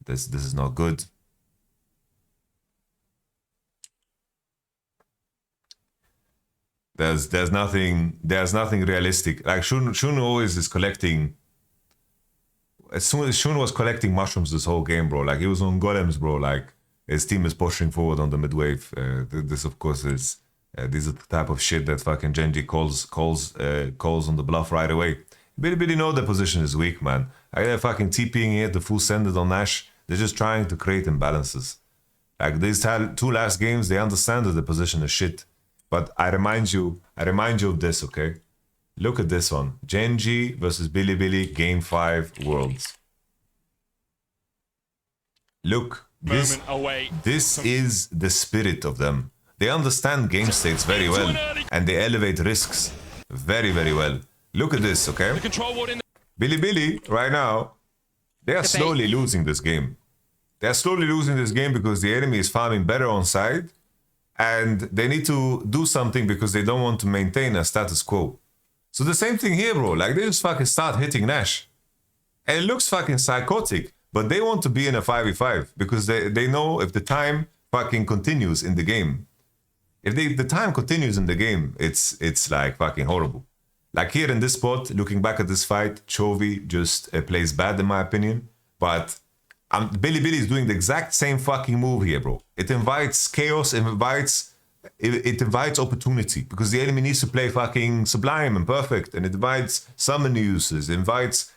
A: This is not good. There's nothing realistic. Like Shun always is collecting. As soon as Shun was collecting mushrooms this whole game, bro. Like he was on golems, bro. Like his team is pushing forward on the mid wave. This of course is the type of shit that fucking GENG calls on the bluff right away. Billy know the position is weak, man. They're fucking TPing here, the full send it on Nash. They're just trying to create imbalances. Like these two last games, they understand that the position is shit. But I remind you of this, okay? Look at this one. GENG versus Billy, Game 5 Worlds. Look, this is the spirit of them. They understand game states very well, and they elevate risks very, very well. Look at this, okay? Billy, right now, they are slowly losing this game. They are slowly losing this game because the enemy is farming better on side, and they need to do something because they don't want to maintain a status quo. So the same thing here, bro. Like, they just fucking start hitting Nash. And it looks fucking psychotic, but they want to be in a 5v5 because they know if the time fucking continues in the game. If the time continues in the game, it's like fucking horrible. Like here in this spot, looking back at this fight, Chovy just plays bad in my opinion. But Billy is doing the exact same fucking move here, bro. It invites chaos, it invites opportunity because the enemy needs to play fucking sublime and perfect, and it invites summon uses, it invites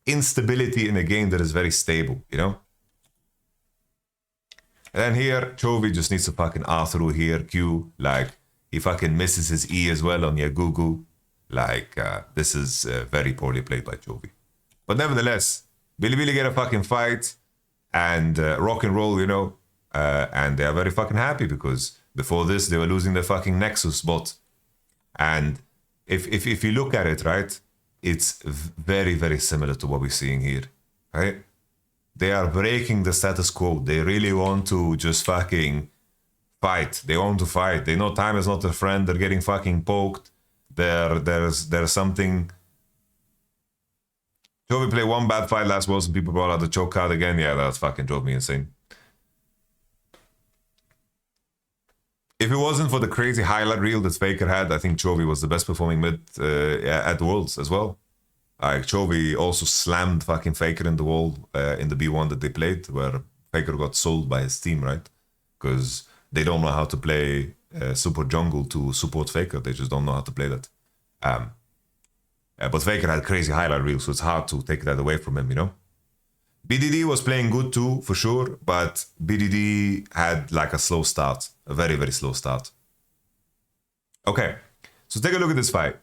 A: instability in a game that is very stable, you know? And then here, Chovy just needs to fucking R through here, Q, like, he fucking misses his E as well on Yagugu. Like, this is very poorly played by Chovy. But nevertheless, Billy get a fucking fight and rock and roll, you know? And they are very fucking happy because before this, they were losing their fucking Nexus bot. And if you look at it, right, it's very, very similar to what we're seeing here, right? They are breaking the status quo. They really want to just fucking fight. They want to fight. They know time is not a friend. They're getting fucking poked. There's something. Chovy played one bad fight last Worlds and people brought out the choke card again. Yeah, that fucking drove me insane. If it wasn't for the crazy highlight reel that Faker had, I think Chovy was the best performing mid at Worlds as well. Like Chovy also slammed fucking Faker in the wall in the B1 that they played, where Faker got sold by his team, right? Because they don't know how to play support jungle to support Faker. They just don't know how to play that. But Faker had crazy highlight reel, so it's hard to take that away from him, you know? BDD was playing good too, for sure, but BDD had like a slow start. A very, very slow start. Okay, so take a look at this fight.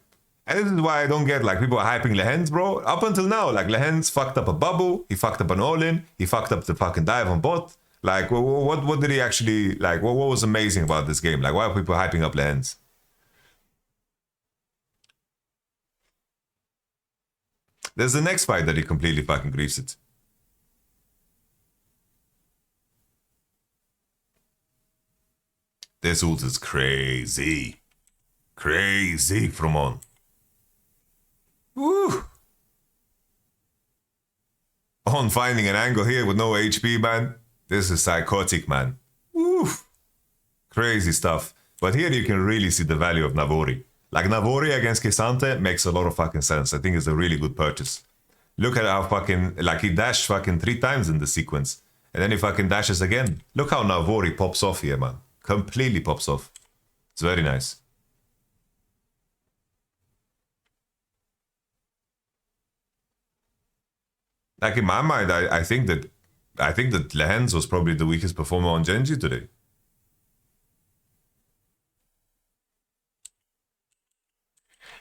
A: And this is why I don't get, like, people are hyping Lehends, bro. Up until now, like, Lehends fucked up a bubble, he fucked up an all-in, he fucked up the fucking dive on bot. Like, what did he actually, like, what was amazing about this game? Like, why are people hyping up Lehends? There's the next fight that he completely fucking griefs it. This ult is crazy. Crazy from on. Woo! On finding an angle here with no HP, man. This is psychotic, man. Woo! Crazy stuff. But here you can really see the value of Navori. Like, Navori against Kesante makes a lot of fucking sense. I think it's a really good purchase. Look at how fucking, like, he dashed fucking 3 times in the sequence. And then he fucking dashes again. Look how Navori pops off here, man. Completely pops off. It's very nice. Like, in my mind, I think that Lehends was probably the weakest performer on GENG today.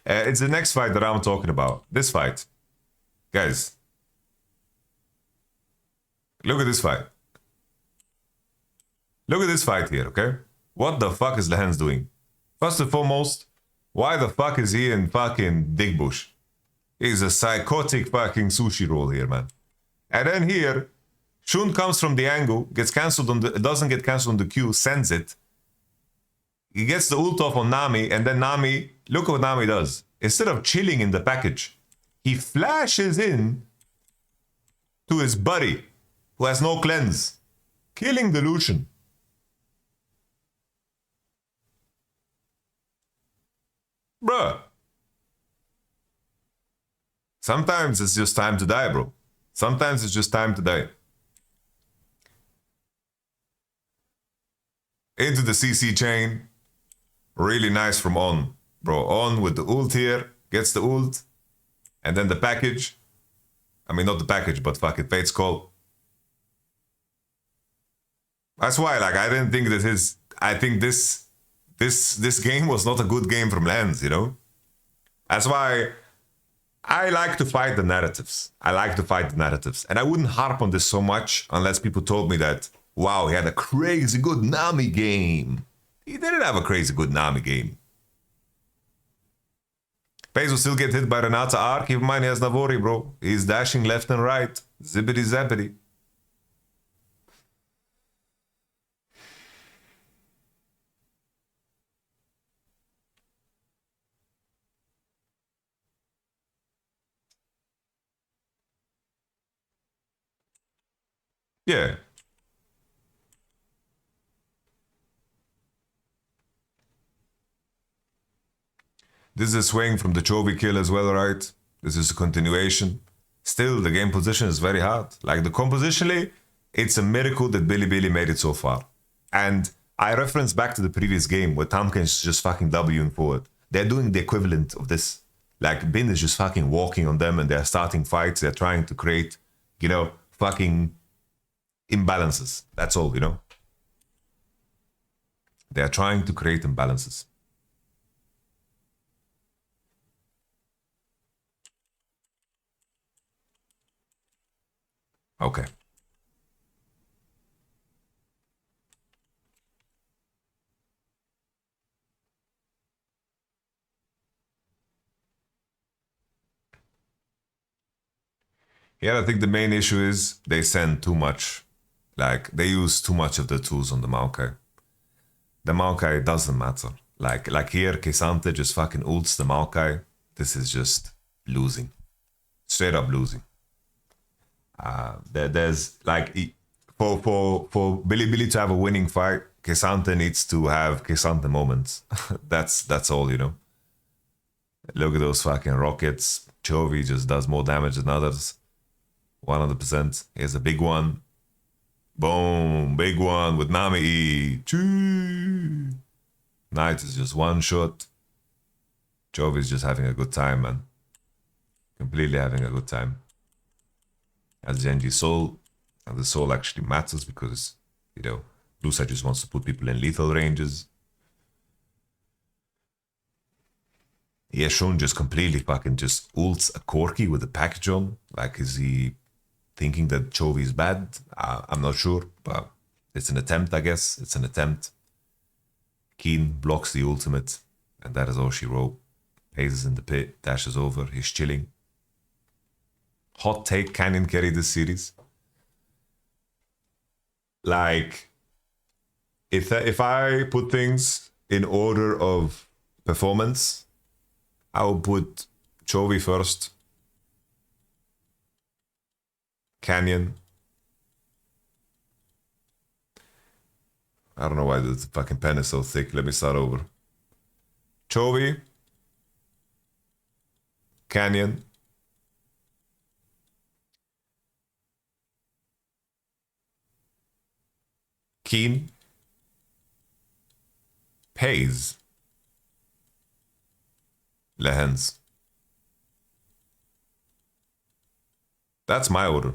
A: It's the next fight that I'm talking about. This fight. Guys. Look at this fight. Look at this fight here, okay? What the fuck is Lehends doing? First and foremost, why the fuck is he in fucking Dig Bush? He's a psychotic fucking sushi roll here, man. And then here, Shun comes from the angle, gets cancelled on the, doesn't get cancelled on the Q, sends it. He gets the ult off on Nami, and then Nami, look what Nami does. Instead of chilling in the package, he flashes in to his buddy, who has no cleanse, killing the Lucian. Bruh. Sometimes it's just time to die, bro. Sometimes it's just time to die. Into the CC chain. Really nice from On. Bro, On with the ult here. Gets the ult. And then the package. I mean, not the package, but fucking Fate's Call. That's why, like, I didn't think I think this game was not a good game from Lehends, you know? That's why I like to fight the narratives. I like to fight the narratives. And I wouldn't harp on this so much unless people told me that, wow, he had a crazy good Nami game. He didn't have a crazy good Nami game. FaZe will still get hit by Renata R. Keep in mind he has Navori, bro. He's dashing left and right. Zippity zappity. Yeah. This is a swing from the Chovy kill as well, right? This is a continuation. Still, the game position is very hard. Like, the compositionally, it's a miracle that Billy made it so far. And I reference back to the previous game where Tompkins is just fucking Wing forward. They're doing the equivalent of this. Like, Bin is just fucking walking on them and they're starting fights. They're trying to create, you know, fucking imbalances. That's all, you know? They're trying to create imbalances. Okay. Yeah, I think the main issue is they send too much. Like, they use too much of the tools on the Maokai. The Maokai doesn't matter. Like here, Kesante just fucking ults the Maokai. This is just losing. Straight up losing. There's like, for Billy to have a winning fight, Kesante needs to have Kesante moments. that's all, you know. Look at those fucking rockets. Chovy just does more damage than others. 100%. Here's a big one. Boom. Big one with Nami E. Choo. Knight is just one shot. Chovy's just having a good time, man. Completely having a good time. As Genji Soul. And the Soul actually matters because, you know, Blue side just wants to put people in lethal ranges. Yeah, Shun just completely fucking just ults a Corki with a package on. Like, is he thinking that Chovy is bad? I'm not sure, but it's an attempt, I guess. It's an attempt. Keen blocks the ultimate, and that is all she wrote. Hazes in the pit, dashes over, he's chilling. Hot take, Canyon carry this series. Like, if I put things in order of performance, I will put Chovy first. Canyon. I don't know why the fucking pen is so thick. Let me start over. Chovy. Canyon. Keen. Pays. Lehends. That's my order.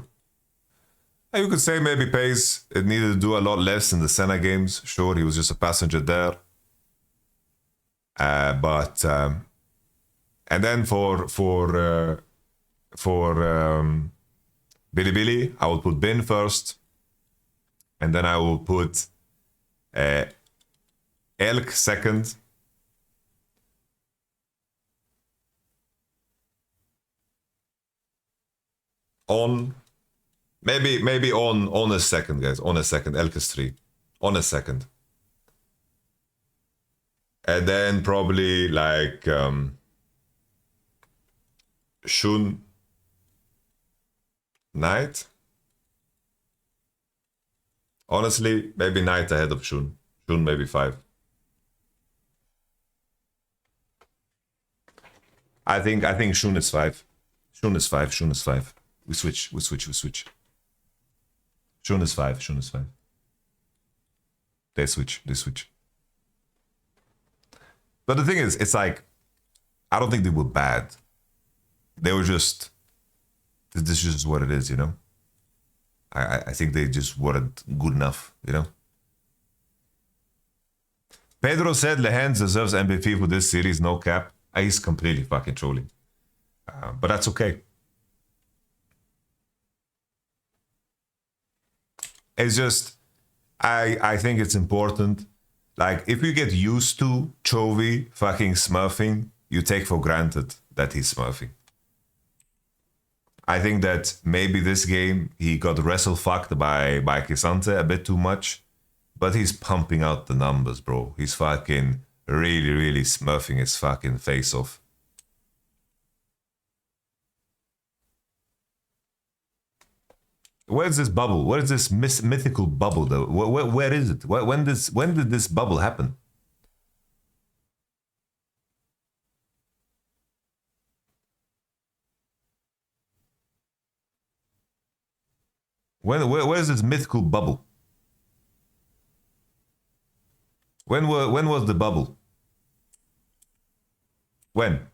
A: You could say maybe Pace, it needed to do a lot less in the Senna games. Sure, he was just a passenger there. And then for Billy, I will put Bin first. And then I will put Elk second. On maybe on a second, guys. On a second. Elk is 3. On a second. And then probably like Shun Knight. Honestly, maybe Knight ahead of Shun. Shun maybe 5. I think Shun is 5. Shun is 5. Shun is 5. We switch. Shun is 5. Shun is 5. They switch. But the thing is, it's like, I don't think they were bad. They were just, this is just what it is, you know? I think they just weren't good enough, you know? Pedro said Lehends deserves MVP for this series, no cap. He's completely fucking trolling. But that's okay. It's just, I think it's important. Like, if you get used to Chovy fucking smurfing, you take for granted that he's smurfing. I think that maybe this game he got wrestle fucked by Kisante a bit too much, but he's pumping out the numbers, bro. He's fucking really smurfing his fucking face off. Where's this bubble? Where is this mythical bubble though? Where is it? When did this bubble happen? Where's this mythical bubble? When was the bubble? When?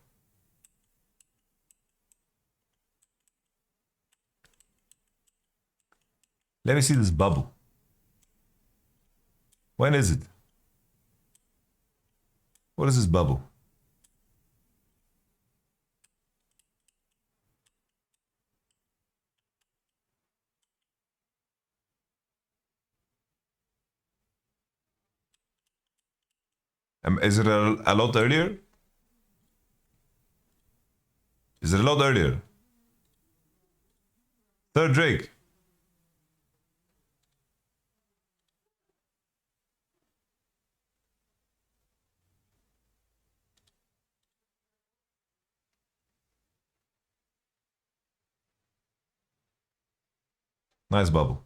A: Let me see this bubble. When is it? What is this bubble? Is it a lot earlier? Is it a lot earlier? Third Drake. Nice bubble.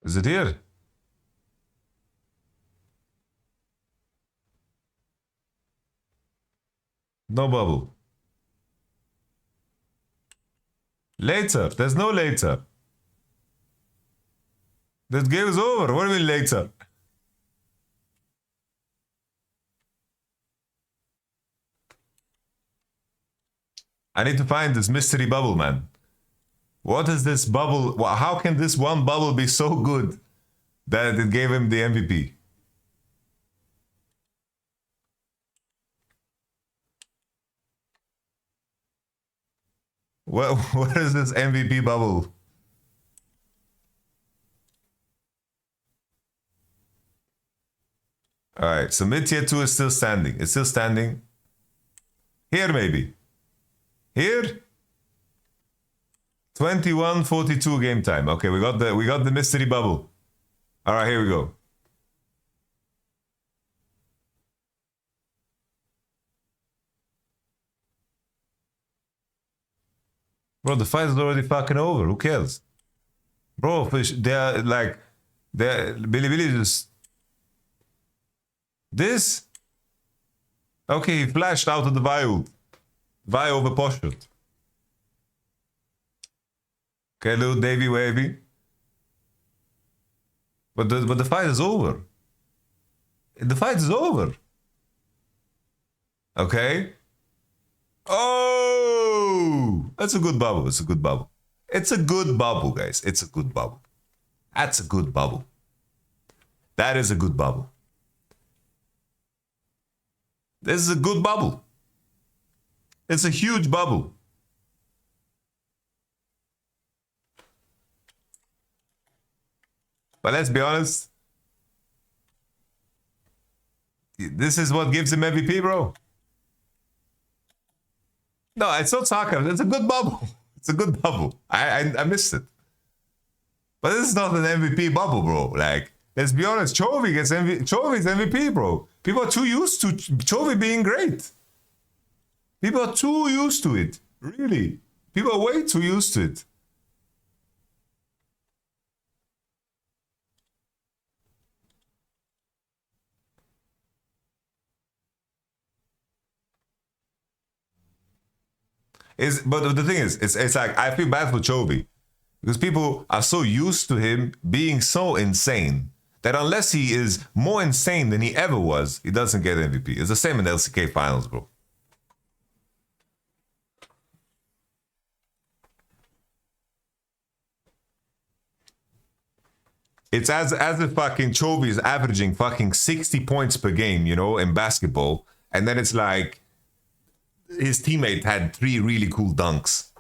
A: Is it here? No bubble. Later. There's no later. That game is over. What do you mean later? I need to find this mystery bubble, man. What is this bubble? How can this one bubble be so good that it gave him the MVP? What is this MVP bubble? All right, so mid tier 2 is still standing. It's still standing. Here, maybe. Here? 21:42 game time. Okay, we got the mystery bubble. All right, here we go. Bro, the fight is already fucking over. Who cares? Bro, they're like, Billy just... This? Okay, he flashed out of the vial. Vial over postured. Okay, little Davy Wavy. But the fight is over. The fight is over. Okay. Oh! That's a good bubble. It's a good bubble. It's a good bubble, guys. It's a good bubble. That's a good bubble. That is a good bubble. This is a good bubble. It's a huge bubble. But let's be honest. This is what gives him MVP, bro. No, it's not sarcasm. It's a good bubble. It's a good bubble. I missed it. But this is not an MVP bubble, bro. Like, let's be honest. Chovy gets Chovy's MVP, bro. People are too used to Chovy being great. People are too used to it. Really. People are way too used to it. But the thing is, it's like I feel bad for Chovy because people are so used to him being so insane that unless he is more insane than he ever was, he doesn't get MVP. It's the same in the LCK finals, bro. It's as if fucking Chovy is averaging fucking 60 points per game, you know, in basketball, and then it's like his teammate had 3 really cool dunks.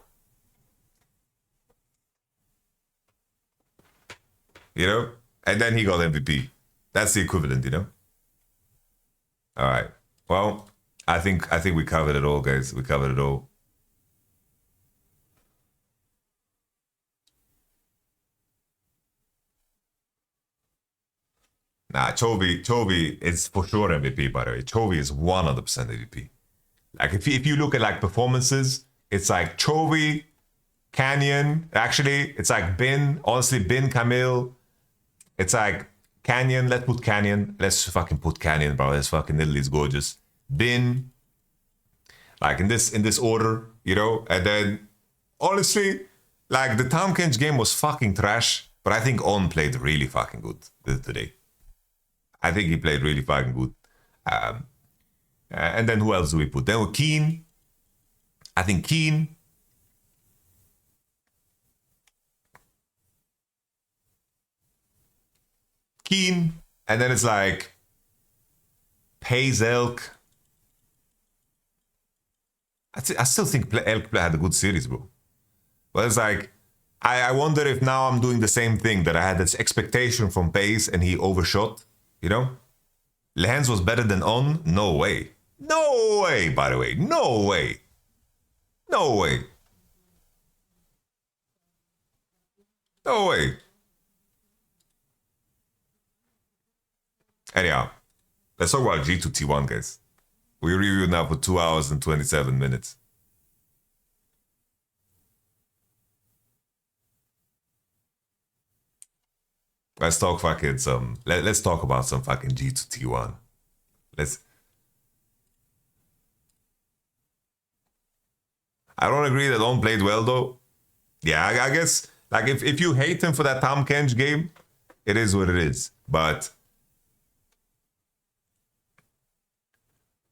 A: You know? And then he got MVP. That's the equivalent, you know? All right. Well, I think we covered it all, guys. We covered it all. Nah, Chovy is for sure MVP, by the way. Chovy is 100% MVP. Like, if you look at, like, performances, it's like Chovy, Canyon. Actually, it's like Bin. Honestly, Bin, Camille. It's like Canyon. Let's put Canyon. Let's fucking put Canyon, bro. This fucking Italy's gorgeous. Bin. Like, in this order, you know? And then, honestly, like, the Tahm Kench game was fucking trash, but I think On played really fucking good today. I think he played really fucking good. And then who else do we put? Then Keen. I think Keen. And then it's like Pays Elk. I still think Elk had a good series, bro. But it's like, I wonder if now I'm doing the same thing, that I had this expectation from Pays and he overshot. You know? Lehends was better than On? No way. No way, by the way. No way. No way. No way. Anyhow, let's talk about G2T1, guys. We reviewed now for 2 hours and 27 minutes. Let's talk fucking let's talk about some fucking G2T1. I don't agree that On played well though. Yeah, I guess like if you hate him for that Tahm Kench game, it is what it is. But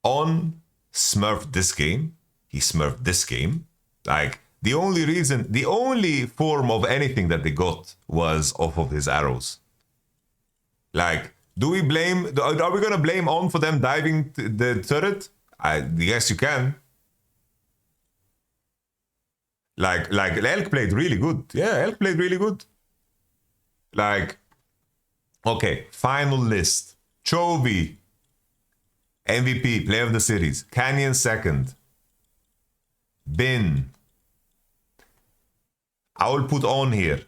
A: On smurfed this game. He smurfed this game. Like, the only form of anything that they got was off of his arrows. Like, are we gonna blame On for them diving the turret? Yes, you can. Like Elk played really good. Yeah, Elk played really good. Like, okay, final list. Chovy, MVP, player of the series. Canyon second. Bin. I will put On here.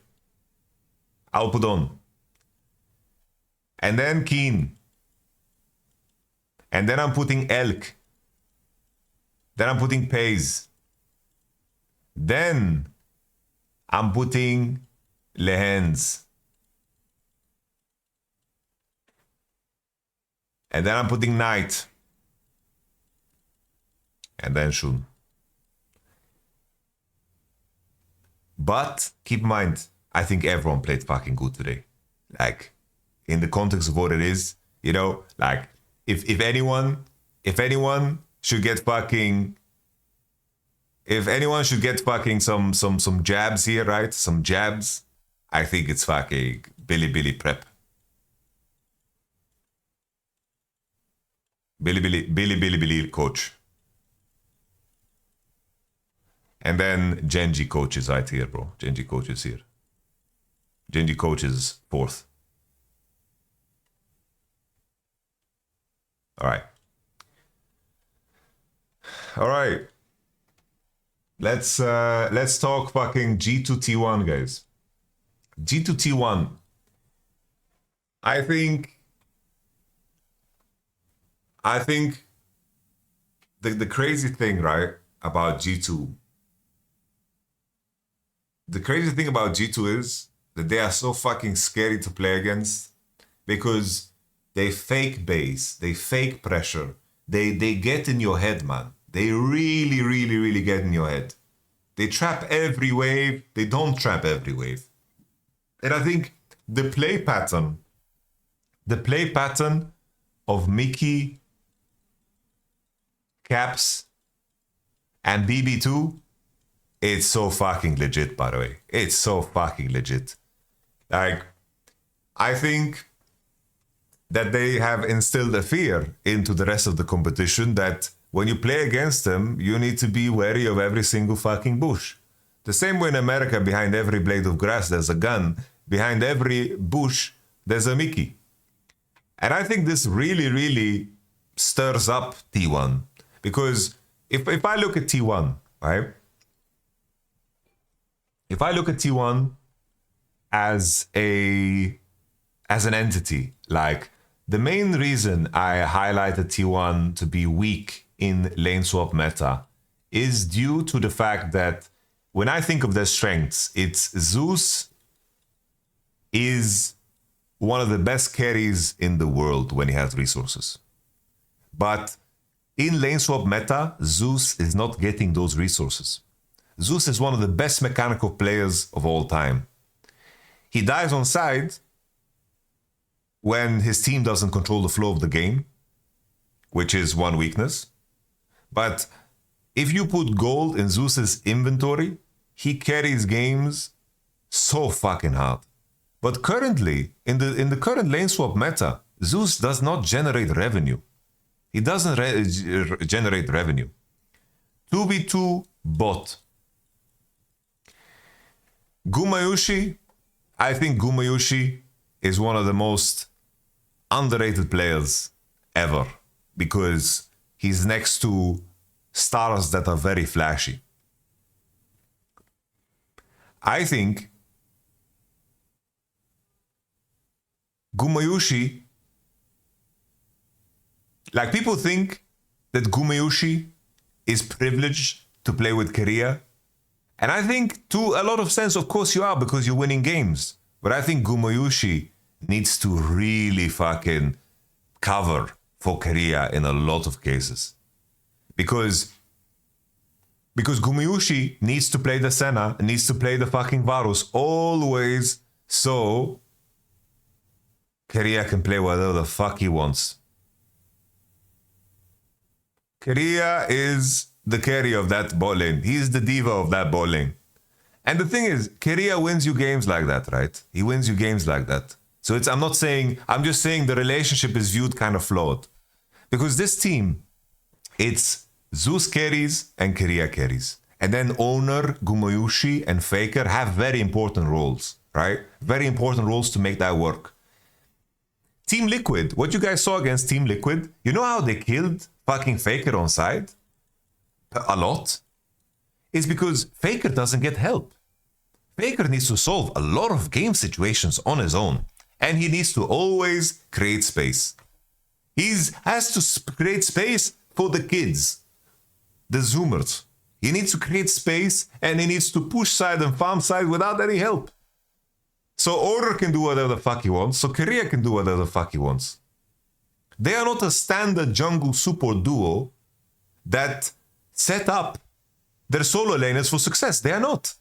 A: I'll put On. And then Keen. And then I'm putting Elk. Then I'm putting Pays. Then I'm putting Lehends. And then I'm putting Knight. And then Shun. But keep in mind, I think everyone played fucking good today. Like, in the context of what it is, you know, like if anyone should get fucking some jabs here, right? Some jabs. I think it's fucking Billy Prep. Billy coach. And then Genji coach is right here, bro. Genji coach is here. Genji coach is fourth. All right. Let's talk fucking G2T1, guys. G2T1. I think the crazy thing, right, about G2. The crazy thing about G2 is that they are so fucking scary to play against because they fake base, they fake pressure, they get in your head, man. They really get in your head. They trap every wave. They don't trap every wave. And I think the play pattern of Mickey, Caps, and BB2, it's so fucking legit, by the way. It's so fucking legit. Like, I think that they have instilled a fear into the rest of the competition that when you play against them, you need to be wary of every single fucking bush. The same way in America, behind every blade of grass, there's a gun. Behind every bush, there's a Mickey. And I think this really, really stirs up T1. Because if I look at T1, right? If I look at T1 as an entity, like, the main reason I highlighted T1 to be weak in lane swap meta is due to the fact that when I think of their strengths, it's Zeus is one of the best carries in the world when he has resources. But in lane swap meta, Zeus is not getting those resources. Zeus is one of the best mechanical players of all time. He dies on side when his team doesn't control the flow of the game, which is one weakness. But if you put gold in Zeus's inventory, he carries games so fucking hard. But currently, in the current lane swap meta, Zeus does not generate revenue. He doesn't generate revenue. 2v2 bot. Gumayushi, I think Gumayushi is one of the most underrated players ever because he's next to stars that are very flashy. I think Gumayushi, like, people think that Gumayushi is privileged to play with Korea. And I think to a lot of sense, of course you are, because you're winning games. But I think Gumayushi needs to really fucking cover for Korea in a lot of cases. Because Gumayushi needs to play the Senna, needs to play the fucking Varus always, so Korea can play whatever the fuck he wants. Korea is the carry of that bot lane. He's the diva of that bot lane. And the thing is, Korea wins you games like that, right? He wins you games like that. So I'm just saying the relationship is viewed kind of flawed. Because this team, it's Zeus carries and Korea carries. And then Owner, Gumayushi, and Faker have very important roles, right? Very important roles to make that work. Team Liquid, what you guys saw against Team Liquid, you know how they killed fucking Faker on side? A lot. It's because Faker doesn't get help. Faker needs to solve a lot of game situations on his own. And he needs to always create space. He has to create space for the kids, the Zoomers. He needs to create space and he needs to push side and farm side without any help. So Order can do whatever the fuck he wants, so Korea can do whatever the fuck he wants. They are not a standard jungle support duo that set up their solo laners for success. They are not.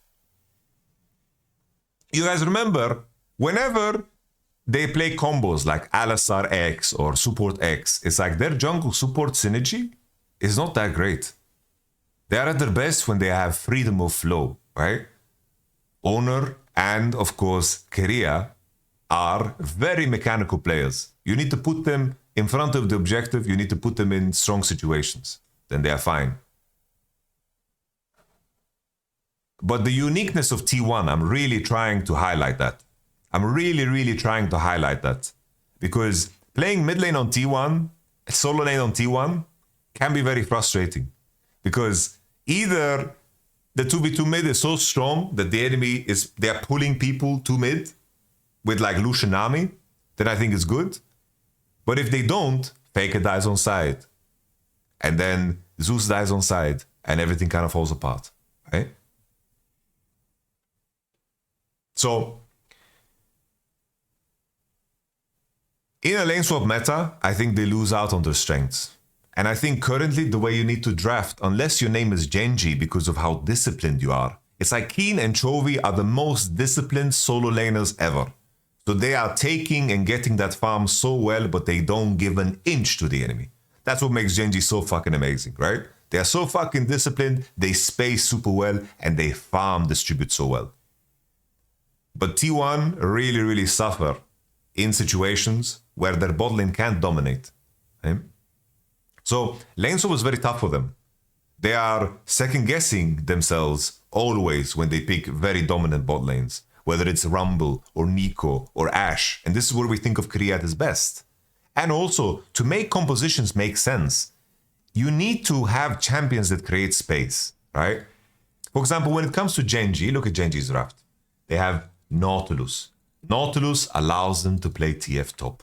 A: You guys remember, whenever they play combos like Alistar X or Support X, it's like their jungle support synergy is not that great. They are at their best when they have freedom of flow, right? Owner and, of course, Korea are very mechanical players. You need to put them in front of the objective. You need to put them in strong situations. Then they are fine. But the uniqueness of T1, I'm really trying to highlight that. I'm really trying to highlight that. Because playing mid lane on T1, solo lane on T1, can be very frustrating. Because either the 2v2 mid is so strong that the enemy they're pulling people to mid with like Lucian Nami, then I think it's good. But if they don't, Faker dies on side. And then Zeus dies on side. And everything kind of falls apart. Right? So, in a lane swap meta, I think they lose out on their strengths. And I think currently the way you need to draft, unless your name is GENG because of how disciplined you are, it's like Keen and Chovy are the most disciplined solo laners ever. So they are taking and getting that farm so well, but they don't give an inch to the enemy. That's what makes GENG so fucking amazing, right? They are so fucking disciplined, they space super well, and they farm distribute so well. But T1 really, really suffer in situations where their bot lane can't dominate. Okay? So lane swap was very tough for them. They are second-guessing themselves always when they pick very dominant bot lanes, whether it's Rumble or Nico or Ashe. And this is where we think of Korea at his best. And also, to make compositions make sense, you need to have champions that create space, right? For example, when it comes to GENG, look at GENG's draft. They have Nautilus. Nautilus allows them to play TF top.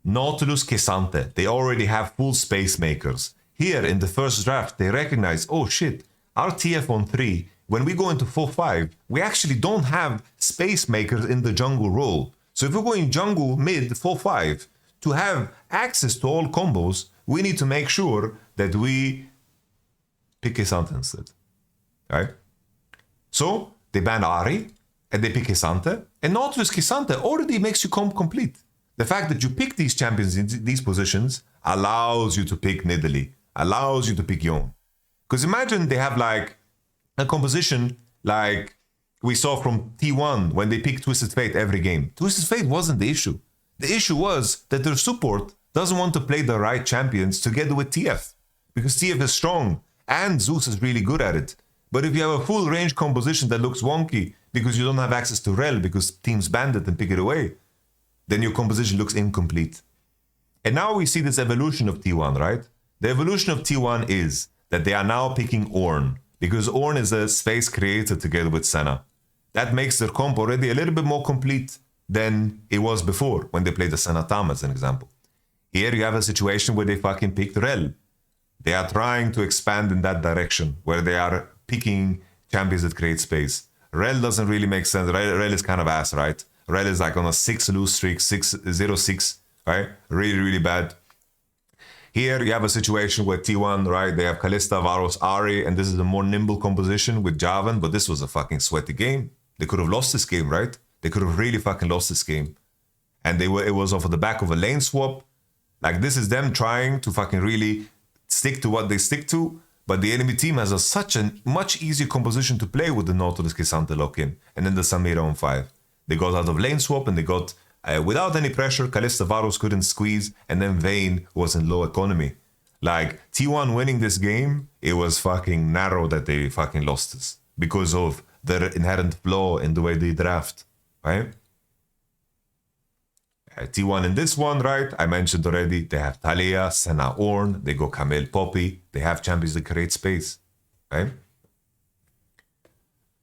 A: Nautilus, Kesante, they already have full space makers. Here in the first draft, they recognize, oh shit, our TF on 3, when we go into 4-5, we actually don't have space makers in the jungle role. So if we're going jungle mid 4-5, to have access to all combos, we need to make sure that we pick Kesante instead. Right? So they ban Ari and they pick Kesante, and Nautilus Kesante already makes you comp complete. The fact that you pick these champions in these positions allows you to pick Nidalee, allows you to pick Yone. Because imagine they have like a composition like we saw from T1 when they picked Twisted Fate every game. Twisted Fate wasn't the issue. The issue was that their support doesn't want to play the right champions together with TF. Because TF is strong and Zeus is really good at it. But if you have a full range composition that looks wonky because you don't have access to Rel because teams banned it and pick it away, then your composition looks incomplete. And now we see this evolution of T1, right? The evolution of T1 is that they are now picking Ornn, because Ornn is a space created together with Senna. That makes their comp already a little bit more complete than it was before when they played the Senna Tam as an example. Here you have a situation where they fucking picked Rel. They are trying to expand in that direction, where they are picking champions that create space. Rel doesn't really make sense. Rel is kind of ass, right? Rel is like on a 6 lose streak, 0-6, right? Really, really bad. Here you have a situation where T1, right? They have Kalista, Varus, Ari, and this is a more nimble composition with Javan, but this was a fucking sweaty game. They could have lost this game, right? They could have really fucking lost this game. And it was off of the back of a lane swap. Like, this is them trying to fucking really stick to what they stick to, but the enemy team has such a much easier composition to play with the Nautilus Kesante lock-in, and then the Samira on 5. They got out of lane swap and they got, without any pressure, Kalista Varus couldn't squeeze, and then Vayne was in low economy. Like, T1 winning this game, it was fucking narrow that they fucking lost this because of their inherent flaw in the way they draft, right? T1 in this one, right? I mentioned already, they have Talia, Senna, Ornn, they go Camille, Poppy, they have champions that create space, right?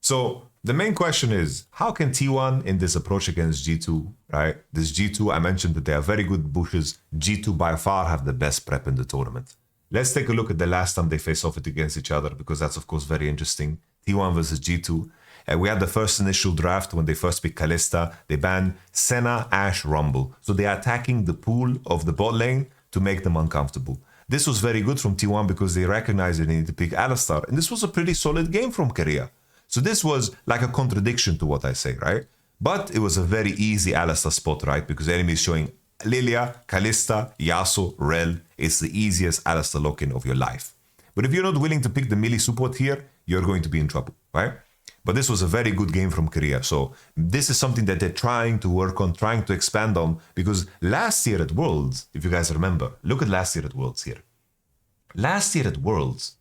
A: So, the main question is, how can T1 in this approach against G2, right? This G2, I mentioned that they are very good bushes. G2 by far have the best prep in the tournament. Let's take a look at the last time they face off against each other, because that's of course very interesting. T1 versus G2. We had the first initial draft when they first picked Kalista. They banned Senna, Ashe, Rumble. So they are attacking the pool of the bot lane to make them uncomfortable. This was very good from T1 because they recognized they needed to pick Alistar. And this was a pretty solid game from Korea. So this was like a contradiction to what I say, right? But it was a very easy Alistar spot, right? Because the enemy is showing Lilia, Kalista, Yasuo, Rel. It's the easiest Alistar lock-in of your life. But if you're not willing to pick the melee support here, you're going to be in trouble, right? But this was a very good game from Korea. So this is something that they're trying to work on, trying to expand on. Because last year at Worlds, if you guys remember, look at last year at Worlds here. Last year at Worlds,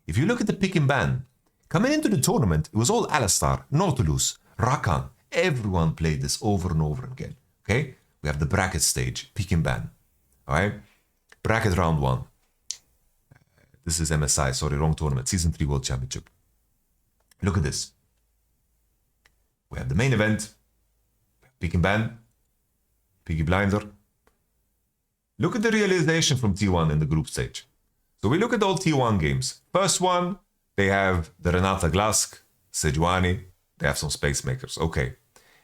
A: if you look at the pick and ban, coming into the tournament, it was all Alistar, Nautilus, Rakan. Everyone played this over and over again. Okay? We have the bracket stage, pick and ban. All right? Bracket round 1. This is MSI, sorry, wrong tournament. Season 3 World Championship. Look at this. We have the main event, pick and ban, Piggy Blinder. Look at the realization from T1 in the group stage. So we look at all T1 games. First one, they have the Renata Glask, Sejuani, they have some space makers. Okay.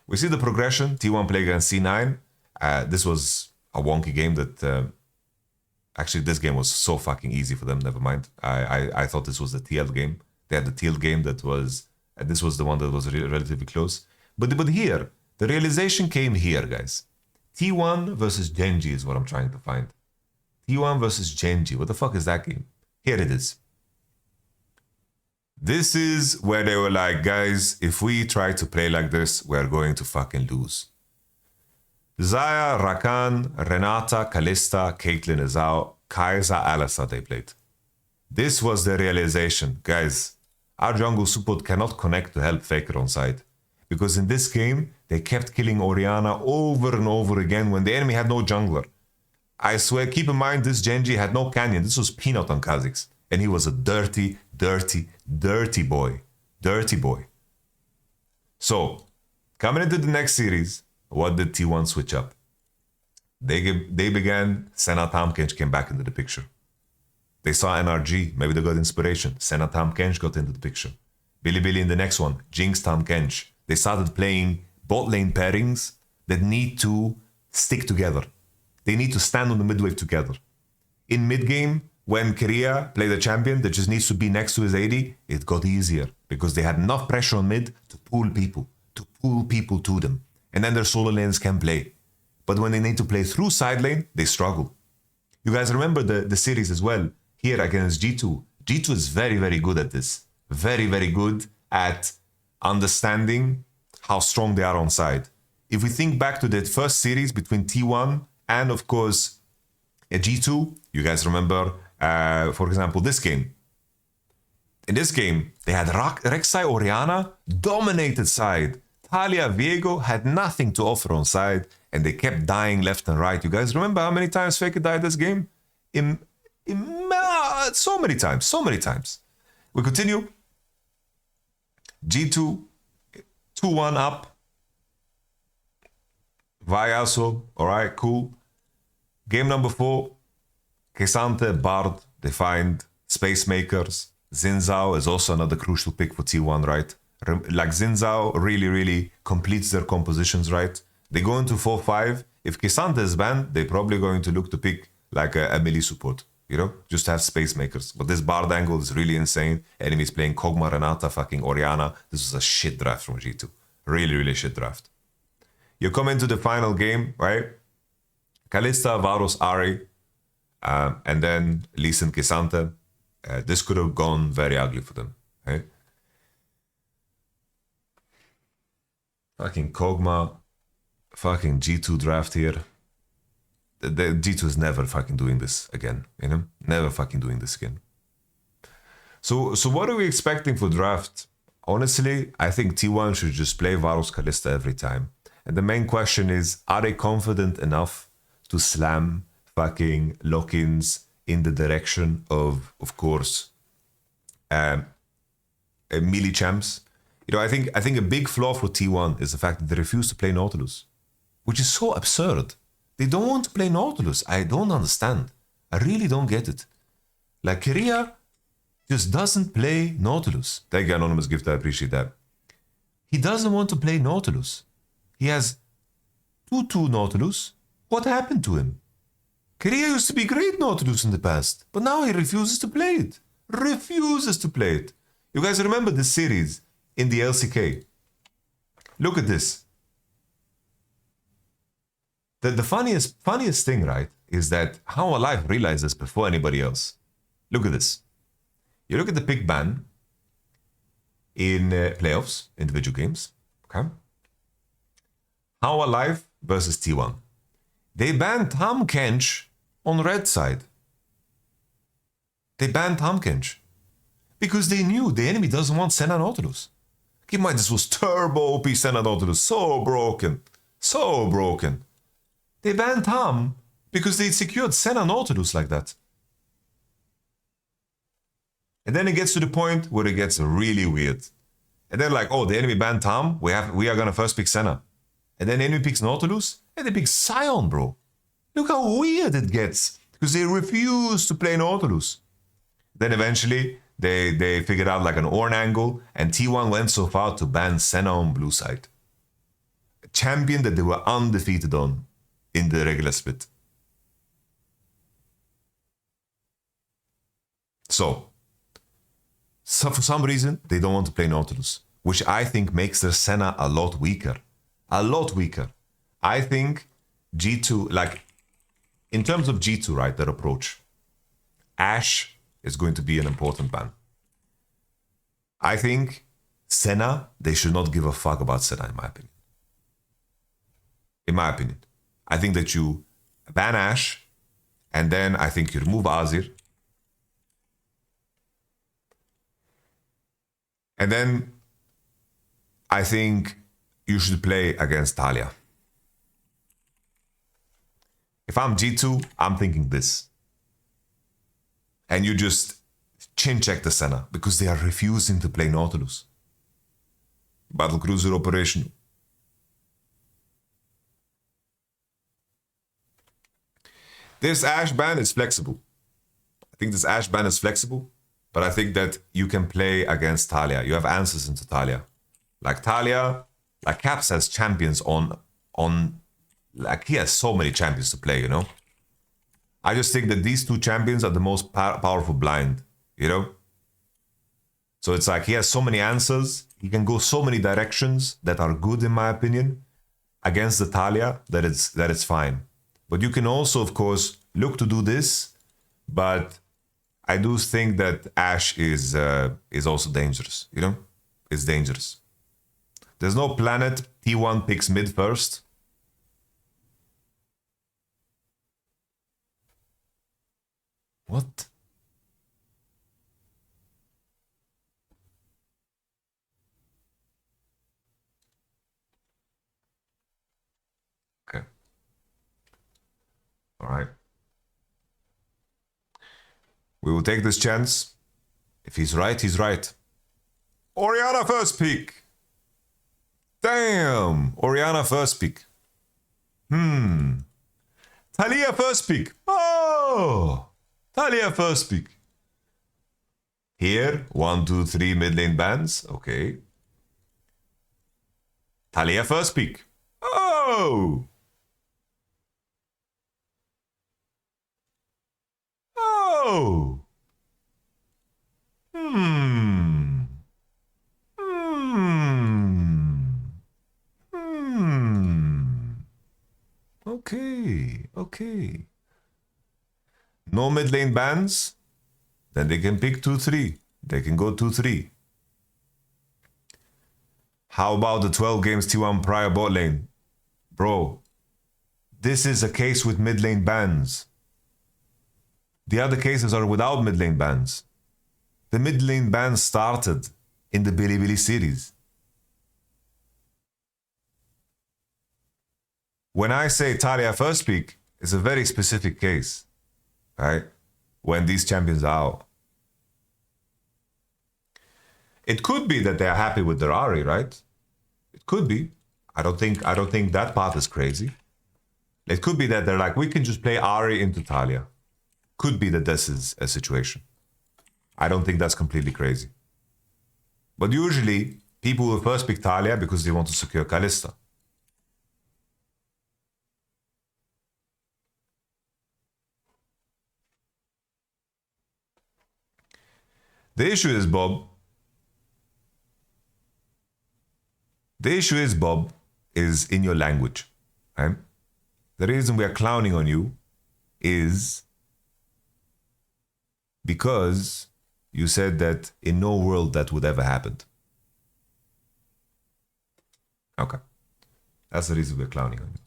A: We see the progression. T1 play against C9. This was a wonky game that Actually, this game was so fucking easy for them. Never mind. I thought this was the TL game. They had the TL game that was, and this was the one that was relatively close. But here, the realization came here, guys. T1 versus Genji is what I'm trying to find. T1 versus Genji. What the fuck is that game? Here it is. This is where they were like, guys, if we try to play like this, we're going to fucking lose. Zaya, Rakan, Renata, Kalista, Caitlyn is out, Kai'Sa, Alistar they played. This was the realization. Guys, our jungle support cannot connect to help Faker on side. Because in this game, they kept killing Orianna over and over again when the enemy had no jungler. I swear, keep in mind, this Genji had no Canyon. This was Peanut on Kha'Zix. And he was a dirty, dirty, dirty boy. Dirty boy. So, coming into the next series, what did T1 switch up? They began, Senna Tahm Kench came back into the picture. They saw NRG, maybe they got inspiration. Senna Tahm Kench got into the picture. Billy in the next one, Jinx Tahm Kench. They started playing bot lane pairings that need to stick together. They need to stand on the mid wave together. In mid game, when Korea played a champion that just needs to be next to his AD, it got easier because they had enough pressure on mid to pull people to them. And then their solo lanes can play. But when they need to play through side lane, they struggle. You guys remember the series as well, here against G2. G2 is very, very good at this. Very, very good at understanding how strong they are on side. If we think back to that first series between T1 and, of course, G2, you guys remember, for example, this game. In this game, they had Rek'Sai Orianna, dominated side. Talia Viego had nothing to offer on side, and they kept dying left and right. You guys remember how many times Faker died this game? So many times. We continue. G2, 2-1 up. Vayaso, alright, cool. Game number 4, K'Sante, Bard, they find Space Makers. Xin Zhao is also another crucial pick for T1, right? Like Xin Zhao really completes their compositions, right? They go into 4-5. If K'Sante is banned, they're probably going to look to pick like a melee support, you know? Just have Space Makers. But this Bard angle is really insane. Enemies playing Kog'Maw, Renata, fucking Orianna. This was a shit draft from G2. Really shit draft. You come into the final game, right? Kalista, Varus, Ahri, and then Lee Sin, K'Sante. This could have gone very ugly for them, right? Fucking Kog'Maw, fucking G2 draft here. The G2 is never fucking doing this again, you know? Never fucking doing this again. So what are we expecting for draft? Honestly, I think T1 should just play Varus Kalista every time. And the main question is, are they confident enough to slam fucking lock-ins in the direction of course, melee champs? You know, I think a big flaw for T1 is the fact that they refuse to play Nautilus, which is so absurd. They don't want to play Nautilus. I don't understand. I really don't get it. Like, Korea just doesn't play Nautilus. Thank you, Anonymous Gift. I appreciate that. He doesn't want to play Nautilus. He has 2-2 Nautilus. What happened to him? Korea used to be great Nautilus in the past, but now he refuses to play it. Refuses to play it. You guys remember this series in the LCK? Look at this. The funniest thing, right, is that How Alive realized this before anybody else. Look at this. You look at the pick ban in playoffs, individual games, okay? How Alive versus T1. They banned Tahm Kench on red side. They banned Tahm Kench because they knew the enemy doesn't want Senna Nautilus. Keep in mind, this was turbo OP Senna Nautilus, so broken. They banned Tahm because they secured Senna Nautilus like that. And then it gets to the point where it gets really weird. And they're like, oh, the enemy banned Tahm, we are gonna first pick Senna. And then the enemy picks Nautilus, and they pick Sion, bro. Look how weird it gets, because they refuse to play Nautilus. Then eventually, they figured out like an Ornn angle, and T1 went so far to ban Senna on blue side. A champion that they were undefeated on in the regular split. So for some reason, they don't want to play Nautilus, which I think makes their Senna a lot weaker. A lot weaker. I think G2, like, in terms of G2, right, their approach, Ashe is going to be an important ban. I think Senna, they should not give a fuck about Senna, in my opinion. In my opinion. I think that you ban Ashe, and then I think you remove Azir. And then I think you should play against Talia. If I'm G2, I'm thinking this. And you just chin check the Senna because they are refusing to play Nautilus. Battlecruiser operational. This Ashe ban is flexible. I think this Ashe ban is flexible, but I think that you can play against Talia. You have answers into Talia. Like Talia, like Caps has champions on like he has so many champions to play, you know? I just think that these two champions are the most powerful blind, you know? So it's like he has so many answers. He can go so many directions that are good, in my opinion, against the Talia that it's fine. But you can also, of course, look to do this. But I do think that Ashe is also dangerous, you know? It's dangerous. There's no planet T1 picks mid first. What? Okay. All right. We will take this chance. If he's right, he's right. Orianna first pick. Damn. Orianna first pick. Talia first pick. Oh. Talia first pick. Here, 1, 2, 3 mid lane bans. Okay. Talia first pick. Oh. Oh. Okay. Okay. No mid lane bans. Then they can pick 2-3. They can go 2-3. How about the 12 games T1 prior bot lane? Bro, this is a case with mid lane bans. The other cases are without mid lane bans. The mid lane bans started in the BLG series. When I say Talia first pick, it's a very specific case, right? When these champions are out. It could be that they are happy with their Ahri, right? It could be. I don't think that path is crazy. It could be that they're like, we can just play Ahri into Talia. Could be that this is a situation. I don't think that's completely crazy. But usually, people will first pick Talia because they want to secure Kalista. The issue is, Bob, is in your language, right? The reason we are clowning on you is because you said that in no world that would ever happen. Okay. That's the reason we're clowning on you.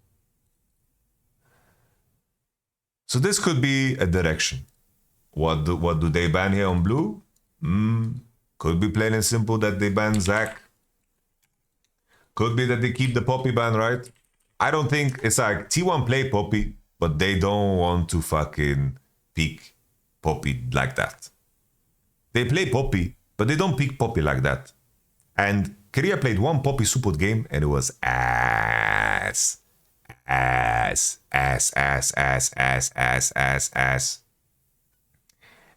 A: So this could be a direction. What do they ban here on blue? Could be plain and simple that they ban Zac. Could be that they keep the Poppy ban, right? I don't think it's like T1 play Poppy, but they don't want to fucking pick Poppy like that. They play Poppy, but they don't pick Poppy like that. And Korea played one Poppy support game and it was ass. And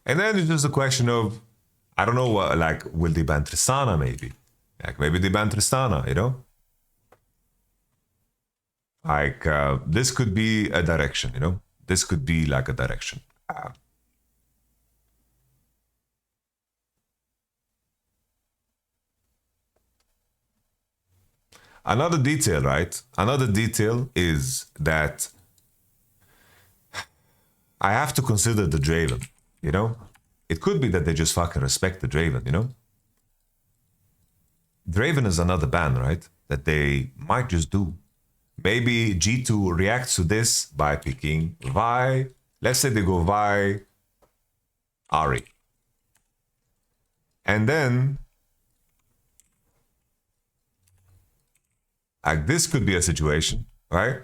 A: then it's just a question of, I don't know what, like, will they ban Tristana maybe? Like, maybe they ban Tristana, you know? Like, this could be a direction, you know? This could be like a direction. Another detail, right? Another detail is that I have to consider the Draven, you know? It could be that they just fucking respect the Draven, you know? Draven is another ban, right? That they might just do. Maybe G2 reacts to this by picking Vi. Let's say they go Vi, Ari. And then, like, this could be a situation, right?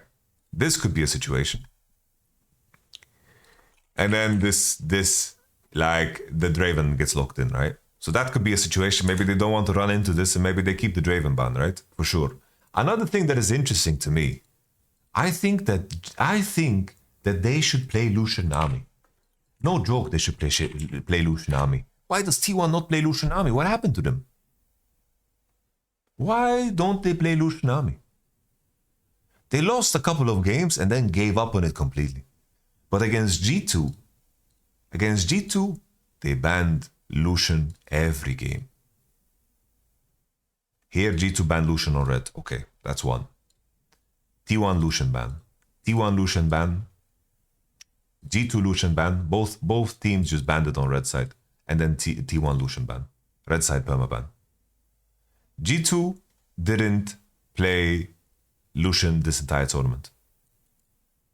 A: This could be a situation. And then this, like, the Draven gets locked in, right? So that could be a situation. Maybe they don't want to run into this and maybe they keep the Draven ban, right? For sure. Another thing that is interesting to me, I think that they should play Lucian Nami. No joke, they should play Lucian Nami. Why does T1 not play Lucian Nami? What happened to them? Why don't they play Lucian Nami? They lost a couple of games and then gave up on it completely. But against G2, they banned Lucian every game. Here, G2 banned Lucian on red. Okay, that's one. T1 Lucian ban. T1 Lucian ban. G2 Lucian ban. Both teams just banned it on red side. And then T1 Lucian ban. Red side perma ban. G2 didn't play Lucian this entire tournament.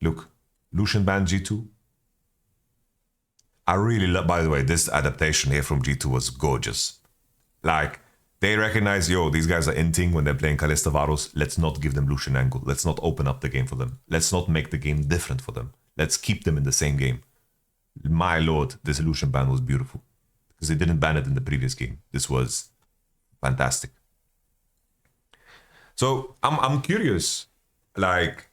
A: Look, Lucian ban G2. I really love, by the way, this adaptation here from G2 was gorgeous. Like, they recognize, yo, these guys are inting when they're playing Kalista Varus. Let's not give them Lucian angle. Let's not open up the game for them. Let's not make the game different for them. Let's keep them in the same game. My lord, this Lucian ban was beautiful. Because they didn't ban it in the previous game. This was fantastic. So, I'm curious. Like,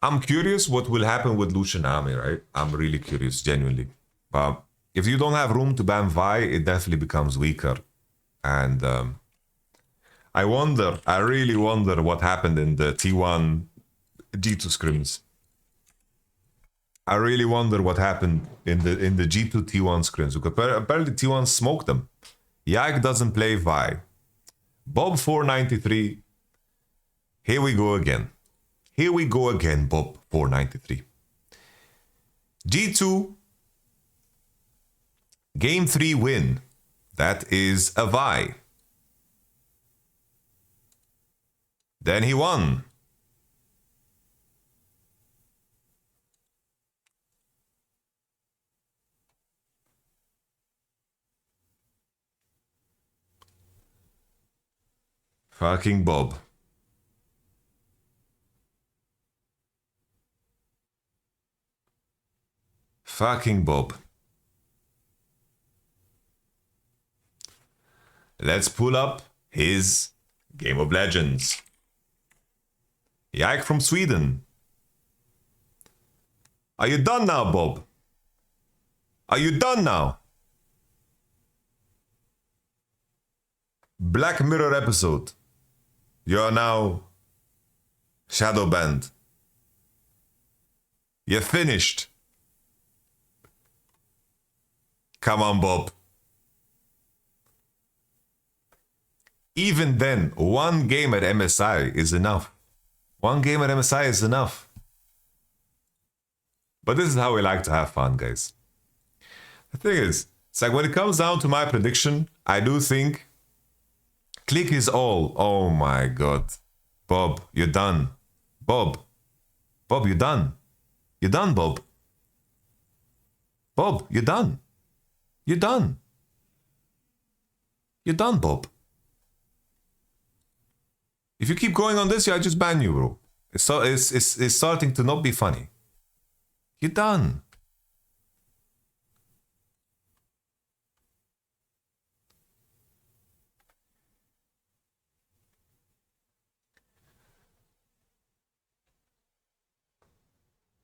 A: I'm curious what will happen with Lucian Nami, right? I'm really curious, genuinely. But if you don't have room to ban Vi, it definitely becomes weaker. And I really wonder what happened in the T1 G2 scrims. I really wonder what happened in the G2 T1 scrims. Because apparently T1 smoked them. Yike doesn't play Vi. Bob 493. Here we go again. Here we go again, Bob 493. G2. Game 3 win. That is a Vi. Then he won. Fucking Bob. Fucking Bob. Let's pull up his Game of Legends. Yike from Sweden. Are you done now, Bob? Are you done now? Black Mirror episode. You are now shadow banned. You're finished. Come on, Bob. Even then, one game at MSI is enough. One game at MSI is enough. But this is how we like to have fun, guys. The thing is, it's like when it comes down to my prediction, I do think Click is all. Oh my god. Bob, you're done. Bob, you're done. You're done, Bob. Bob, you're done. You're done. You're done, Bob. If you keep going on this, I just ban you, bro. It's starting to not be funny. You're done.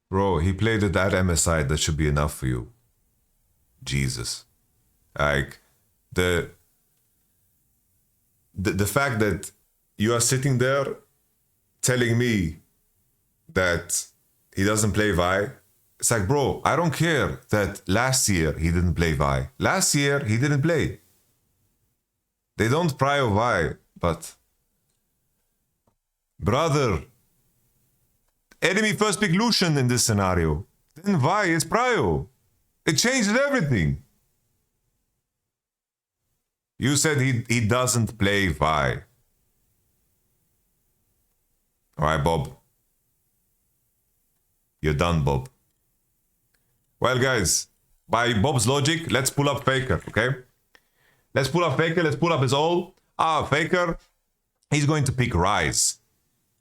A: Bro, he played it at MSI. That should be enough for you. Jesus. Like, the fact that you are sitting there telling me that he doesn't play Vi. It's like, bro, I don't care that last year he didn't play Vi. Last year he didn't play. They don't prio Vi, but... Brother, enemy first pick Lucian in this scenario. Then Vi is prio. It changes everything. You said he doesn't play Vi. Alright, Bob. You're done, Bob. Well, guys, by Bob's logic, let's pull up Faker, okay? Let's pull up Faker, let's pull up his all. Faker, he's going to pick Rise.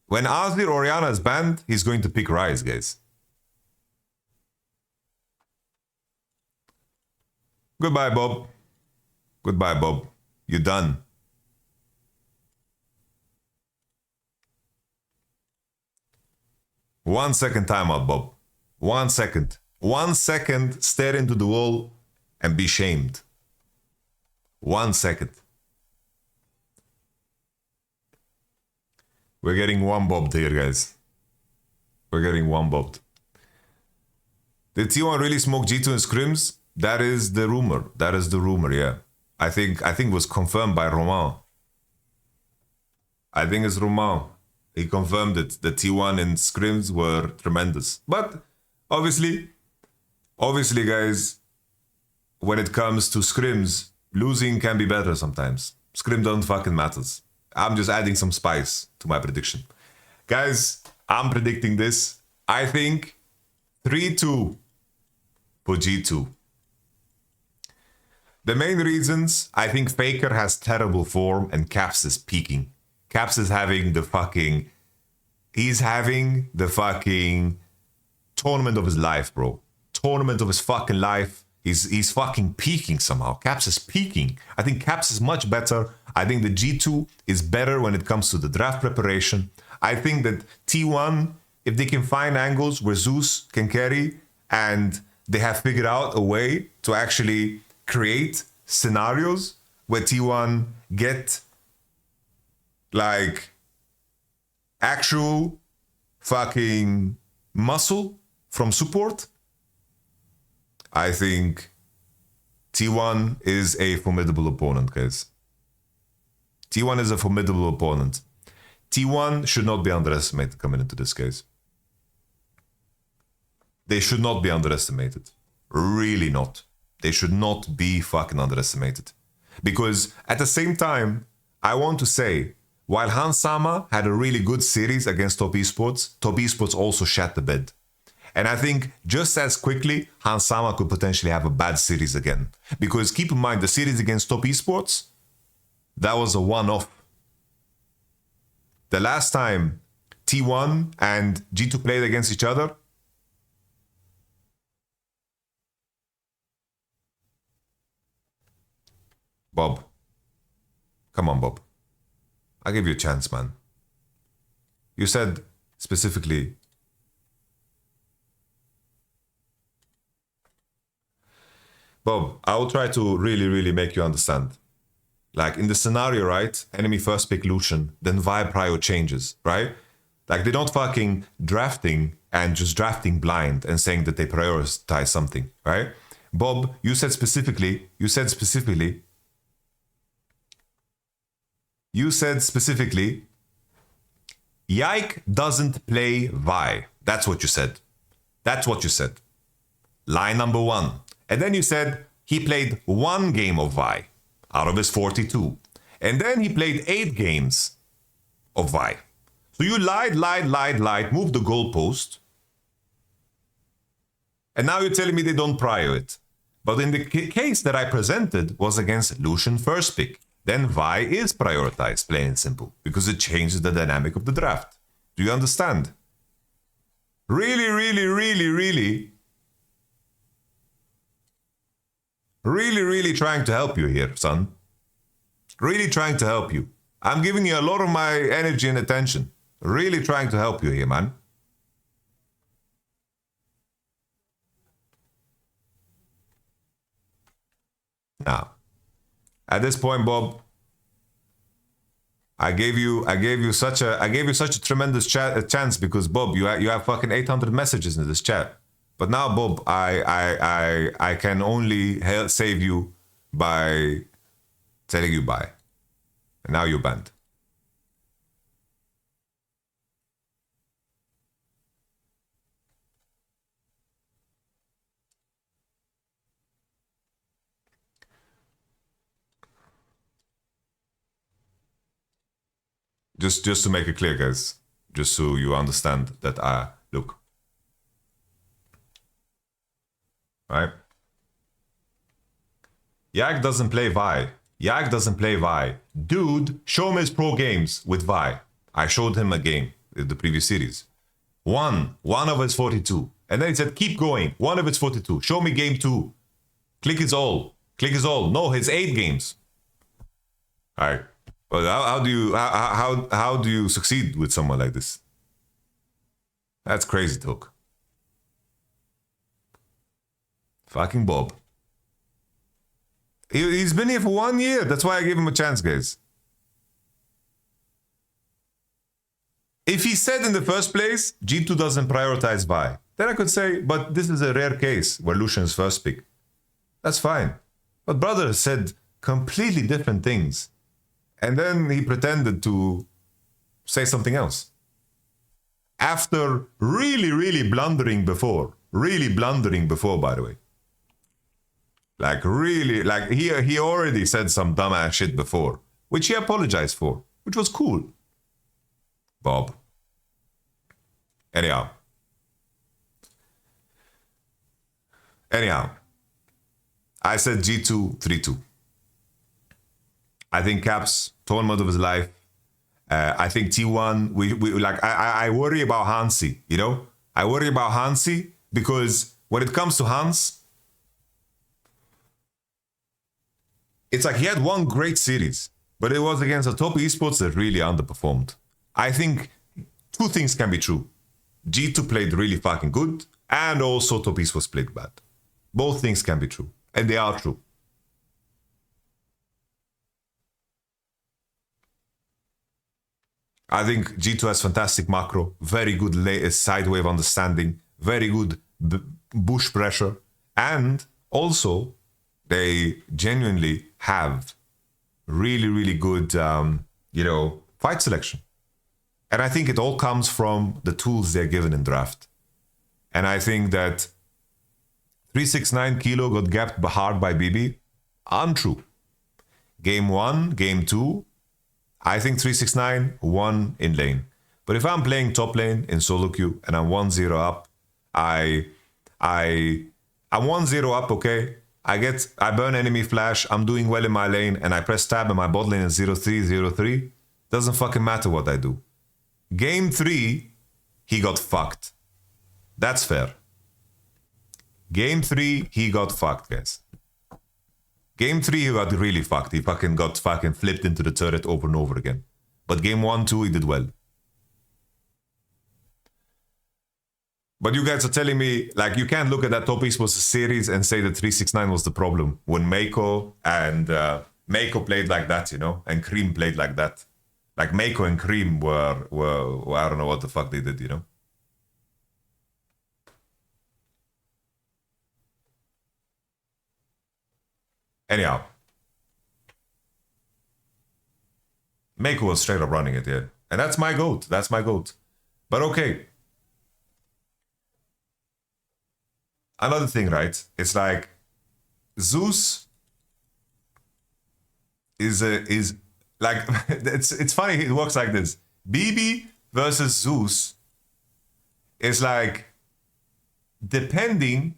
A: When Azir Orianna is banned, he's going to pick Rise, guys. Goodbye, Bob. Goodbye, Bob. You're done. One second timeout, Bob. 1 second. 1 second, stare into the wall and be shamed. 1 second. We're getting one bobbed here, guys. We're getting one bobbed. Did T1 really smoke G2 in scrims? That is the rumor. That is the rumor, yeah. I think it was confirmed by Romain. I think it's Romain. He confirmed it. The T1 in scrims were tremendous. But obviously, guys, when it comes to scrims, losing can be better sometimes. Scrim don't fucking matters. I'm just adding some spice to my prediction. Guys, I'm predicting this. I think 3-2 for G2. The main reasons, I think Faker has terrible form and Caps is peaking. Caps is having the fucking... He's having the fucking tournament of his life, bro. Tournament of his fucking life. He's fucking peaking somehow. Caps is peaking. I think Caps is much better. I think the G2 is better when it comes to the draft preparation. I think that T1, if they can find angles where Zeus can carry and they have figured out a way to actually create scenarios where T1 get like actual fucking muscle from support, I think T1 is a formidable opponent, guys. T1 is a formidable opponent. T1 should not be underestimated coming into this case. They should not be underestimated. Really not. They should not be fucking underestimated. Because at the same time, I want to say, while Hans Sama had a really good series against Top Esports also shat the bed. And I think just as quickly, Hans Sama could potentially have a bad series again. Because keep in mind, the series against Top Esports, that was a one-off. The last time T1 and G2 played against each other, Bob. Come on, Bob. I'll give you a chance, man. You said specifically... Bob, I will try to really make you understand. Like in the scenario, right? Enemy first pick Lucian, then Vi prio changes, right? Like they're not fucking drafting and just drafting blind and saying that they prioritize something, right? Bob, you said specifically, Yike doesn't play Vi. That's what you said. That's what you said. Line number one. And then you said he played 1 game of Vi out of his 42. And then he played 8 games of Vi. So you lied, moved the goalpost. And now you're telling me they don't prio it. But in the case that I presented was against Lucian first pick. Then Vi is prioritized, plain and simple. Because it changes the dynamic of the draft. Do you understand? Really trying to help you here, son. Really trying to help you. I'm giving you a lot of my energy and attention. Really trying to help you here, man. Now, at this point, Bob, I gave you such a tremendous chance because Bob, you have fucking 800 messages in this chat. But now, Bob, I can only save you by telling you bye. And now you're banned. Just to make it clear, guys. Just so you understand that look. Right? Yak doesn't play Vi. Yak doesn't play Vi. Dude, show him his pro games with Vi. I showed him a game in the previous series. One of his 42. And then he said, keep going. One of his 42. Show me game 2. Click his all. Click his all. No, his 8 games. All right. But how do you succeed with someone like this? That's crazy talk. Fucking Bob. He's been here for 1 year. That's why I gave him a chance, guys. If he said in the first place, G2 doesn't prioritize Vi, then I could say, but this is a rare case where Lucian's first pick. That's fine. But brother said completely different things. And then he pretended to say something else. After really blundering before. Really blundering before, by the way. Like really, like he already said some dumbass shit before, which he apologized for, which was cool. Bob. Anyhow, I said G2 3-2. I think Caps tournament of his life. I think T1. We like. I worry about Hansi. You know, I worry about Hansi because when it comes to Hans, it's like he had one great series, but it was against the top esports that really underperformed. I think 2 things can be true. G2 played really fucking good, and also top esports played bad. Both things can be true, and they are true. I think G2 has fantastic macro, very good side wave understanding, very good bush pressure, and also they genuinely have really good, fight selection. And I think it all comes from the tools they're given in draft. And I think that 369 Kilo got gapped hard by BB. Untrue. Game 1, game 2, I think 369 won in lane. But if I'm playing top lane in solo queue and I'm 1-0 up, I'm 1-0 up, okay? I burn enemy flash, I'm doing well in my lane, and I press tab and my bot lane is 0-3. Doesn't fucking matter what I do. Game 3, he got fucked. That's fair. Game 3, he got fucked, guys. Game 3, he got really fucked. He got flipped into the turret over and over again. But game 1, 2, he did well. But you guys are telling me, like, you can't look at that top esports series and say that 369 was the problem when Mako and Mako played like that, you know, and Cream played like that. Like Mako and Cream were I don't know what the fuck they did, you know. Anyhow, Mako was straight up running it, yeah. And that's my GOAT. That's my GOAT. But okay. Another thing, right? It's like Zeus is like it's funny. It works like this: BB versus Zeus is like depending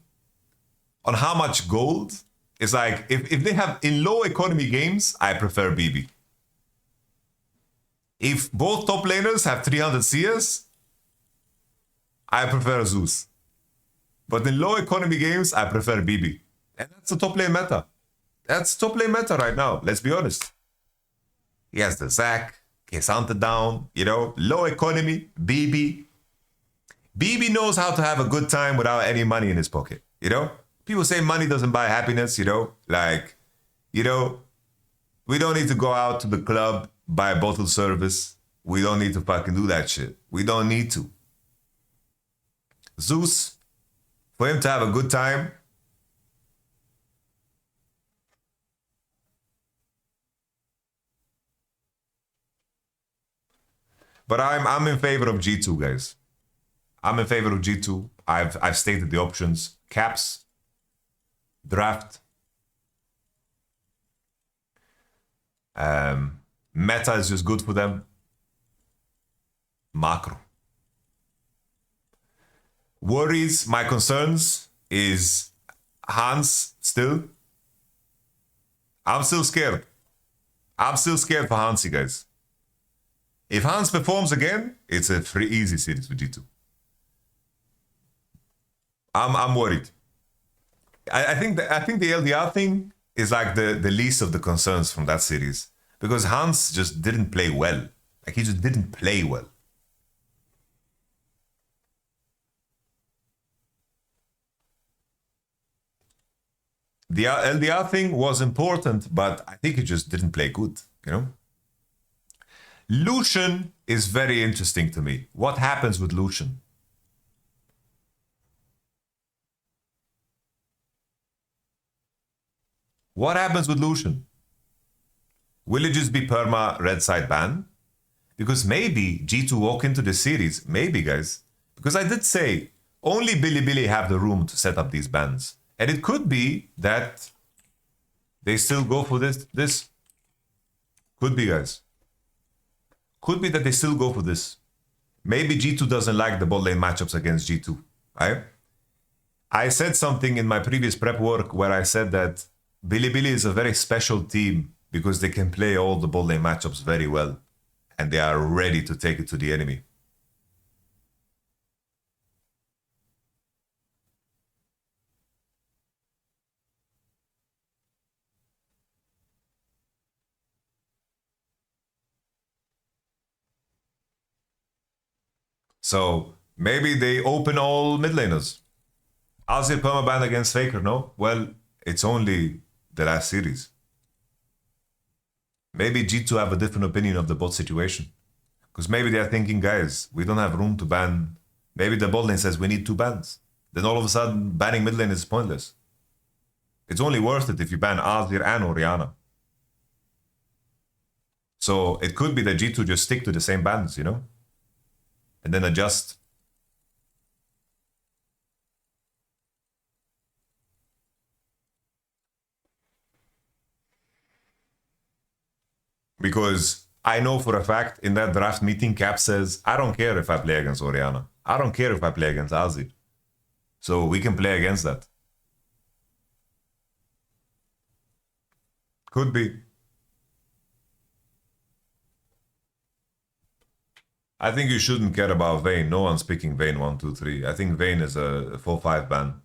A: on how much gold. It's like if they have in low economy games, I prefer BB. If both top laners have 300 CS, I prefer Zeus. But in low economy games, I prefer BB. And that's the top lane meta. That's top lane meta right now, let's be honest. He has the Zac, he has Hunter down, you know, low economy, BB. BB knows how to have a good time without any money in his pocket, you know? People say money doesn't buy happiness, you know? Like, you know, we don't need to go out to the club, buy a bottle service. We don't need to fucking do that shit. We don't need to. Zeus, for him to have a good time, But I'm in favor of G2, guys. I'm in favor of G2. I've stated the options. Caps, draft, meta is just good for them. Macro. Worries, my concerns is Hans still. I'm still scared. I'm still scared for Hansi, guys. If Hans performs again, it's a pretty easy series for G2. I'm worried. I think the LDR thing is like the least of the concerns from that series, because Hans just didn't play well. Like, he just didn't play well. The LDR thing was important, but I think he just didn't play good, you know? Lucian is very interesting to me. What happens with Lucian? What happens with Lucian? Will it just be perma red side ban? Because maybe G2 walk into the series, maybe, guys. Because I did say only Bilibili have the room to set up these bans. And it could be that they still go for this. Could be, guys. Could be that they still go for this. Maybe G2 doesn't like the bot lane matchups against G2, right? I said something in my previous prep work where I said that Bilibili is a very special team because they can play all the bot lane matchups very well. And they are ready to take it to the enemy. So maybe they open all mid laners. Azir permaban against Faker, no? Well, it's only the last series. Maybe G2 have a different opinion of the bot situation. Because maybe they're thinking, guys, we don't have room to ban. Maybe the bot lane says we need 2 bans. Then all of a sudden, banning mid lane is pointless. It's only worth it if you ban Azir and Orianna. So it could be that G2 just stick to the same bans, you know? And then adjust. Because I know for a fact in that draft meeting, Cap says, I don't care if I play against Orianna. I don't care if I play against Azir. So we can play against that. Could be. I think you shouldn't care about Vayne. No one's picking Vayne 1, 2, 3. I think Vayne is a 4-5 ban.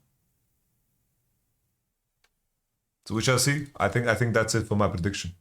A: So we shall see. I think that's it for my prediction.